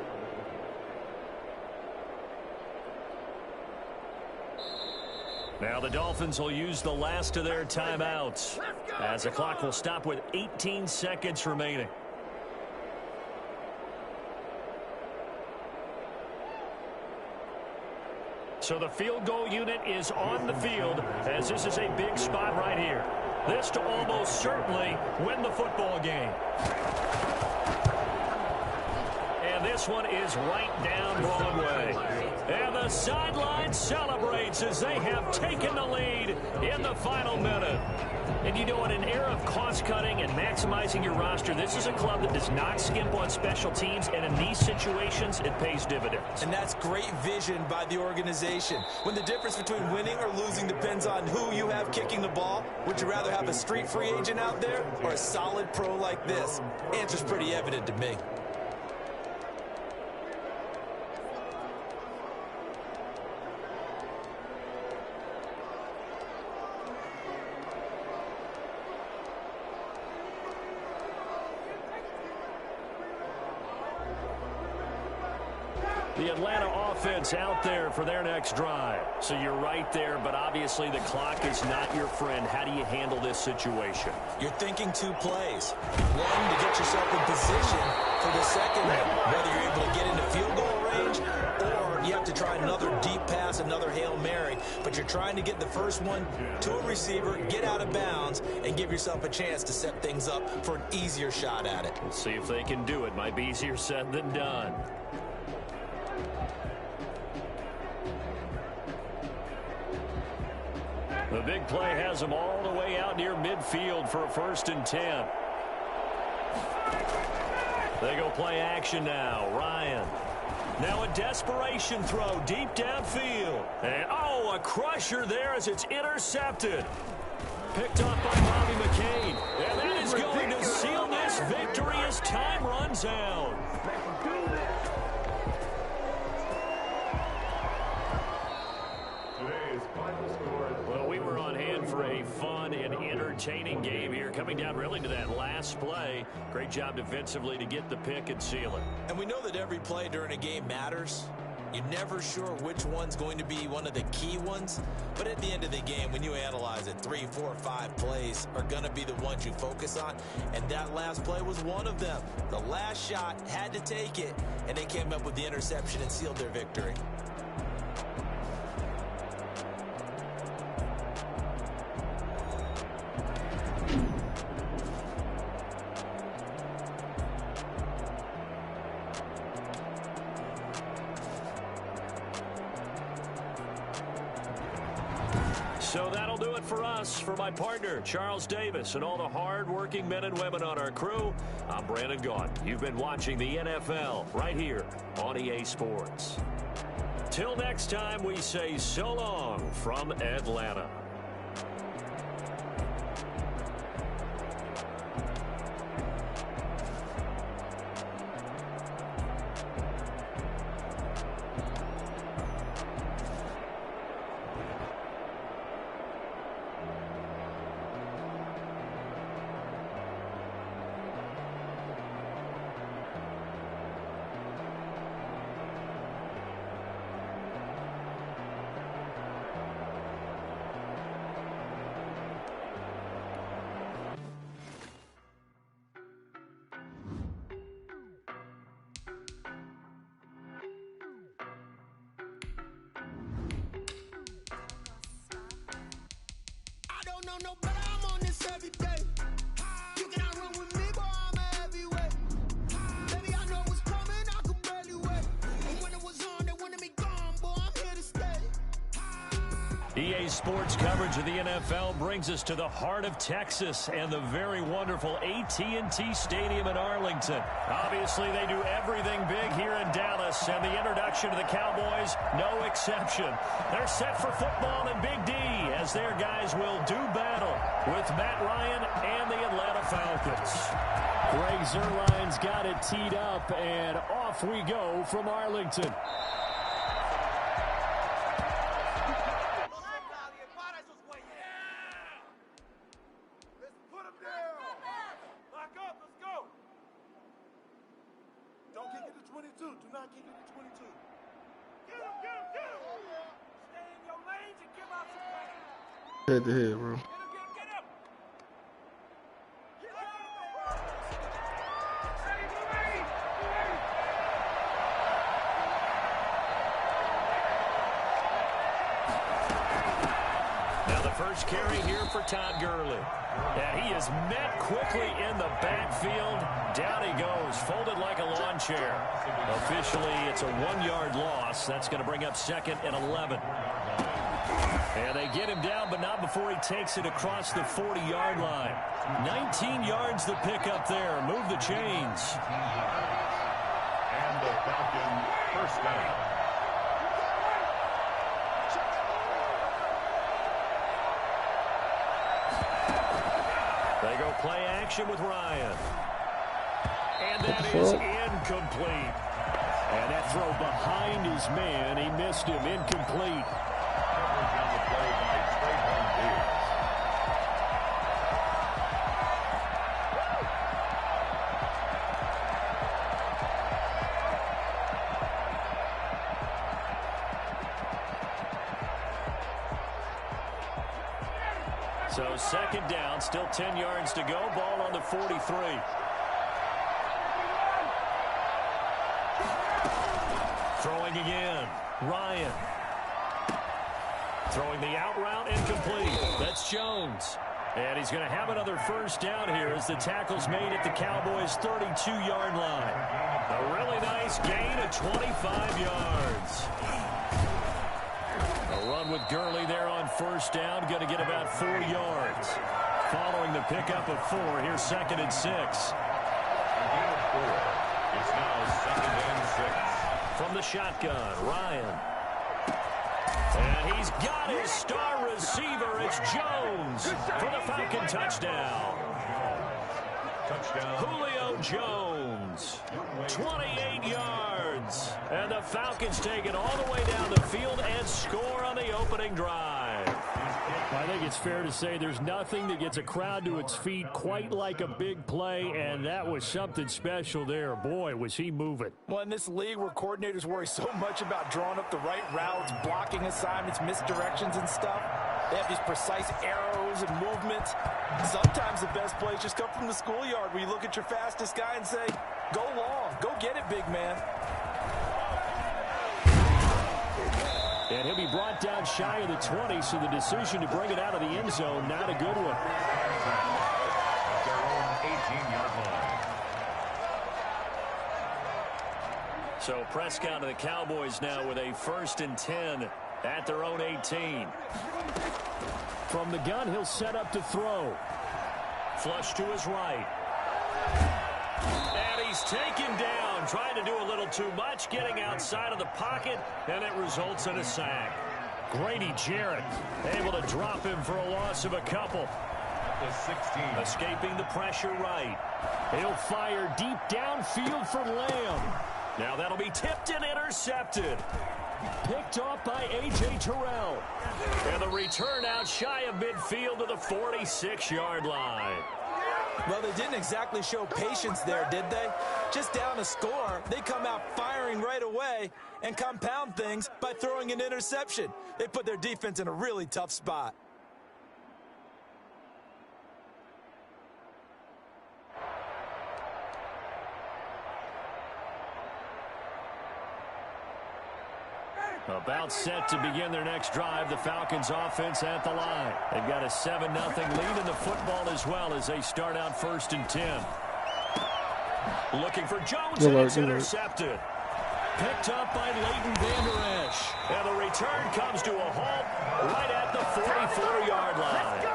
Now the Dolphins will use the last of their timeouts, as the clock will stop with 18 seconds remaining. So the field goal unit is on the field, as this is a big spot right here. This to almost certainly win the football game. And this one is right down Broadway. And the sideline celebrates as they have taken the lead in the final minute. And you know, in an era of cost-cutting and maximizing your roster, this is a club that does not skimp on special teams, and in these situations, it pays dividends. And that's great vision by the organization. When the difference between winning or losing depends on who you have kicking the ball, would you rather have a street free agent out there or a solid pro like this? Answer's pretty evident to me. The Atlanta offense out there for their next drive. So you're right there, but obviously the clock is not your friend. How do you handle this situation? You're thinking two plays. One, to get yourself in position for the second one, whether you're able to get into field goal range or you have to try another deep pass, another Hail Mary. But you're trying to get the first one to a receiver, get out of bounds, and give yourself a chance to set things up for an easier shot at it. We'll see if they can do it. Might be easier said than done. The big play has them all the way out near midfield for a 1st and 10. They go play action now. Ryan. Now a desperation throw deep downfield. And, oh, a crusher there as it's intercepted. Picked up by Bobby McCain. And that is going to seal this victory as time runs out. Well, we were on hand for a fun and entertaining game here, coming down really to that last play. Great job defensively to get the pick and seal it. And we know that every play during a game matters. You're never sure which one's going to be one of the key ones. But at the end of the game, when you analyze it, 3, 4, 5 plays are going to be the ones you focus on. And that last play was one of them. The last shot had to take it, and they came up with the interception and sealed their victory. So that'll do it for us. For my partner, Charles Davis, and all the hard-working men and women on our crew, I'm Madden God. You've been watching the NFL right here on EA Sports. Till next time, we say so long from Atlanta. EA Sports coverage of the NFL brings us to the heart of Texas and the very wonderful AT&T Stadium in Arlington. Obviously, they do everything big here in Dallas, and the introduction to the Cowboys, no exception. They're set for football in Big D as their guys will do battle with Matt Ryan and the Atlanta Falcons. Greg Zuerlein's got it teed up, and off we go from Arlington. Head to head, bro. Now the first carry here for Todd Gurley. And he is met quickly in the backfield. Down he goes, folded like a lawn chair. Officially, it's a 1-yard loss. That's going to bring up 2nd and 11. And they get him down, but not before he takes it across the 40-yard line. 19 yards to pick up there. Move the chains. And the Falcons first down. They go play action with Ryan. And that is incomplete. And that throw behind his man. He missed him. Incomplete. Coverage on the play by Trayvon Diggs. So 2nd down, still 10 yards to go. Ball on the 43. Throwing again. Ryan. Throwing the out route, incomplete. That's Jones. And he's going to have another first down here as the tackle's made at the Cowboys' 32-yard line. A really nice gain of 25 yards. A run with Gurley there on first down. Going to get about 4 yards. Following the pickup of 4, here's 2nd and 6. It's now 2nd and 6. From the shotgun, Ryan. And he's got his star receiver. It's Jones for the Falcon touchdown. Julio Jones, 28 yards. And the Falcons take it all the way down the field and score on the opening drive. I think it's fair to say there's nothing that gets a crowd to its feet quite like a big play, and that was something special there. Boy, was he moving. Well, in this league where coordinators worry so much about drawing up the right routes, blocking assignments, misdirections and stuff, they have these precise arrows and movements. Sometimes the best plays just come from the schoolyard where you look at your fastest guy and say, go long, go get it, big man. And he'll be brought down shy of the 20, so the decision to bring it out of the end zone, not a good one. Their own 18-yard line. So Prescott to the Cowboys now with a 1st and 10 at their own 18. From the gun, he'll set up to throw. Flush to his right. And he's taken down, trying to do a little too much, getting outside of the pocket, and it results in a sack. Grady Jarrett able to drop him for a loss of a couple. The 16. Escaping the pressure right. He'll fire deep downfield for Lamb. Now that'll be tipped and intercepted. Picked off by A.J. Terrell. And the return out shy of midfield to the 46-yard line. Well, they didn't exactly show patience there, did they? Just down a score, they come out firing right away and compound things by throwing an interception. They put their defense in a really tough spot. About set to begin their next drive, the Falcons offense at the line. They've got a 7-0 lead in the football as well as they start out 1st and 10. Looking for Jones, and it's intercepted. Picked up by Leighton Vander Esch. And the return comes to a halt right at 4-yard line.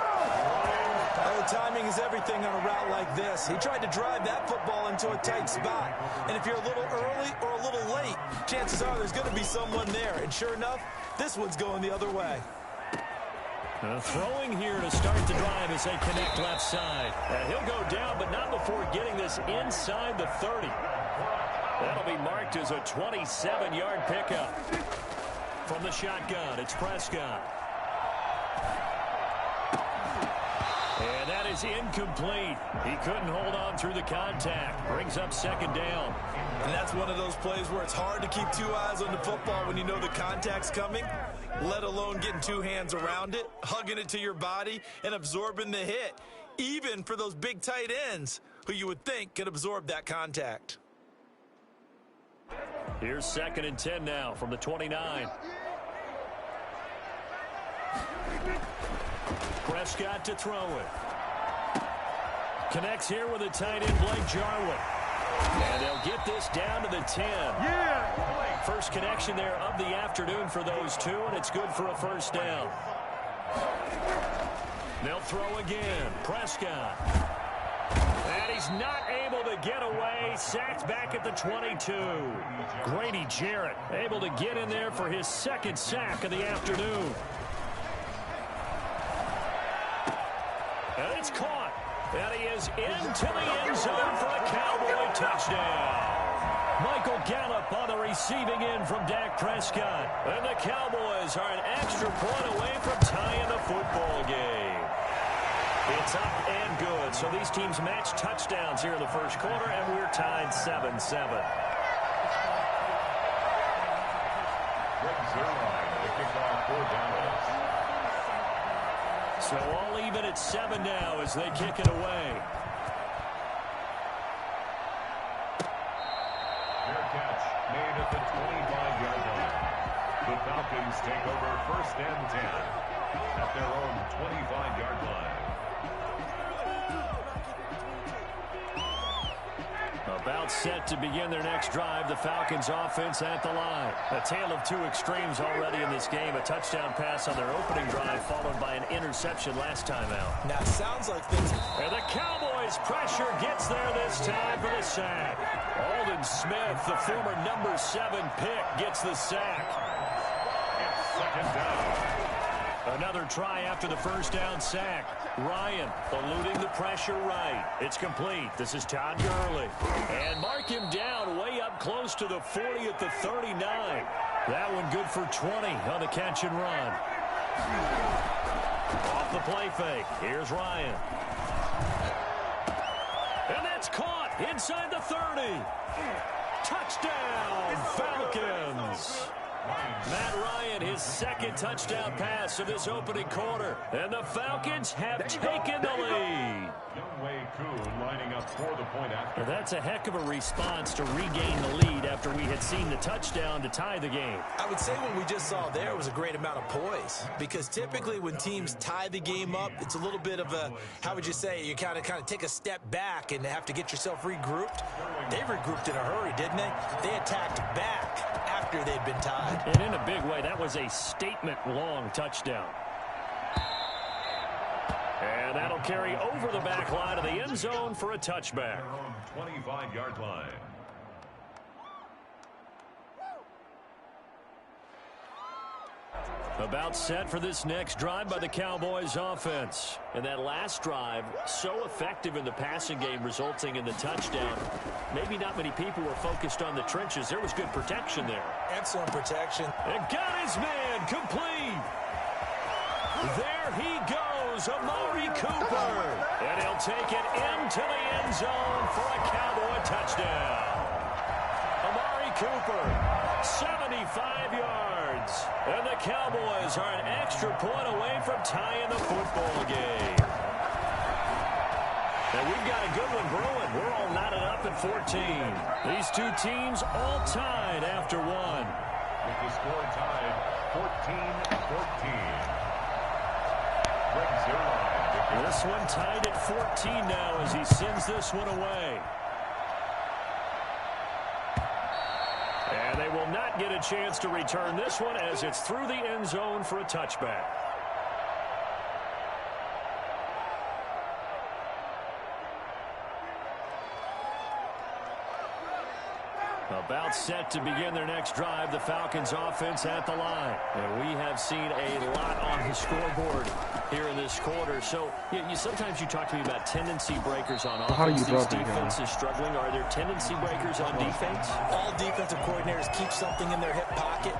Oh, timing is everything on a route like this. He tried to drive that football into a tight spot. And if you're a little early or a little late, chances are there's going to be someone there. And sure enough, this one's going the other way. Throwing here to start the drive as they connect left side. He'll go down, but not before getting this inside the 30. That'll be marked as a 27-yard pickup. From the shotgun, it's Prescott. And that is incomplete. He couldn't hold on through the contact. Brings up second down. And that's one of those plays where it's hard to keep two eyes on the football when you know the contact's coming, let alone getting two hands around it, hugging it to your body, and absorbing the hit, even for those big tight ends who you would think could absorb that contact. Here's 2nd and 10 now from the 29. Prescott to throw it. Connects here with a tight end, Blake Jarwin. And they'll get this down to the 10. Yeah! First connection there of the afternoon for those two, and it's good for a first down. They'll throw again. Prescott. And he's not able to get away. Sacked back at the 22. Grady Jarrett able to get in there for his second sack of the afternoon. And it's caught. And he is into the end zone for a Cowboy touchdown. Michael Gallup on the receiving end from Dak Prescott. And the Cowboys are an extra point away from tying the football game. It's up and good. So these teams match touchdowns here in the first quarter, and we're tied 7-7. So all even at 7 now as they kick it away. Fair catch made at the 25-yard line. The Falcons take over 1st and 10 at their own 25-yard line. About set to begin their next drive. The Falcons offense at the line. A tale of two extremes already in this game. A touchdown pass on their opening drive followed by an interception last time out. Now, sounds like things... And the Cowboys pressure gets there this time for the sack. Aldon Smith, the former number 7 pick, gets the sack. It's 2nd down. Another try after the first down sack. Ryan eluding the pressure right. It's complete. This is Todd Gurley. And mark him down way up close to the 40 at the 39. That one good for 20 on the catch and run. Off the play fake. Here's Ryan. And that's caught inside the 30. Touchdown, Falcons. Matt Ryan, his second touchdown pass of this opening quarter. And the Falcons have taken the lead. Younghoe Koo lining up for the point after. That's a heck of a response to regain the lead after we had seen the touchdown to tie the game. I would say what we just saw there was a great amount of poise, because typically when teams tie the game up, it's a little bit of a, how would you say, you kind of take a step back and have to get yourself regrouped. They regrouped in a hurry, didn't they? They attacked back after they'd been tied. And in a big way, that was a statement-long touchdown. And that'll carry over the back line of the end zone for a touchback. 25-yard line. About set for this next drive by the Cowboys offense. And that last drive, so effective in the passing game, resulting in the touchdown. Maybe not many people were focused on the trenches. There was good protection there. Excellent protection. And got his man complete. There he goes, Amari Cooper. And he'll take it into the end zone for a Cowboy touchdown. Amari Cooper, 75 yards. And the Cowboys are an extra point away from tying the football game. And we've got a good one brewing. We're all knotted up at 14. These two teams all tied after one. With the score tied 14-14. This one tied at 14 now as he sends this one away. And they will not get a chance to return this one as it's through the end zone for a touchback. About set to begin their next drive, the Falcons offense at the line. And we have seen a lot on the scoreboard here in this quarter. So sometimes you talk to me about tendency breakers on offense. How do you These drop it, defenses struggling. Are there tendency breakers on defense? All defensive coordinators keep something in their hip pocket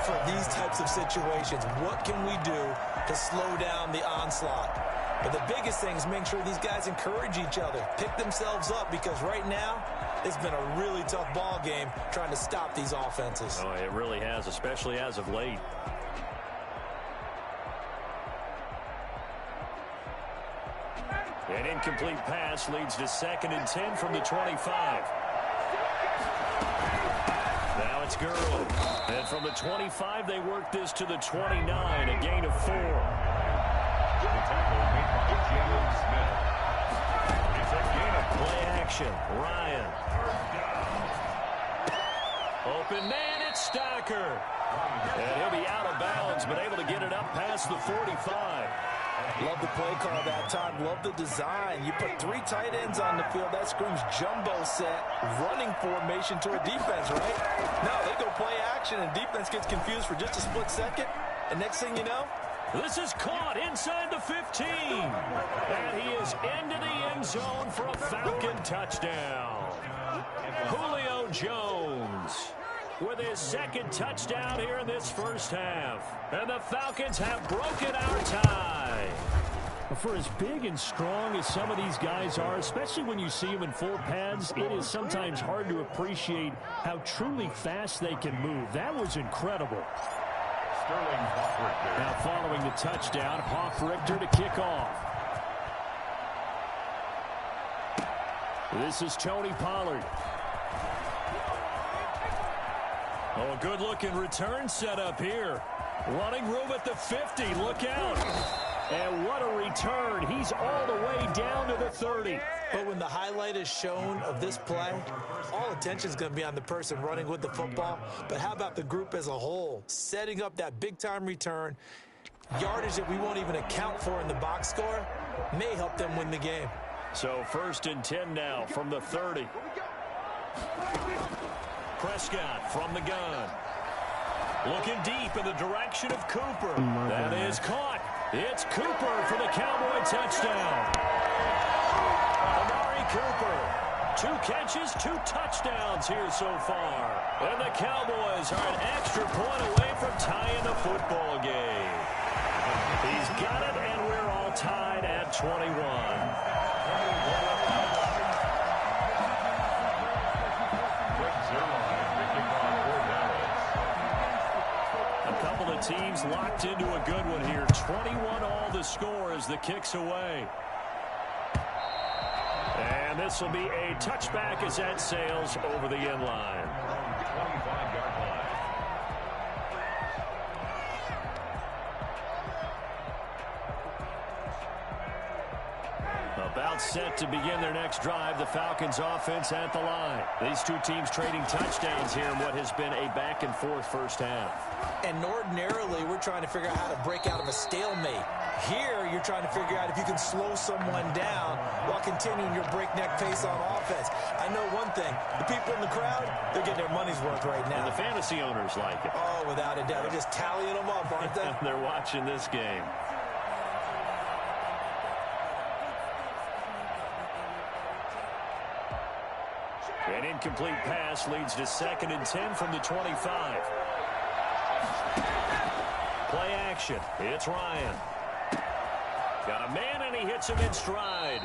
for these types of situations. What can we do to slow down the onslaught? But the biggest thing is make sure these guys encourage each other, pick themselves up, because right now it's been a really tough ball game trying to stop these offenses. Oh, it really has, especially as of late. An incomplete pass leads to 2nd and 10 from the 25. Now it's Gurley. And from the 25, they work this to the 29, a gain of 4. The tackle made by James Smith. It's a gain of play action. Ryan. Open man, it's Stacker. And he'll be out of bounds, but able to get it up past the 45. Love the play call that time. Love the design. You put 3 tight ends on the field. That screams jumbo set, running formation to a defense, right? No, they go play action, and defense gets confused for just a split second. And next thing you know, this is caught inside the 15. And he is into the end zone for a Falcon touchdown. Julio Jones with his 2nd touchdown here in this first half. And the Falcons have broken our tie. For as big and strong as some of these guys are, especially when you see them in full pads, it is sometimes hard to appreciate how truly fast they can move. That was incredible. Now following the touchdown, Hoff-Richter to kick off. This is Tony Pollard. Oh, a good-looking return set up here. Running room at the 50. Look out. And what a return. He's all the way down to the 30. But when the highlight is shown of this play, all attention is going to be on the person running with the football. But how about the group as a whole? Setting up that big-time return, yardage that we won't even account for in the box score, may help them win the game. So 1st and 10 now from the 30. Prescott from the gun. Looking deep in the direction of Cooper. That is caught. It's Cooper for the Cowboy touchdown. Amari Cooper. 2 catches, 2 touchdowns here so far. And the Cowboys are an extra point away from tying the football game. He's got it, and we're all tied at 21. Teams locked into a good one here. 21 all the score as the kick's away. And this will be a touchback as that sails over the end line. 25-yard line. About set to begin their next drive, the Falcons offense at the line. These 2 teams trading touchdowns here in what has been a back-and-forth first half. And ordinarily, we're trying to figure out how to break out of a stalemate. Here, you're trying to figure out if you can slow someone down while continuing your breakneck pace on offense. I know one thing. The people in the crowd, they're getting their money's worth right now. And the fantasy owners like it. Oh, without a doubt. They're just tallying them up, aren't they? They're watching this game. An incomplete pass leads to 2nd and 10 from the 25. Play action. It's Ryan. Got a man, and he hits him in stride.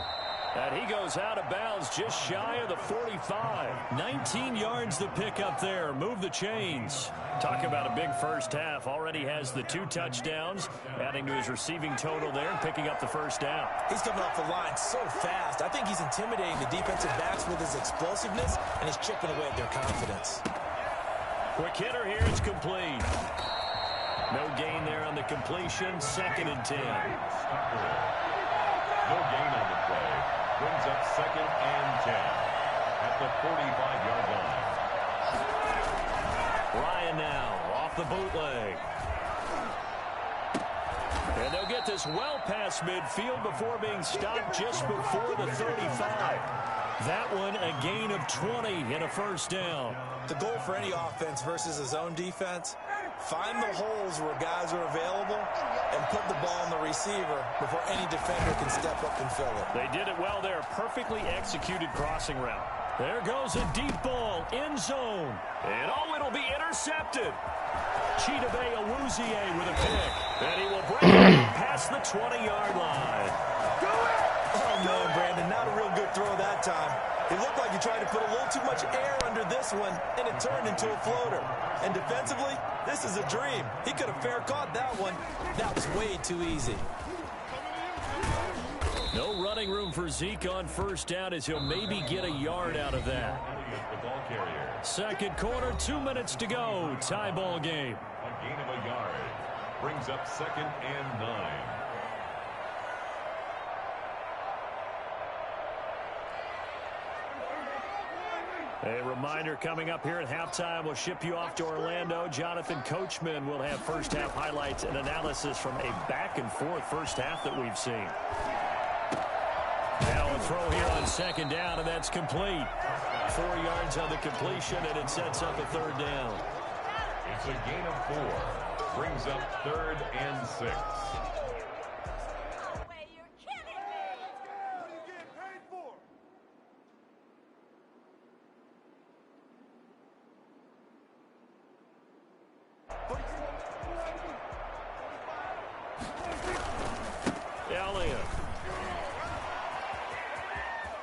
And he goes out of bounds just shy of the 45. 19 yards the pick up there. Move the chains. Talk about a big first half. Already has the 2 touchdowns, adding to his receiving total there and picking up the first down. He's coming off the line so fast. I think he's intimidating the defensive backs with his explosiveness, and he's chipping away at their confidence. Quick hitter here. It's complete. No gain there on the completion. 2nd and 10. No gain on the play. Brings up 2nd and 10 at the 45-yard line. Ryan now off the bootleg. And they'll get this well past midfield before being stopped just before the 35. That one a gain of 20 and a first down. The goal for any offense versus a zone defense, find the holes where guys are available and put the ball on the receiver before any defender can step up and fill it. They did it well there. Perfectly executed crossing route. There goes a deep ball, end zone. And it'll be intercepted. Chidobe Awuzie with a pick. And he will break it past the 20-yard line. Oh, man, Brandon, not a real good throw that time. It looked like he tried to put a little too much air under this one, and it turned into a floater. And defensively, this is a dream. He could have fair caught that one. That was way too easy. No running room for Zeke on first down as he'll maybe get a yard out of that. Second quarter, 2 minutes to go. Tie ball game. A gain of a yard brings up 2nd and 9. A reminder coming up here at halftime. We'll ship you off to Orlando. Jonathan Coachman will have first half highlights and analysis from a back and forth first half that we've seen. Now a throw here on second down, and that's complete. 4 yards on the completion, and it sets up a third down. It's a gain of 4. Brings up 3rd and 6.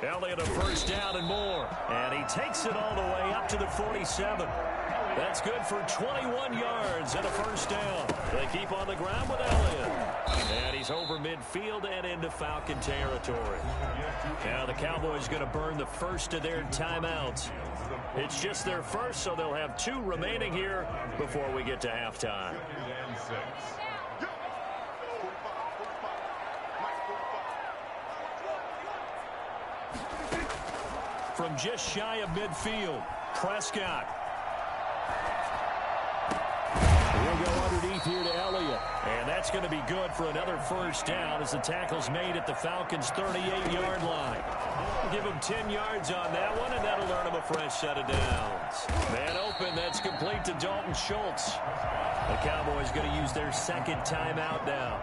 Elliott a first down and more. And he takes it all the way up to the 47. That's good for 21 yards and a first down. They keep on the ground with Elliott. And he's over midfield and into Falcon territory. Now the Cowboys going to burn the first of their timeouts. It's just their first, so they'll have 2 remaining here before we get to halftime. 2nd and 6. From just shy of midfield, Prescott. We'll go underneath here to Elliott. And that's going to be good for another first down as the tackle's made at the Falcons' 38-yard line. Give him 10 yards on that one, and that'll earn him a fresh set of downs. Man open, that's complete to Dalton Schultz. The Cowboys going to use their second timeout now,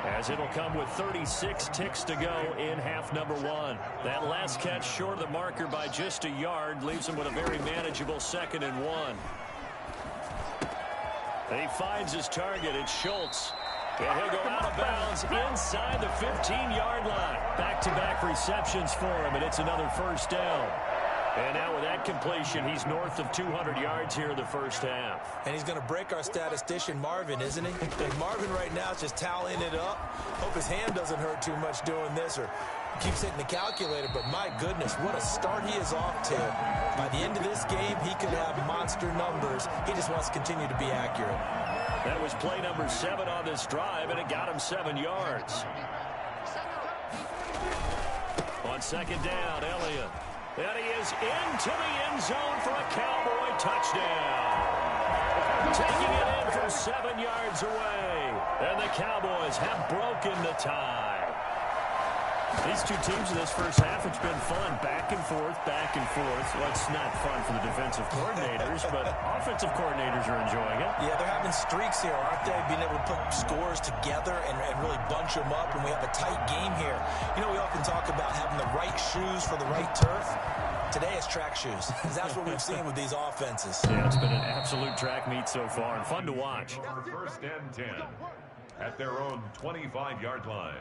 as it'll come with 36 ticks to go in half number 1. That last catch short of the marker by just a yard leaves him with a very manageable 2nd and 1. And he finds his target. It's Schultz. And he'll go out of bounds inside the 15-yard line. Back-to-back receptions for him, and it's another first down. And now with that completion, he's north of 200 yards here in the first half. And he's going to break our statistician, Marvin, isn't he? And Marvin right now is just tallying it up. Hope his hand doesn't hurt too much doing this or keeps hitting the calculator. But my goodness, what a start he is off to. By the end of this game, he could have monster numbers. He just wants to continue to be accurate. That was play number 7 on this drive, and it got him 7 yards. On second down, Elliott. And he is into the end zone for a Cowboy touchdown. Taking it in from 7 yards away. And the Cowboys have broken the tie. These two teams in this first half, it's been fun. Back and forth, back and forth. Well, it's not fun for the defensive coordinators, but offensive coordinators are enjoying it. Yeah, they're having streaks here, aren't they? Being able to put scores together and really bunch them up, and we have a tight game here. You know, we often talk about having the right shoes for the right turf. Today it's track shoes. That's what we've seen with these offenses. Yeah, it's been an absolute track meet so far and fun to watch. First and 10 at their own 25-yard line.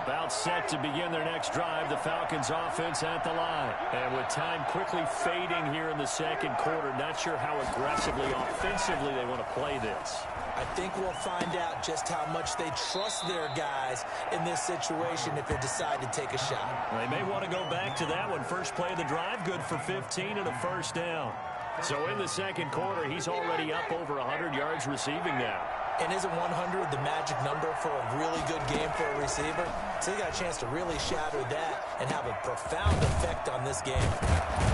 About set to begin their next drive, the Falcons offense at the line. And with time quickly fading here in the second quarter, not sure how aggressively, offensively they want to play this. I think we'll find out just how much they trust their guys in this situation if they decide to take a shot. They may want to go back to that one. First play of the drive, good for 15 and a first down. So in the second quarter, he's already up over 100 yards receiving now. And isn't 100 the magic number for a really good game for a receiver? So he got a chance to really shatter that and have a profound effect on this game.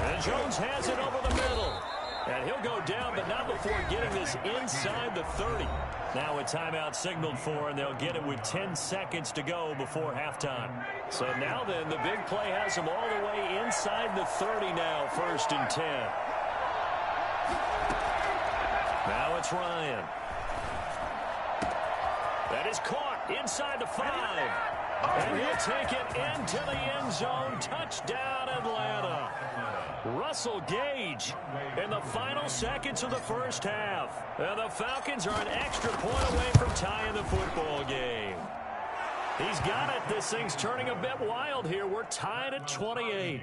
And Jones has it over the middle. And he'll go down, but not before getting this inside the 30. Now a timeout signaled for, and they'll get it with 10 seconds to go before halftime. So now then, the big play has them all the way inside the 30 now, 1st and 10. Now it's Ryan. That is caught inside the 5. And he'll take it into the end zone. Touchdown, Atlanta. Russell Gage in the final seconds of the first half. And the Falcons are an extra point away from tying the football game. He's got it. This thing's turning a bit wild here. We're tied at 28.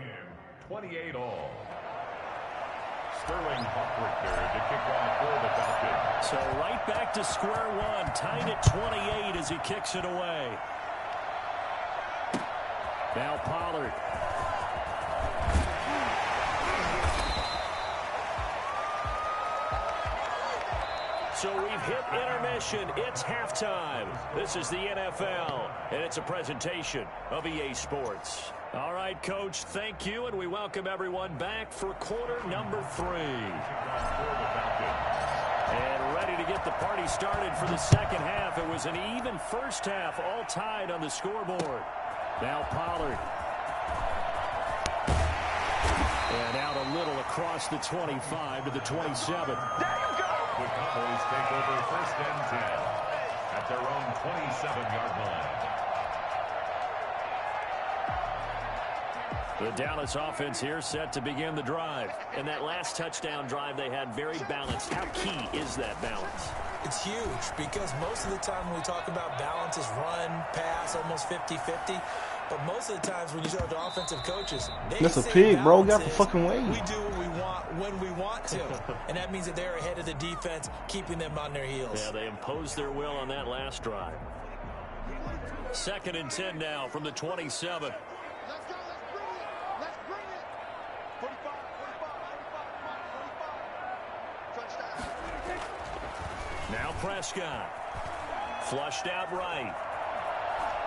28 all. Sterling Hopper to kick off for the Falcons. So right back to square one. Tied at 28 as he kicks it away. Now Pollard. So we've hit intermission. It's halftime. This is the NFL, and it's a presentation of EA Sports. All right, Coach, thank you, and we welcome everyone back for quarter number 3. And ready to get the party started for the second half. It was an even first half, all tied on the scoreboard. Now Pollard. And out a little across the 25 to the 27. The Cowboys take over 1st and 10 at their own 27-yard line. The Dallas offense here set to begin the drive. And that last touchdown drive they had very balanced. How key is that balance? It's huge because most of the time when we talk about balance is run, pass, almost 50-50. But most of the times when you talk to offensive coaches, that's a pig, bro. Got the fucking way. We do what we want when we want to. And that means that they're ahead of the defense, keeping them on their heels. Yeah, they imposed their will on that last drive. 2nd and 10 now from the 27. Let's go. Let's bring it. 45. Touchdown. Now Prescott. Flushed out right.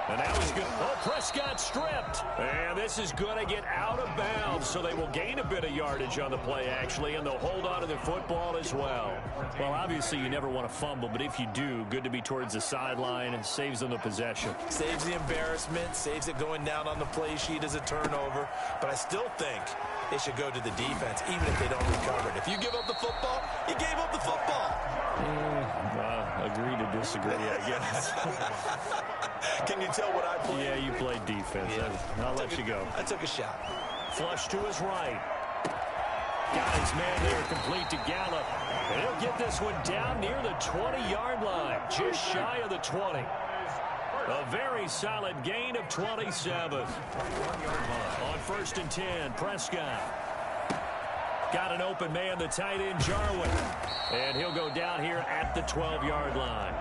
And that was good. Oh, Prescott stripped. And this is going to get out of bounds, so they will gain a bit of yardage on the play, actually, and they'll hold on to the football as well. Well, obviously, you never want to fumble, but if you do, good to be towards the sideline. It saves them the possession. Saves the embarrassment, saves it going down on the play sheet as a turnover. But I still think they should go to the defense, even if they don't recover it. If you give up the football, you gave up the football. Agree to disagree, I guess. Can you tell what I played? Yeah, you played defense. Yeah. I'll let you go. I took a shot. Flush to his right. Got his man there, complete to Gallup. And he'll get this one down near the 20-yard line, just shy of the 20. A very solid gain of 27. On 1st and 10, Prescott. Got an open man, the tight end, Jarwin. And he'll go down here at the 12-yard line.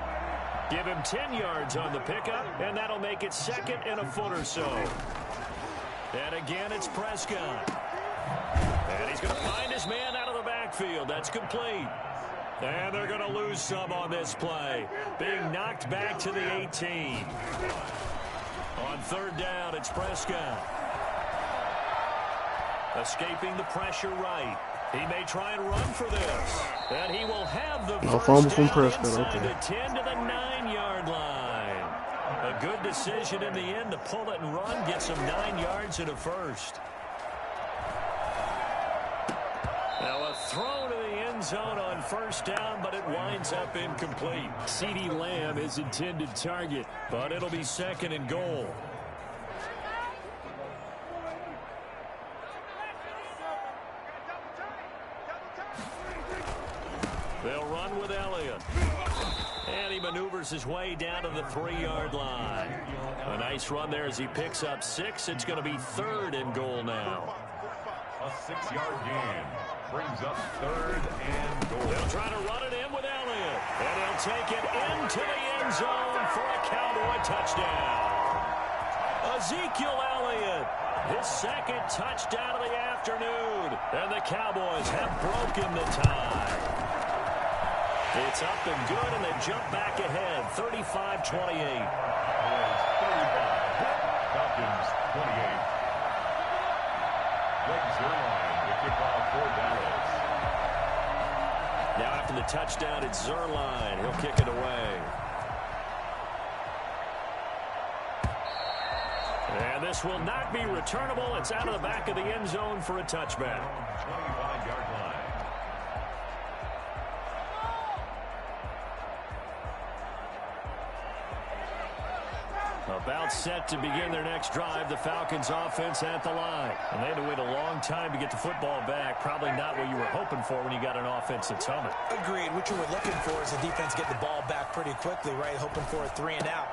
Give him 10 yards on the pickup, and that'll make it 2nd and a foot or so. And again, it's Prescott. And he's going to find his man out of the backfield. That's complete. And they're going to lose some on this play. Being knocked back to the 18. On 3rd down, it's Prescott. Escaping the pressure right. He may try and run for this. And he will have the first down inside the 10 to the 9-yard line. A good decision in the end to pull it and run, get some 9 yards and a first. Now a throw to the end zone on 1st down, but it winds up incomplete. CeeDee Lamb is intended target, but it'll be 2nd and goal. They'll run with Elliott. And he maneuvers his way down to the 3-yard line. A nice run there as he picks up 6. It's going to be 3rd and goal now. A 6-yard gain brings up 3rd and goal. They'll try to run it in with Elliott. And he'll take it into the end zone for a Cowboy touchdown. Ezekiel Elliott, his 2nd touchdown of the afternoon. And the Cowboys have broken the tie. It's up and good, and they jump back ahead, 35-28. Falcons 28. Greg Zuerlein to kick off for Dallas. from the touchdown at Zerline. He'll kick it away. And this will not be returnable. It's out of the back of the end zone for a touchback. 25-yard line. About set to begin their next drive, the Falcons offense at the line. And they had to wait a long time to get the football back. Probably not what you were hoping for when you got an offense that's humming. Agreed. What you were looking for is the defense get the ball back pretty quickly, right? Hoping for a 3 and out.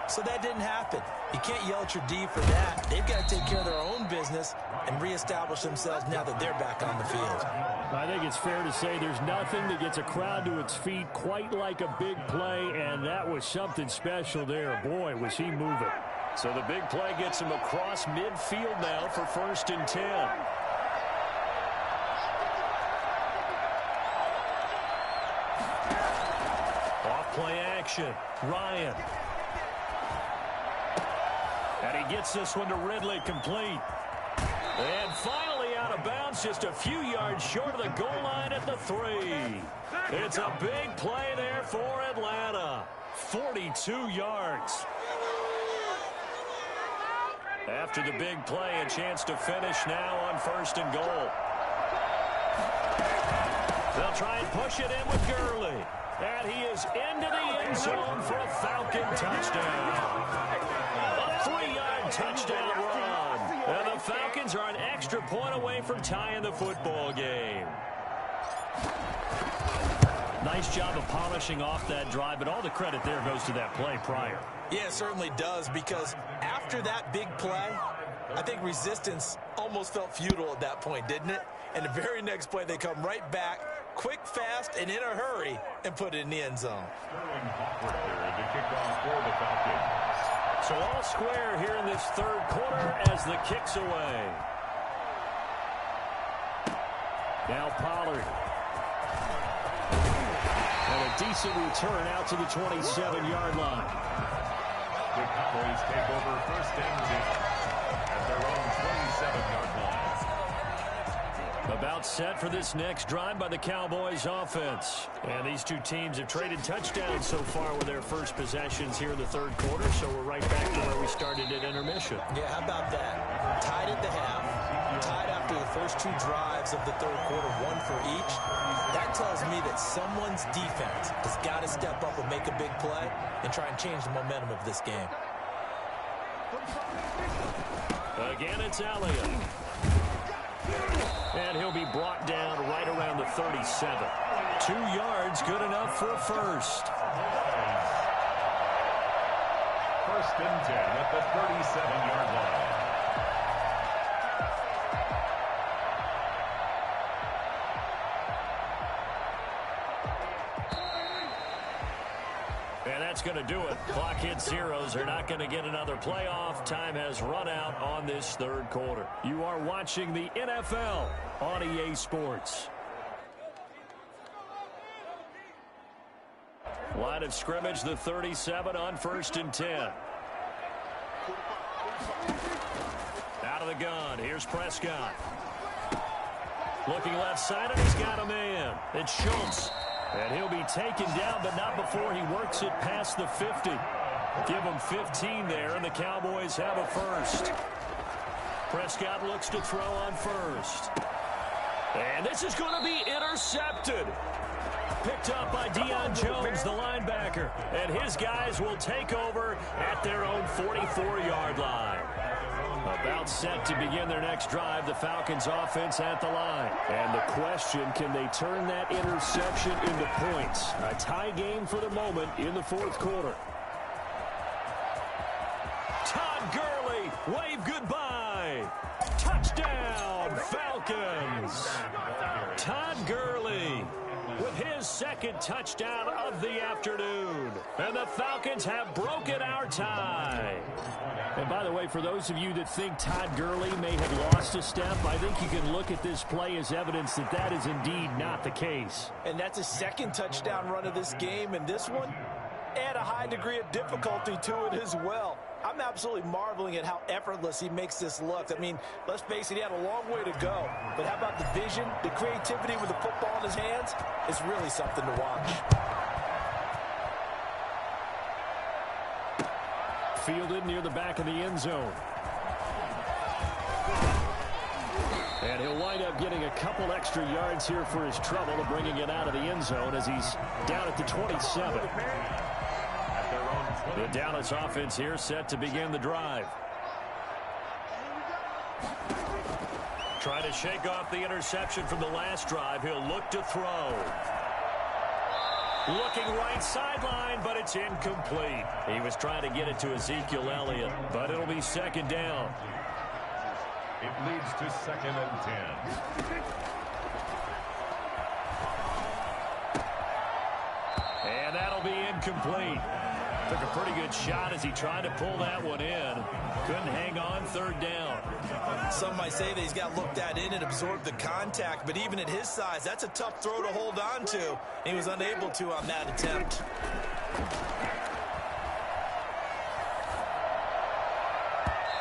So that didn't happen. You can't yell at your D for that. They've got to take care of their own business and reestablish themselves now that they're back on the field. I think it's fair to say there's nothing that gets a crowd to its feet quite like a big play, and that was something special there. Boy, was he moving. So the big play gets him across midfield now for 1st and 10. Off play action. Ryan. And he gets this one to Ridley, complete. And finally out of bounds, just a few yards short of the goal line at the 3. It's a big play there for Atlanta. 42 yards. After the big play, a chance to finish now on 1st and goal. They'll try and push it in with Gurley. And he is into the end zone for a Falcon touchdown. A 3-yard touchdown run. And the Falcons are an extra point away from tying the football game. Nice job of polishing off that drive, but all the credit there goes to that play prior. Yeah, it certainly does, because after that big play, I think resistance almost felt futile at that point, didn't it? And the very next play, they come right back, quick, fast, and in a hurry, and put it in the end zone. The kickoff for the Falcons. So all square here in this 3rd quarter as the kick's away. Now Pollard. And a decent return out to the 27-yard line. The Cowboys take over 1st and 10 at their own 27-yard line. About set for this next drive by the Cowboys offense. And these two teams have traded touchdowns so far with their first possessions here in the 3rd quarter, so we're right back to where we started at intermission. Yeah, how about that? Tied at the half, tied after the first 2 drives of the 3rd quarter, 1 for each. That tells me that someone's defense has got to step up and make a big play and try and change the momentum of this game. Again, it's Elliott. And he'll be brought down right around the 37. 2 yards, good enough for a first. 1st and 10 at the 37-yard line. And that's going to do it. Clock hits zeros. They're not going to get another playoff. Time has run out on this 3rd quarter. You are watching the NFL on EA Sports. Line of scrimmage, the 37 on 1st and 10. Out of the gun. Here's Prescott. Looking left side, and he's got a man. It's Schultz. And he'll be taken down, but not before he works it past the 50. Give him 15 there, and the Cowboys have a first. Prescott looks to throw on 1st. And this is going to be intercepted. Picked up by Deion Jones, the linebacker. And his guys will take over at their own 44-yard line. About set to begin their next drive, the Falcons offense at the line. And the question, can they turn that interception into points? A tie game for the moment in the 4th quarter. Todd Gurley, wave goodbye. Touchdown, Falcons. Todd Gurley with his 2nd touchdown of the afternoon. And the Falcons have broken our tie. And by the way, for those of you that think Todd Gurley may have lost a step, I think you can look at this play as evidence that that is indeed not the case. And that's his 2nd touchdown run of this game, and this one, add a high degree of difficulty to it as well. I I'm absolutely marveling at how effortless he makes this look. I mean, let's face it, he had a long way to go. But how about the vision, the creativity with the football in his hands? It's really something to watch. Fielded near the back of the end zone. And he'll wind up getting a couple extra yards here for his trouble of bringing it out of the end zone as he's down at the 27. The Dallas offense here set to begin the drive. Trying to shake off the interception from the last drive. He'll look to throw. Looking right sideline, but it's incomplete. He was trying to get it to Ezekiel Elliott, but it'll be second down. It leads to 2nd and 10. And that'll be incomplete. Took a pretty good shot as he tried to pull that one in. Couldn't hang on, 3rd down. Some might say that he's got looked at in and absorbed the contact, but even at his size, that's a tough throw to hold on to. He was unable to on that attempt.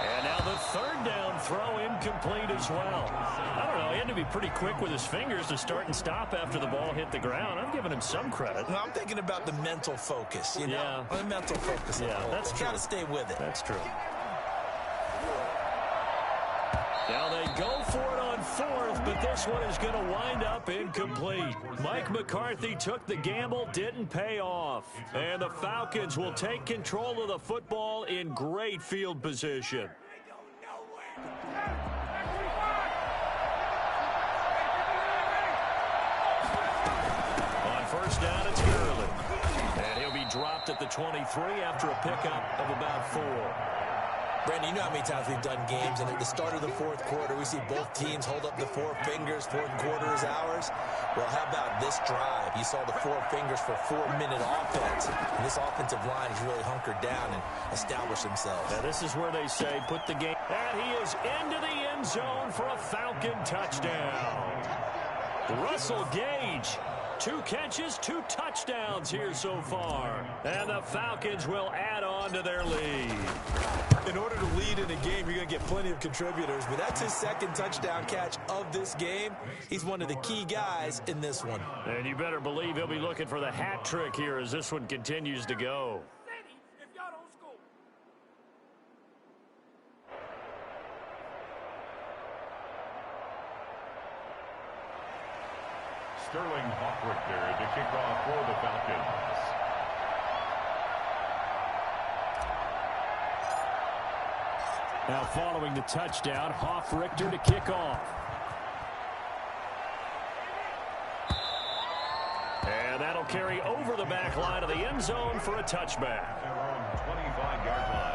And now the 3rd down throw incomplete as well. I don't know, he had to be pretty quick with his fingers to start and stop after the ball hit the ground. I'm giving him some credit. Well, I'm thinking about the mental focus, you know? Yeah. The mental focus. Yeah, that's true. Got to stay with it. That's true. Now they go for it on 4th, but this one is going to wind up incomplete. Mike McCarthy took the gamble, didn't pay off. And the Falcons will take control of the football in great field position. On 1st down, it's Gurley. And he'll be dropped at the 23 after a pickup of about 4. Brandon, you know how many times we've done games, and at the start of the 4th quarter, we see both teams hold up the 4 fingers, 4th quarter is ours. Well, how about this drive? You saw the 4 fingers for 4-minute offense, and this offensive line has really hunkered down and established themselves. Now, this is where they say put the game. And he is into the end zone for a Falcon touchdown. Russell Gage. 2 catches, 2 touchdowns here so far. And the Falcons will add on to their lead. In order to lead in a game, you're going to get plenty of contributors, but that's his 2nd touchdown catch of this game. He's one of the key guys in this one. And you better believe he'll be looking for the hat trick here as this one continues to go. Sterling Hawkrichter to kick off for the Falcons. Now following the touchdown, Hofrichter to kick off. And that'll carry over the back line of the end zone for a touchback. Their own 25-yard line.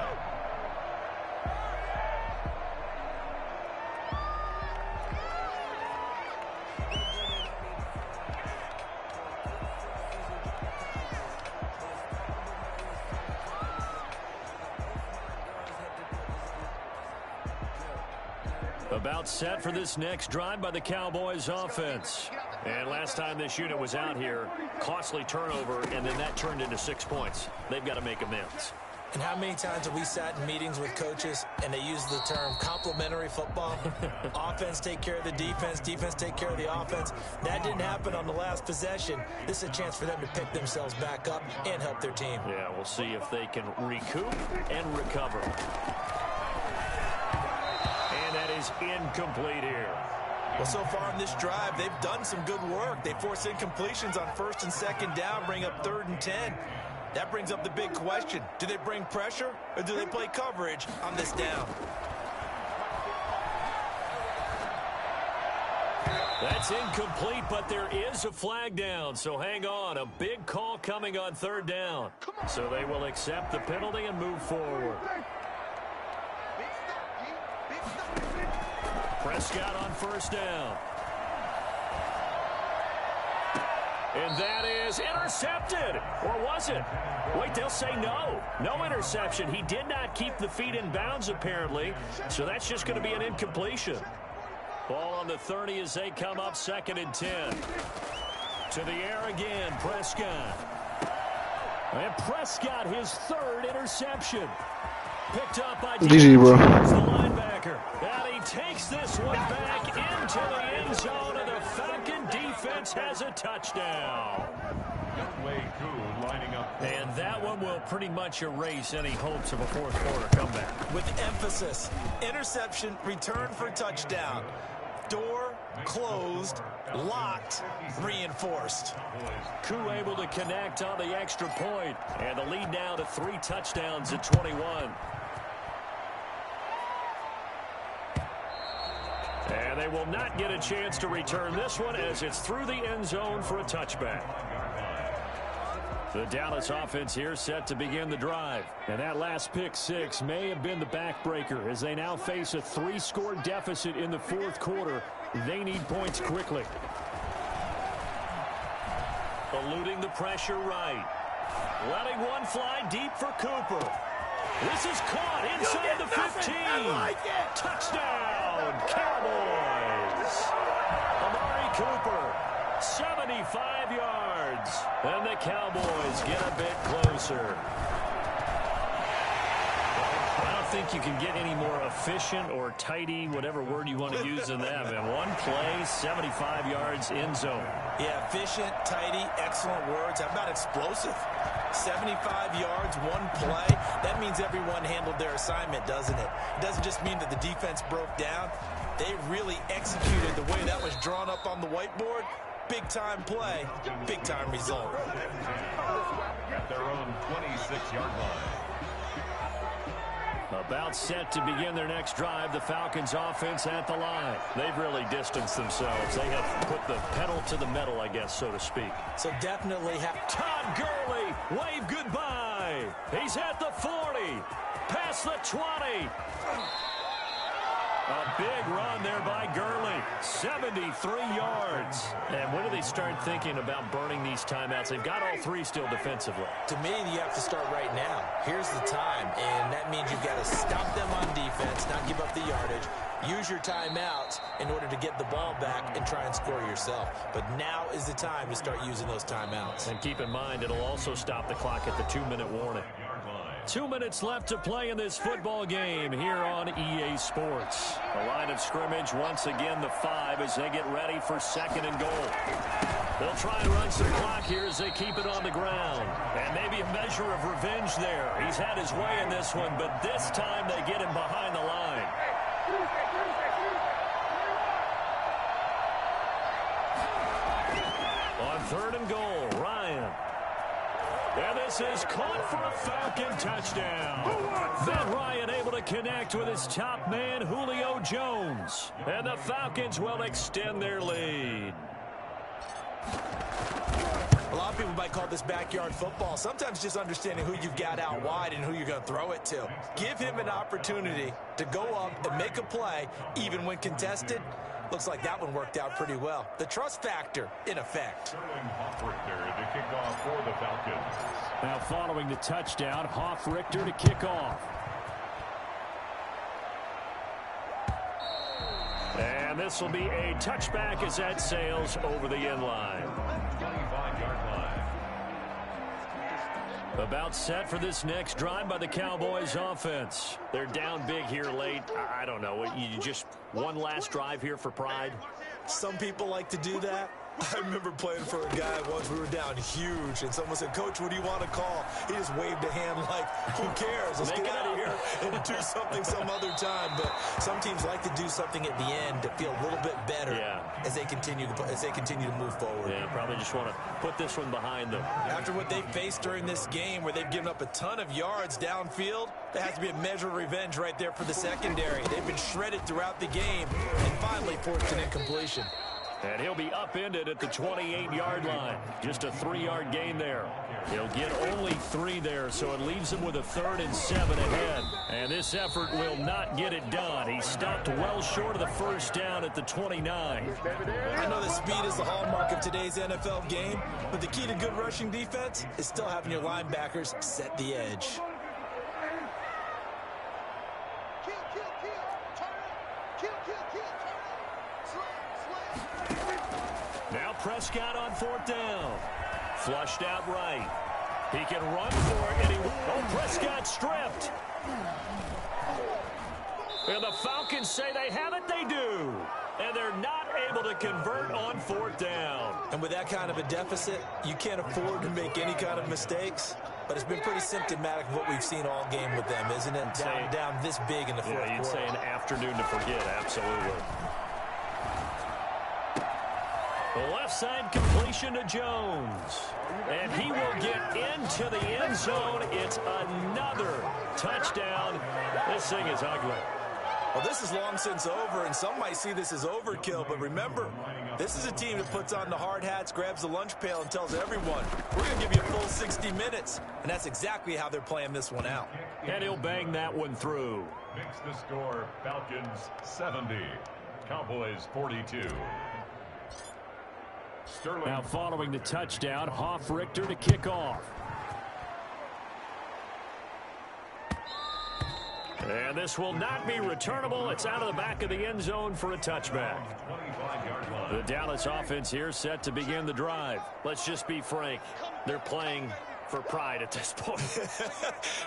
About set for this next drive by the Cowboys offense. And last time this unit was out here, costly turnover, and then that turned into 6 points. They've got to make amends. And how many times have we sat in meetings with coaches and they use the term complementary football? Offense take care of the defense, defense take care of the offense. That didn't happen on the last possession. This is a chance for them to pick themselves back up and help their team. Yeah, we'll see if they can recoup and recover. And that is incomplete here. Well, so far in this drive, they've done some good work. They force incompletions on 1st and 2nd down, bring up 3rd and 10. That brings up the big question. Do they bring pressure or do they play coverage on this down? That's incomplete, but there is a flag down, so hang on. A big call coming on 3rd down. So they will accept the penalty and move forward. Prescott on 1st down. And that is intercepted. Or was it? Wait, they'll say no. No interception. He did not keep the feet in bounds, apparently. So that's just going to be an incompletion. Ball on the 30 as they come up 2nd and 10. To the air again, Prescott. And Prescott, his 3rd interception. Picked up by GG, bro. the linebacker. And he takes this one back into the end zone, and the Falcon defense has a touchdown. And that one will pretty much erase any hopes of a fourth quarter comeback. With emphasis, interception, return for touchdown. Door closed, locked, reinforced. Koo able to connect on the extra point, and the lead now to 3 touchdowns at 21. And they will not get a chance to return this one as it's through the end zone for a touchback. The Dallas offense here set to begin the drive. And that last pick six may have been the backbreaker as they now face a 3-score deficit in the fourth quarter. They need points quickly. Eluding the pressure right. Letting one fly deep for Cooper. This is caught inside the 15. Touchdown, Cowboys. Amari Cooper, 75 yards. And the Cowboys get a bit closer. I don't think you can get any more efficient or tidy, whatever word you want to use in that. And one play, 75 yards in zone. Yeah, efficient, tidy, excellent words. How about explosive? 75 yards, one play. That means everyone handled their assignment, doesn't it? It doesn't just mean that the defense broke down. They really executed the way that was drawn up on the whiteboard. Big-time play, big-time result. At their own 26-yard line. About set to begin their next drive, the Falcons offense at the line. They've really distanced themselves. They have put the pedal to the metal, I guess, so to speak. So definitely have Todd Gurley, wave goodbye. He's at the 40, past the 20. A big run there by Gurley, 73 yards. And when do they start thinking about burning these timeouts? They've got all 3 still defensively. To me, you have to start right now. Here's the time, and that means you've got to stop them on defense, not give up the yardage. Use your timeouts in order to get the ball back and try and score yourself. But now is the time to start using those timeouts. And keep in mind, it'll also stop the clock at the 2-minute warning. 2 minutes left to play in this football game here on EA Sports. The line of scrimmage once again the 5 as they get ready for 2nd and goal. They'll try and run some clock here as they keep it on the ground. And maybe a measure of revenge there. He's had his way in this one, but this time they get him behind the line. On 3rd and goal, Ryan. And this is caught for a Falcon touchdown. Then Ryan able to connect with his top man, Julio Jones. And the Falcons will extend their lead. A lot of people might call this backyard football. Sometimes just understanding who you've got out wide and who you're going to throw it to. Give him an opportunity to go up and make a play, even when contested. Looks like that one worked out pretty well. The trust factor in effect. To kick off for the Falcons. Now following the touchdown, Hoff-Richter to kick off. And this will be a touchback as that sails over the end line. 25-yard line. About set for this next drive by the Cowboys offense. They're down big here late. I don't know. You just one last drive here for pride? Some people like to do that. I remember playing for a guy once. We were down huge, and someone said, "Coach, what do you want to call?" He just waved a hand like, "Who cares? Let's get out of here and do something some other time." But some teams like to do something at the end to feel a little bit better as they continue to move forward. Yeah, probably just want to put this one behind them. After what they've faced during this game, where they've given up a ton of yards downfield, there has to be a measure of revenge right there for the secondary. They've been shredded throughout the game, and finally forced an incompletion. And he'll be upended at the 28-yard line. Just a 3-yard gain there. He'll get only 3 there, so it leaves him with a 3rd and 7 ahead. And this effort will not get it done. He stopped well short of the first down at the 29. I know that speed is the hallmark of today's NFL game, but the key to good rushing defense is still having your linebackers set the edge. Now Prescott on 4th down. Flushed out right. He can run for it, and Prescott stripped. And the Falcons say they have it, they do. And they're not able to convert on 4th down. And with that kind of a deficit, you can't afford to make any kind of mistakes. But it's been pretty symptomatic of what we've seen all game with them, isn't it? Down this big in the fourth quarter. You'd say an afternoon to forget, absolutely. The left side completion to Jones. And he will get into the end zone. It's another touchdown. This thing is ugly. Well, this is long since over, and some might see this as overkill. But remember, this is a team that puts on the hard hats, grabs the lunch pail, and tells everyone, we're going to give you a full 60 minutes. And that's exactly how they're playing this one out. And he'll bang that one through. Makes the score Falcons 70, Cowboys 42. Sterling. Now following the touchdown, Richter to kick off. And this will not be returnable. It's out of the back of the end zone for a touchback. The Dallas offense here set to begin the drive. Let's just be frank. They're playing for pride at this point.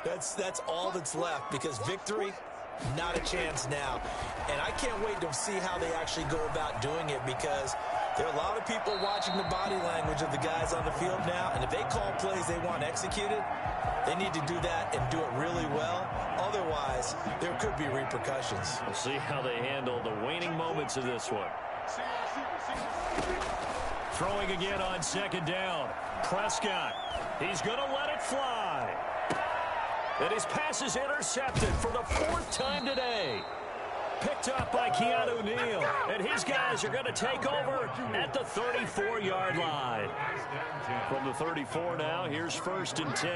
That's all that's left, because victory, not a chance now. And I can't wait to see how they actually go about doing it, because there are a lot of people watching the body language of the guys on the field now, and if they call plays they want executed, they need to do that and do it really well. Otherwise, there could be repercussions. We'll see how they handle the waning moments of this one. Throwing again on 2nd down. Prescott. He's going to let it fly. And his pass is intercepted for the 4th time today. Picked up by Keanu Neal. And his guys are going to take over at the 34-yard line. From the 34 now, here's 1st and 10.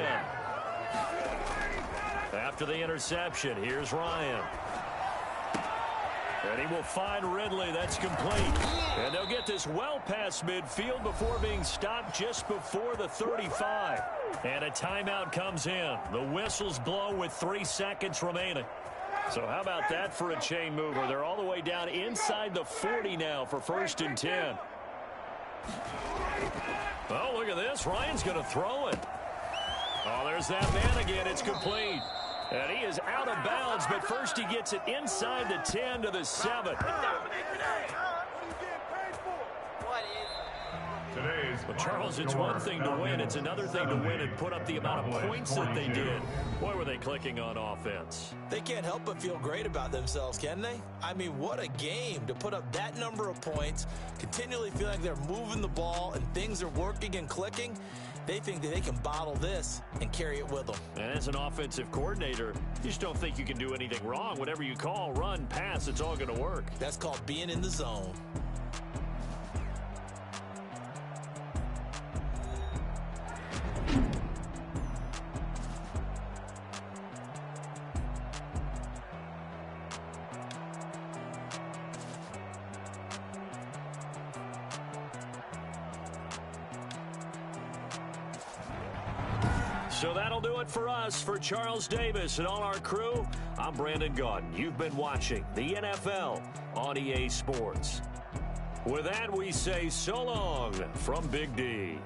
After the interception, here's Ryan. And he will find Ridley. That's complete. And they'll get this well past midfield before being stopped just before the 35. And a timeout comes in. The whistles blow with 3 seconds remaining. So how about that for a chain mover? They're all the way down inside the 40 now for 1st and 10. Oh, look at this. Ryan's going to throw it. Oh, there's that man again. It's complete. And he is out of bounds, but first he gets it inside the 10 to the 7. Well, Charles, it's one thing to win. It's another thing to win and put up the amount of points that they did. Boy, were they clicking on offense. They can't help but feel great about themselves, can they? I mean, what a game to put up that number of points, continually feel like they're moving the ball and things are working and clicking. They think that they can bottle this and carry it with them. And as an offensive coordinator, you just don't think you can do anything wrong. Whatever you call, run, pass, it's all going to work. That's called being in the zone. So that'll do it for us. For Charles Davis and all our crew, I'm Madden God. You've been watching the NFL on EA Sports. With that, we say so long from Big D.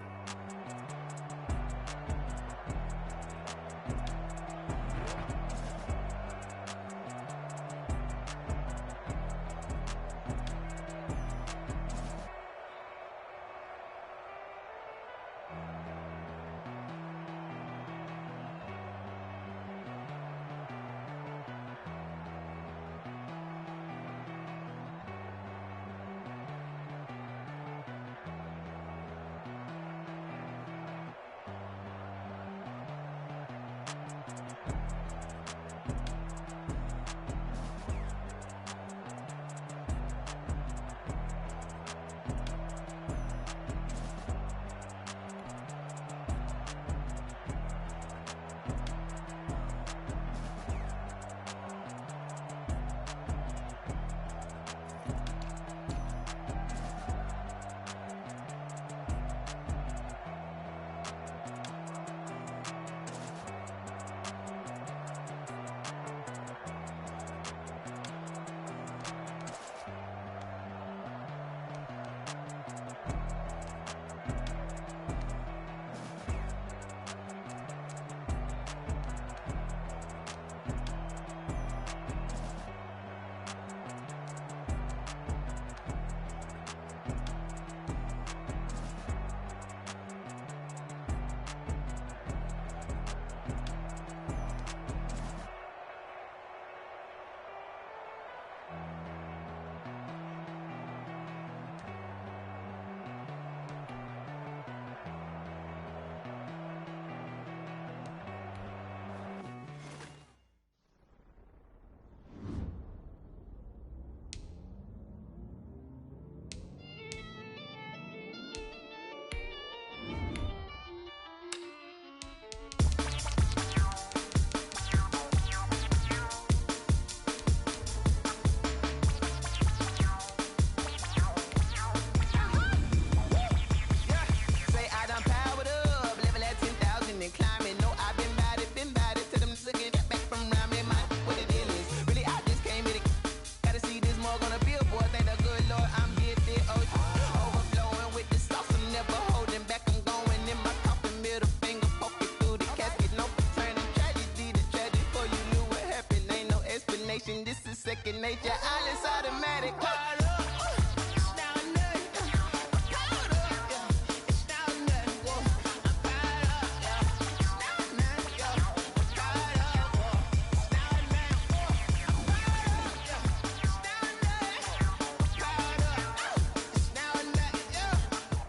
second nature. I just automatic.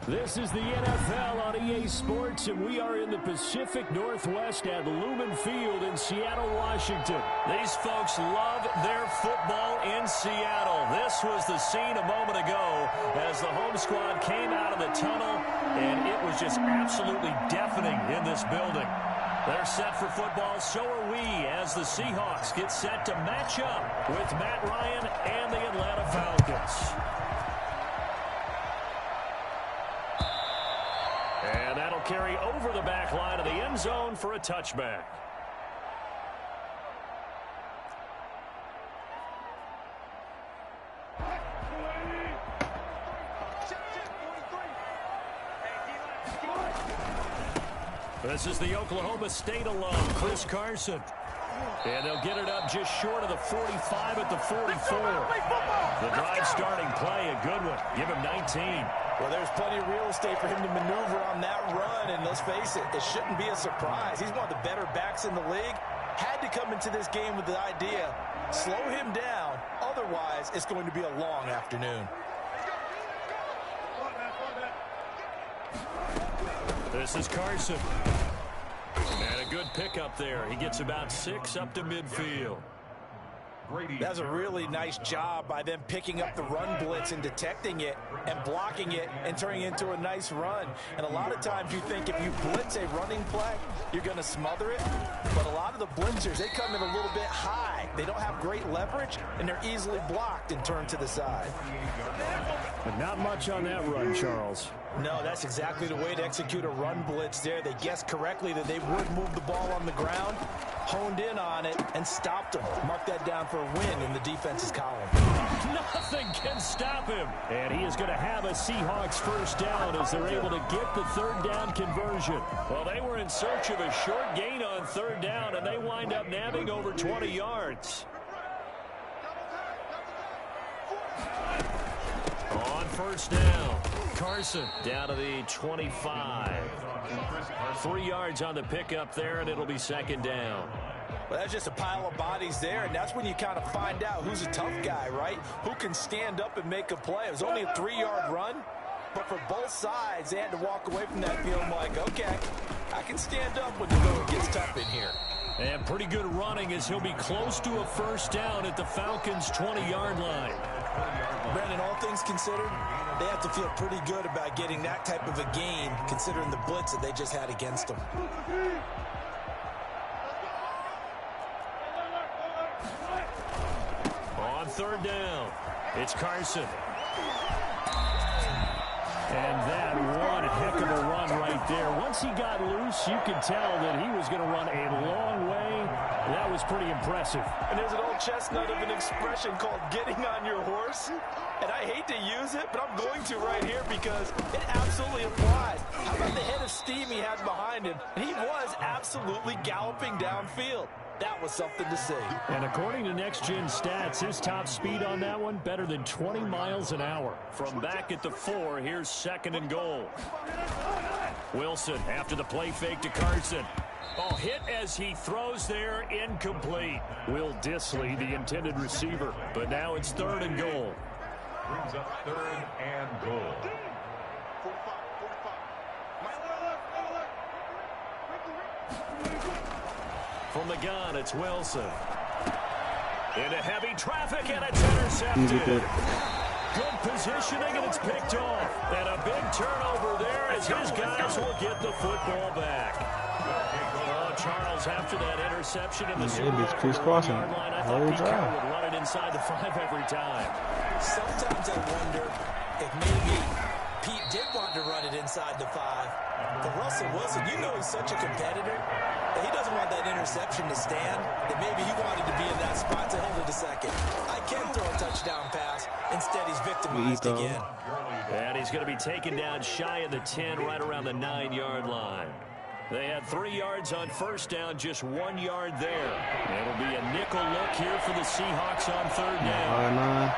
This is the NFL on EA Sports, and we are in the Pacific Northwest at Lumen Field in Seattle, Washington. These folks love their football in Seattle. This was the scene a moment ago as the home squad came out of the tunnel, and it was just absolutely deafening in this building. They're set for football, so are we, as the Seahawks get set to match up with Matt Ryan and the Atlanta Falcons. And that'll carry over the back line of the end zone for a touchback. This is the Oklahoma State alum, Chris Carson. And they'll get it up just short of the 45 at the 44. The drive starting play, a good one. Give him 19. Well, there's plenty of real estate for him to maneuver on that run, and let's face it, it shouldn't be a surprise. He's one of the better backs in the league. Had to come into this game with the idea, slow him down, otherwise it's going to be a long afternoon. This is Carson. And a good pickup there. He gets about 6 up to midfield. That's a really nice job by them picking up the run blitz and detecting it and blocking it and turning it into a nice run. And a lot of times you think if you blitz a running play, you're going to smother it. But a lot of the blitzers, they come in a little bit high. They don't have great leverage, and they're easily blocked and turned to the side. But not much on that run, Charles. No, that's exactly the way to execute a run blitz there. They guessed correctly that they would move the ball on the ground, honed in on it, and stopped them. Mark that down for a win in the defense's column. Nothing can stop him. And he is going to have a Seahawks first down as they're able to get the third down conversion. Well, they were in search of a short gain on third down, and they wind up nabbing over 20 yards. On first down, Carson down to the 25. 3 yards on the pickup there, and it'll be second down. Well, that's just a pile of bodies there, and that's when you kind of find out who's a tough guy, right? Who can stand up and make a play. It was only a 3-yard run, but for both sides, they had to walk away from that feeling like, okay, I can stand up when the going gets tough in here. And pretty good running as he'll be close to a first down at the Falcons' 20-yard line. Brandon, all things considered, they have to feel pretty good about getting that type of a gain, considering the blitz that they just had against them. On third down, it's Carson. And that one heck of a run right there. Once he got loose, you could tell that he was going to run a long way. That was pretty impressive. And there's an old chestnut of an expression called getting on your horse. And I hate to use it, but I'm going to right here because it absolutely applies. How about the head of steam he had behind him? And he was absolutely galloping downfield. That was something to see. And according to Next Gen Stats, his top speed on that one, better than 20 miles an hour. From back at the 4, here's second and goal. Wilson after the play fake to Carson. Oh, hit as he throws there, incomplete. Will Dissly, the intended receiver. But now it's third and goal. Brings up third and goal. From the gun, it's Wilson. Into heavy traffic, and it's intercepted. Good positioning, and it's picked off. And a big turnover there as his guys will get the football back. Oh, Charles, after that interception in the Super Bowl yard line, I thought Pete Carroll would run it inside the 5 every time. Sometimes I wonder if maybe Pete did want to run it inside the 5. But Russell Wilson, you know he's such a competitor that he doesn't want that interception to stand, that maybe he wanted to be in that spot to hold it a second. I can throw a touchdown pass. Instead, he's victimized again. And he's going to be taken down shy of the 10, right around the 9-yard line. They had 3 yards on first down, just 1 yard there. It'll be a nickel look here for the Seahawks on third down.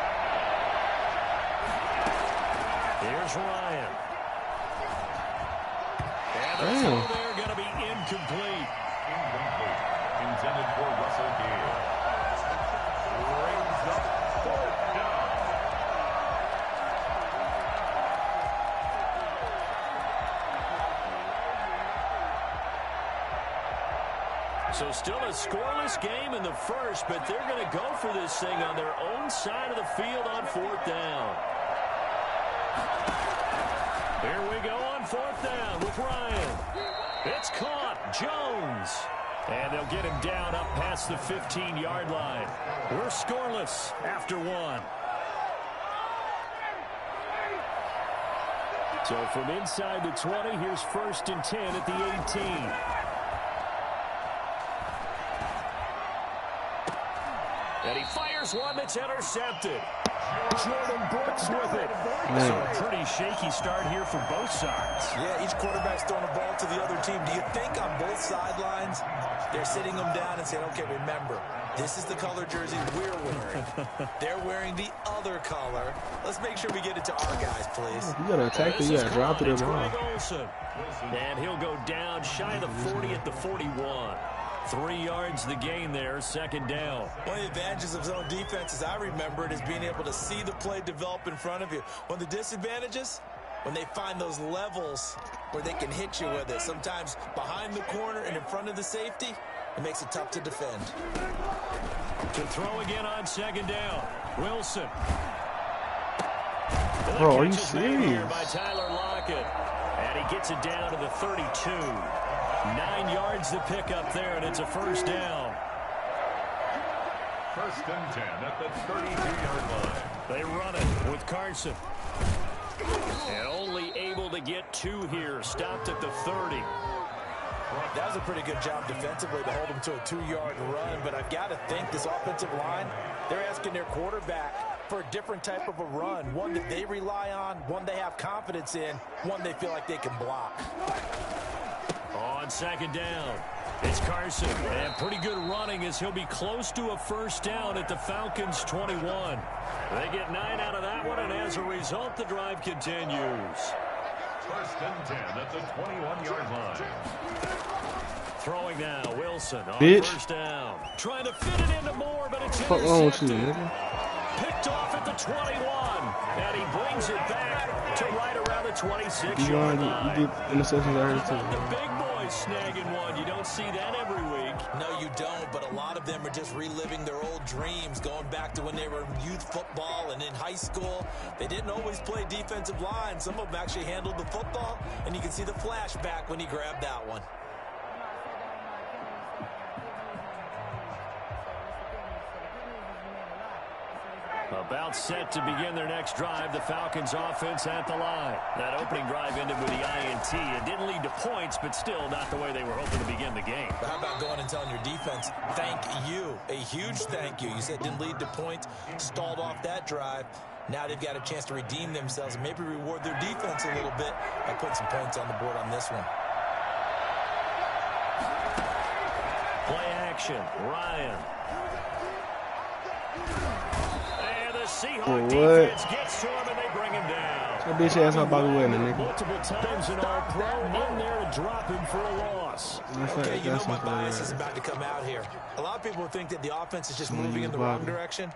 Here's Ryan. And the throw there going to be incomplete. Intended for Russell Gage. Brings up 4th down. So still a scoreless game in the first, but they're going to go for this thing on their own side of the field on 4th down. Here we go on 4th down with Ryan. It's caught. Jones. And they'll get him down up past the 15-yard line. We're scoreless after 1. So from inside the 20, here's 1st and 10 at the 18. And he fires one that's intercepted. Jordan Brooks with it. So a pretty shaky start here for both sides. Yeah, each quarterback's throwing the ball to the other team. Do you think on both sidelines they're sitting them down and saying, okay, remember, this is the color jersey we're wearing. They're wearing the other color. Let's make sure we get it to our guys, please. You gotta attack it. You gotta drop it in the ball. And he'll go down shy of the 40 at the 41. 3 yards the gain there, 2nd down. One of the advantages of zone defense, as I remember it, is being able to see the play develop in front of you. One of the disadvantages, when they find those levels where they can hit you with it, sometimes behind the corner and in front of the safety, it makes it tough to defend. To throw again on 2nd down, Wilson. Bro, are you serious? By Tyler Lockett. And he gets it down to the 32. 9 yards to pick up there, and it's a 1st down. 1st and 10 at the 32-yard line. They run it with Carson. And only able to get 2 here. Stopped at the 30. That was a pretty good job defensively to hold him to a 2-yard run, but I've got to think this offensive line, they're asking their quarterback for a different type of a run, one that they rely on, one they have confidence in, one they feel like they can block. On 2nd down, it's Carson. And pretty good running as he'll be close to a 1st down at the Falcons' 21. They get 9 out of that one, and as a result, the drive continues. 1st and 10 at the 21-yard line. Throwing now, Wilson on Bitch. 1st down. Trying to fit it into Moore, but it's Fuck wrong with you, intercepted. nigga? Picked off at the 21. And he brings it back to right around the 26-yard line. You get interceptions already too. The big boys snagging one. You don't see that every week. No, you don't, but a lot of them are just reliving their old dreams, going back to when they were in youth football and in high school. They didn't always play defensive line. Some of them actually handled the football, and you can see the flashback when he grabbed that one. About set to begin their next drive. The Falcons offense at the line. That opening drive ended with the INT. It didn't lead to points, but still not the way they were hoping to begin the game. But how about going and telling your defense, thank you, a huge thank you. You said it didn't lead to points, stalled off that drive. Now they've got a chance to redeem themselves and maybe reward their defense a little bit by putting some points on the board on this one. Play action, Ryan. Seahawks defense gets to him and they bring him down. That bitch ass up Bobby Wagner, nigga. Multiple times in all pro in there to drop him for a loss. Okay, you know my bias is about to come out here. A lot of people think that the offense is just moving in the wrong direction.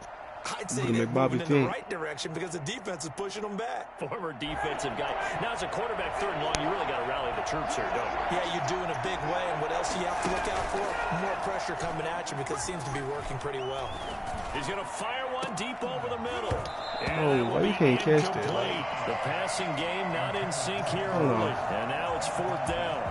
I'd say they're moving in the right direction because the defense is pushing them back. Former defensive guy. Now, as a quarterback, 3rd and long, you really got to rally the troops here, don't you? Yeah, you do in a big way. And what else do you have to look out for? More pressure coming at you because it seems to be working pretty well. He's going to fire one deep over the middle. Oh, why you can't catch that? The passing game not in sync here early. And now it's 4th down.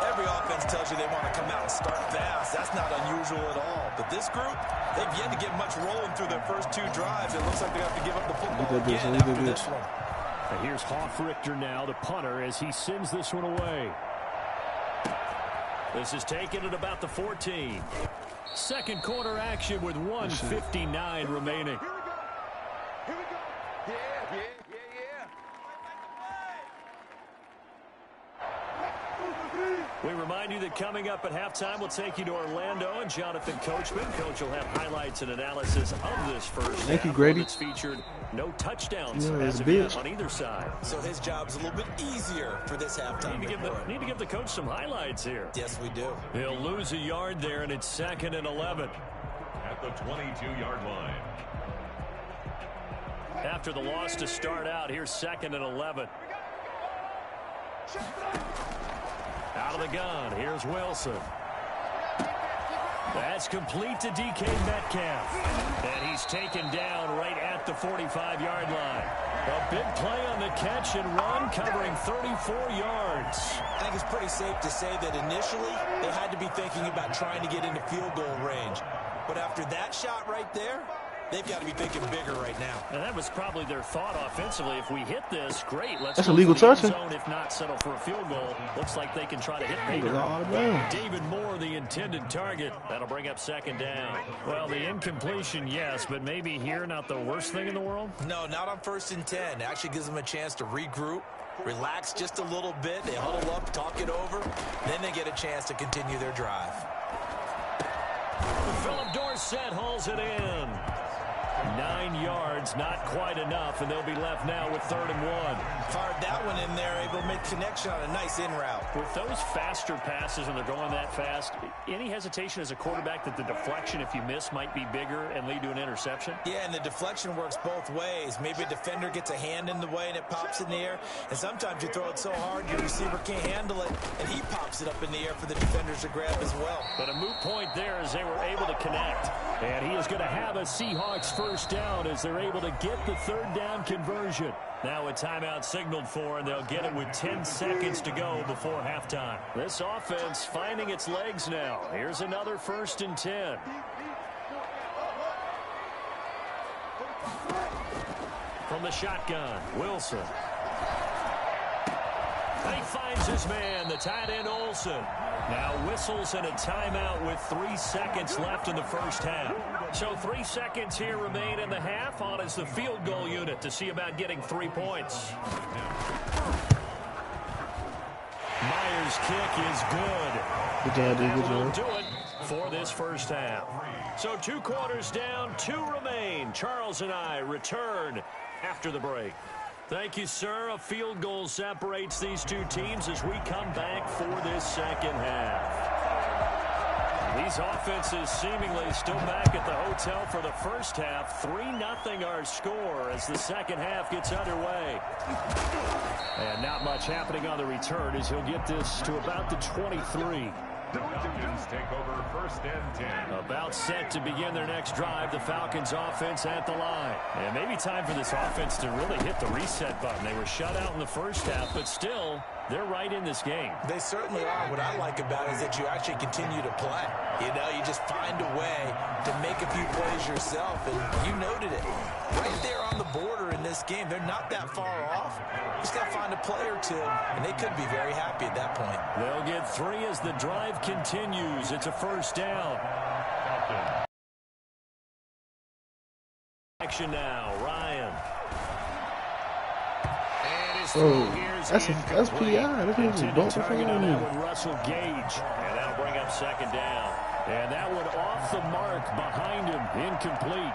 Every offense tells you they want to come out and start fast. That's not unusual at all. But this group, they've yet to get much rolling through their first 2 drives. It looks like they have to give up the football again after this one. And here's Hoff-Richter now, the punter, as he sends this one away. This is taken at about the 14. 2nd quarter action with 1:59 remaining. Here we go. Yeah. Move the three. We remind you that coming up at halftime, we'll take you to Orlando and Jonathan Coachman. Coach will have highlights and analysis of this first Thank you, half. Grady. It's featured no touchdowns Yeah, as of yet on either side. So his job's a little bit easier for this halftime. Need to give the coach some highlights here. Yes, we do. He'll lose a yard there, and it's 2nd and 11. At the 22-yard line. After the loss to start out, here's 2nd and 11. Out of the gun, here's Wilson. That's complete to DK Metcalf. And he's taken down right at the 45-yard line. A big play on the catch and run, covering 34 yards. I think it's pretty safe to say that initially they had to be thinking about trying to get into field goal range. But after that shot right there, they've got to be thinking bigger right now. And that was probably their thought offensively. If we hit this, great. Let's That's go a legal for the end touching. zone. If not, settle for a field goal. Looks like they can try to hit bigger. David Moore, the intended target. That'll bring up 2nd down. Well, the incompletion, yes, but maybe here not the worst thing in the world? No, not on 1st and 10. Actually gives them a chance to regroup, relax just a little bit. They huddle up, talk it over. Then they get a chance to continue their drive. Philip Dorsett hauls it in. 9 yards, not quite enough, and they'll be left now with 3rd and 1. Fired that one in there, able to make connection on a nice in route. With those faster passes when they're going that fast, any hesitation as a quarterback that the deflection, if you miss, might be bigger and lead to an interception? Yeah, and the deflection works both ways. Maybe a defender gets a hand in the way and it pops in the air, and sometimes you throw it so hard your receiver can't handle it, and he pops it up in the air for the defenders to grab as well. But a moot point there as they were able to connect. And he is going to have a Seahawks first down as they're able to get the 3rd down conversion. Now a timeout signaled for, and they'll get it with 10 seconds to go before halftime. This offense finding its legs now. Here's another 1st and 10. From the shotgun, Wilson. And he finds his man, the tight end Olsen. Now whistles and a timeout with 3 seconds left in the first half. So 3 seconds here remain in the half. On is the field goal unit to see about getting 3 points. Myers' kick is good. Good job, dude. Good That will job. do it for this first half. So 2 quarters down, 2 remain. Charles and I return after the break. Thank you, sir. A field goal separates these two teams as we come back for this second half. These offenses seemingly still back at the hotel for the first half. 3-0 our score as the second half gets underway. And not much happening on the return as he'll get this to about the 23. The Falcons take over 1st and 10. About set to begin their next drive. The Falcons offense at the line. And maybe time for this offense to really hit the reset button. They were shut out in the first half, but still, they're right in this game. They certainly are. What I like about it is that you actually continue to play. You know, you just find a way to make a few plays yourself, and you noted it. Right there on the border in this game, they're not that far off. Just got to find a play or two, and they could be very happy at that point. They'll get 3 as the drive continues. It's a first down. Action now, Ryan. And his throw here's that's incomplete. PI. That's Intended target on that one, Russell Gage. And that'll bring up 2nd down. And that one off the mark behind him, incomplete.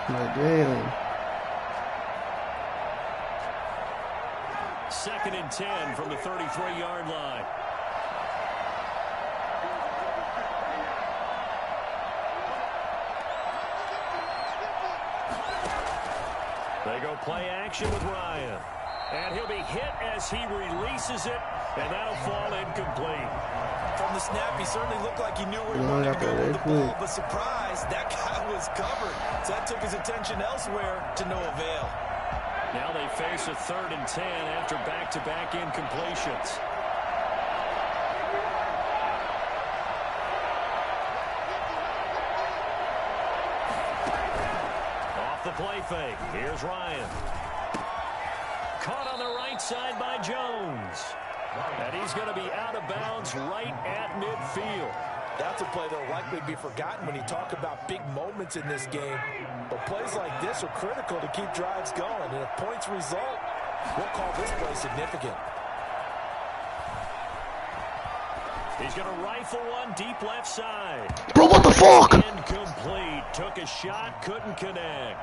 My damn. 2nd and 10 from the 33-yard line. They go play action with Ryan. And he'll be hit as he releases it, and that'll fall incomplete. From the snap, he certainly looked like he knew where he wanted to go with the ball, but surprise, that guy was covered. So that took his attention elsewhere to no avail. Now they face a 3rd and 10 after back-to-back incompletions. Off the play fake. Here's Ryan. Caught on the right side by Jones. And he's going to be out of bounds right at midfield. That's a play that will likely be forgotten when you talk about big moments in this game. But plays like this are critical to keep drives going. And if points result, We'll call this play significant. He's going to rifle one deep left side. Bro, what the fuck? Incomplete. Took a shot, couldn't connect.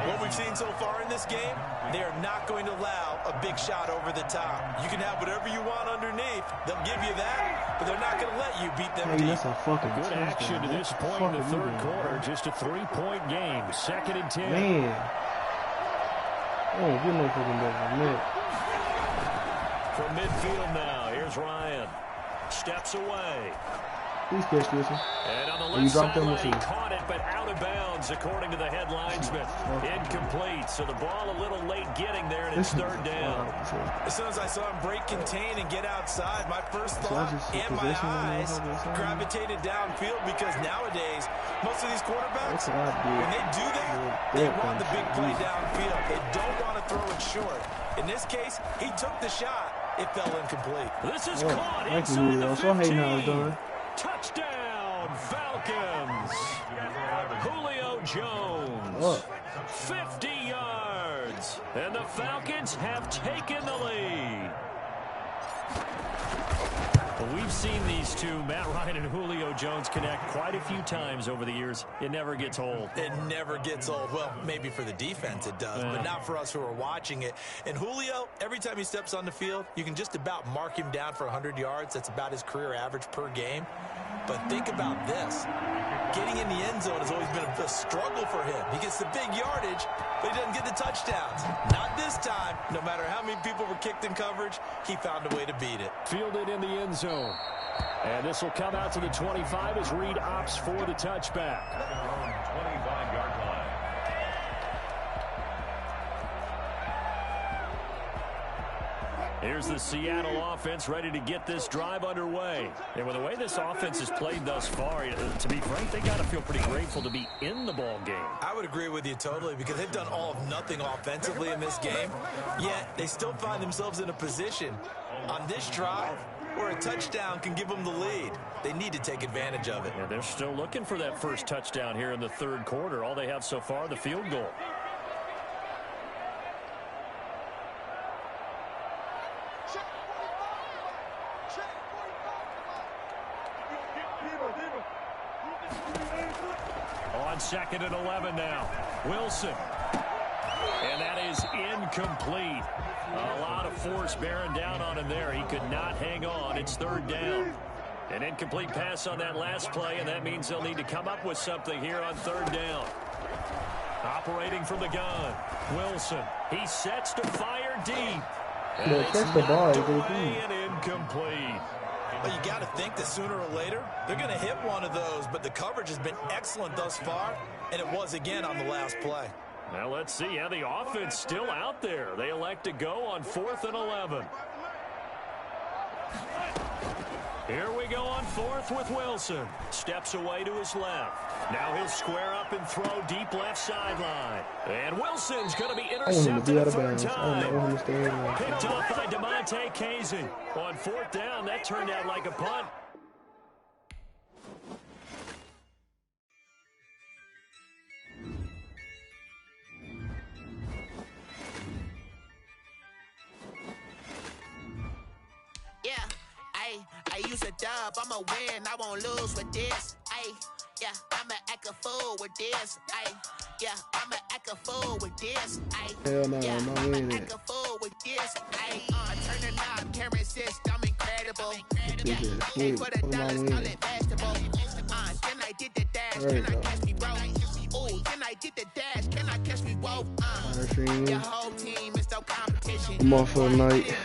What we've seen so far in this game, they are not going to allow a big shot over the top. You can have whatever you want underneath. They'll give you that, but they're not going to let you beat them deep. That's a fucking Good action to this point in the third quarter. Just a 3-point game. 2nd and 10. Man. Oh, you know fucking better. From midfield now, here's Ryan. Steps away. Please catch this one. And on the left sideline, he caught it, but out of bounds, according to the head linesman. Incomplete, so the ball a little late getting there, and it's 3rd down. As soon as I saw him break contain and get outside, my first thought and my eyes gravitated downfield, because nowadays, most of these quarterbacks, when they do that, they want the big play downfield. They don't want to throw it short. In this case, he took the shot. It fell incomplete. This is caught inside the 15. Touchdown, Falcons. Julio Jones, 50 yards. And the Falcons have taken the lead. Well, we've seen these two, Matt Ryan and Julio Jones, connect quite a few times over the years. It never gets old. It never gets old. Well, maybe for the defense it does, but not for us who are watching it. And Julio, every time he steps on the field, you can just about mark him down for 100 yards. That's about his career average per game. But think about this. Getting in the end zone has always been a struggle for him. He gets the big yardage, but he doesn't get the touchdowns. Not this time. No matter how many people were kicked in coverage, he found a way to beat it. Fielded in the end zone. And this will come out to the 25 as Reed opts for the touchback. 25-yard line. Here's the Seattle offense ready to get this drive underway. And with the way this offense has played thus far, to be frank, they got to feel pretty grateful to be in the ball game. I would agree with you totally, because they've done all of nothing offensively in this game, yet they still find themselves in a position on this drive where a touchdown can give them the lead. They need to take advantage of it. Yeah, they're still looking for that first touchdown here in the third quarter. All they have so far, the field goal. On 2nd and 11 now. Wilson. And that is incomplete. A lot of force bearing down on him there. He could not hang on. It's 3rd down. An incomplete pass on that last play, and that means they'll need to come up with something here on 3rd down. Operating from the gun. Wilson. He sets to fire deep. And it's knocked away and incomplete. Well, you got to think that sooner or later, they're going to hit one of those, but the coverage has been excellent thus far, and it was again on the last play. Now let's see. Yeah, the offense still out there. They elect to go on 4th and 11. Here we go on 4th with Wilson. Steps away to his left. Now he'll square up and throw deep left sideline. And Wilson's going to be intercepted a 3rd time. Picked off by DeMonte Kazin. On 4th down, that turned out like a punt. I use a dub, I'ma win, I won't lose with this. Yeah, I'ma act a fool with this. Yeah, I'ma act a fool with this. Hell no, yeah, no I'ma act a fool with this. I turn the knob, camera assist, I'm incredible. Yeah, for the dollars, call it vegetable. Then I did the dash, can I catch me roll? Ooh, then I did the dash, can I catch me roll? Your whole team is no competition. I'm off for the night.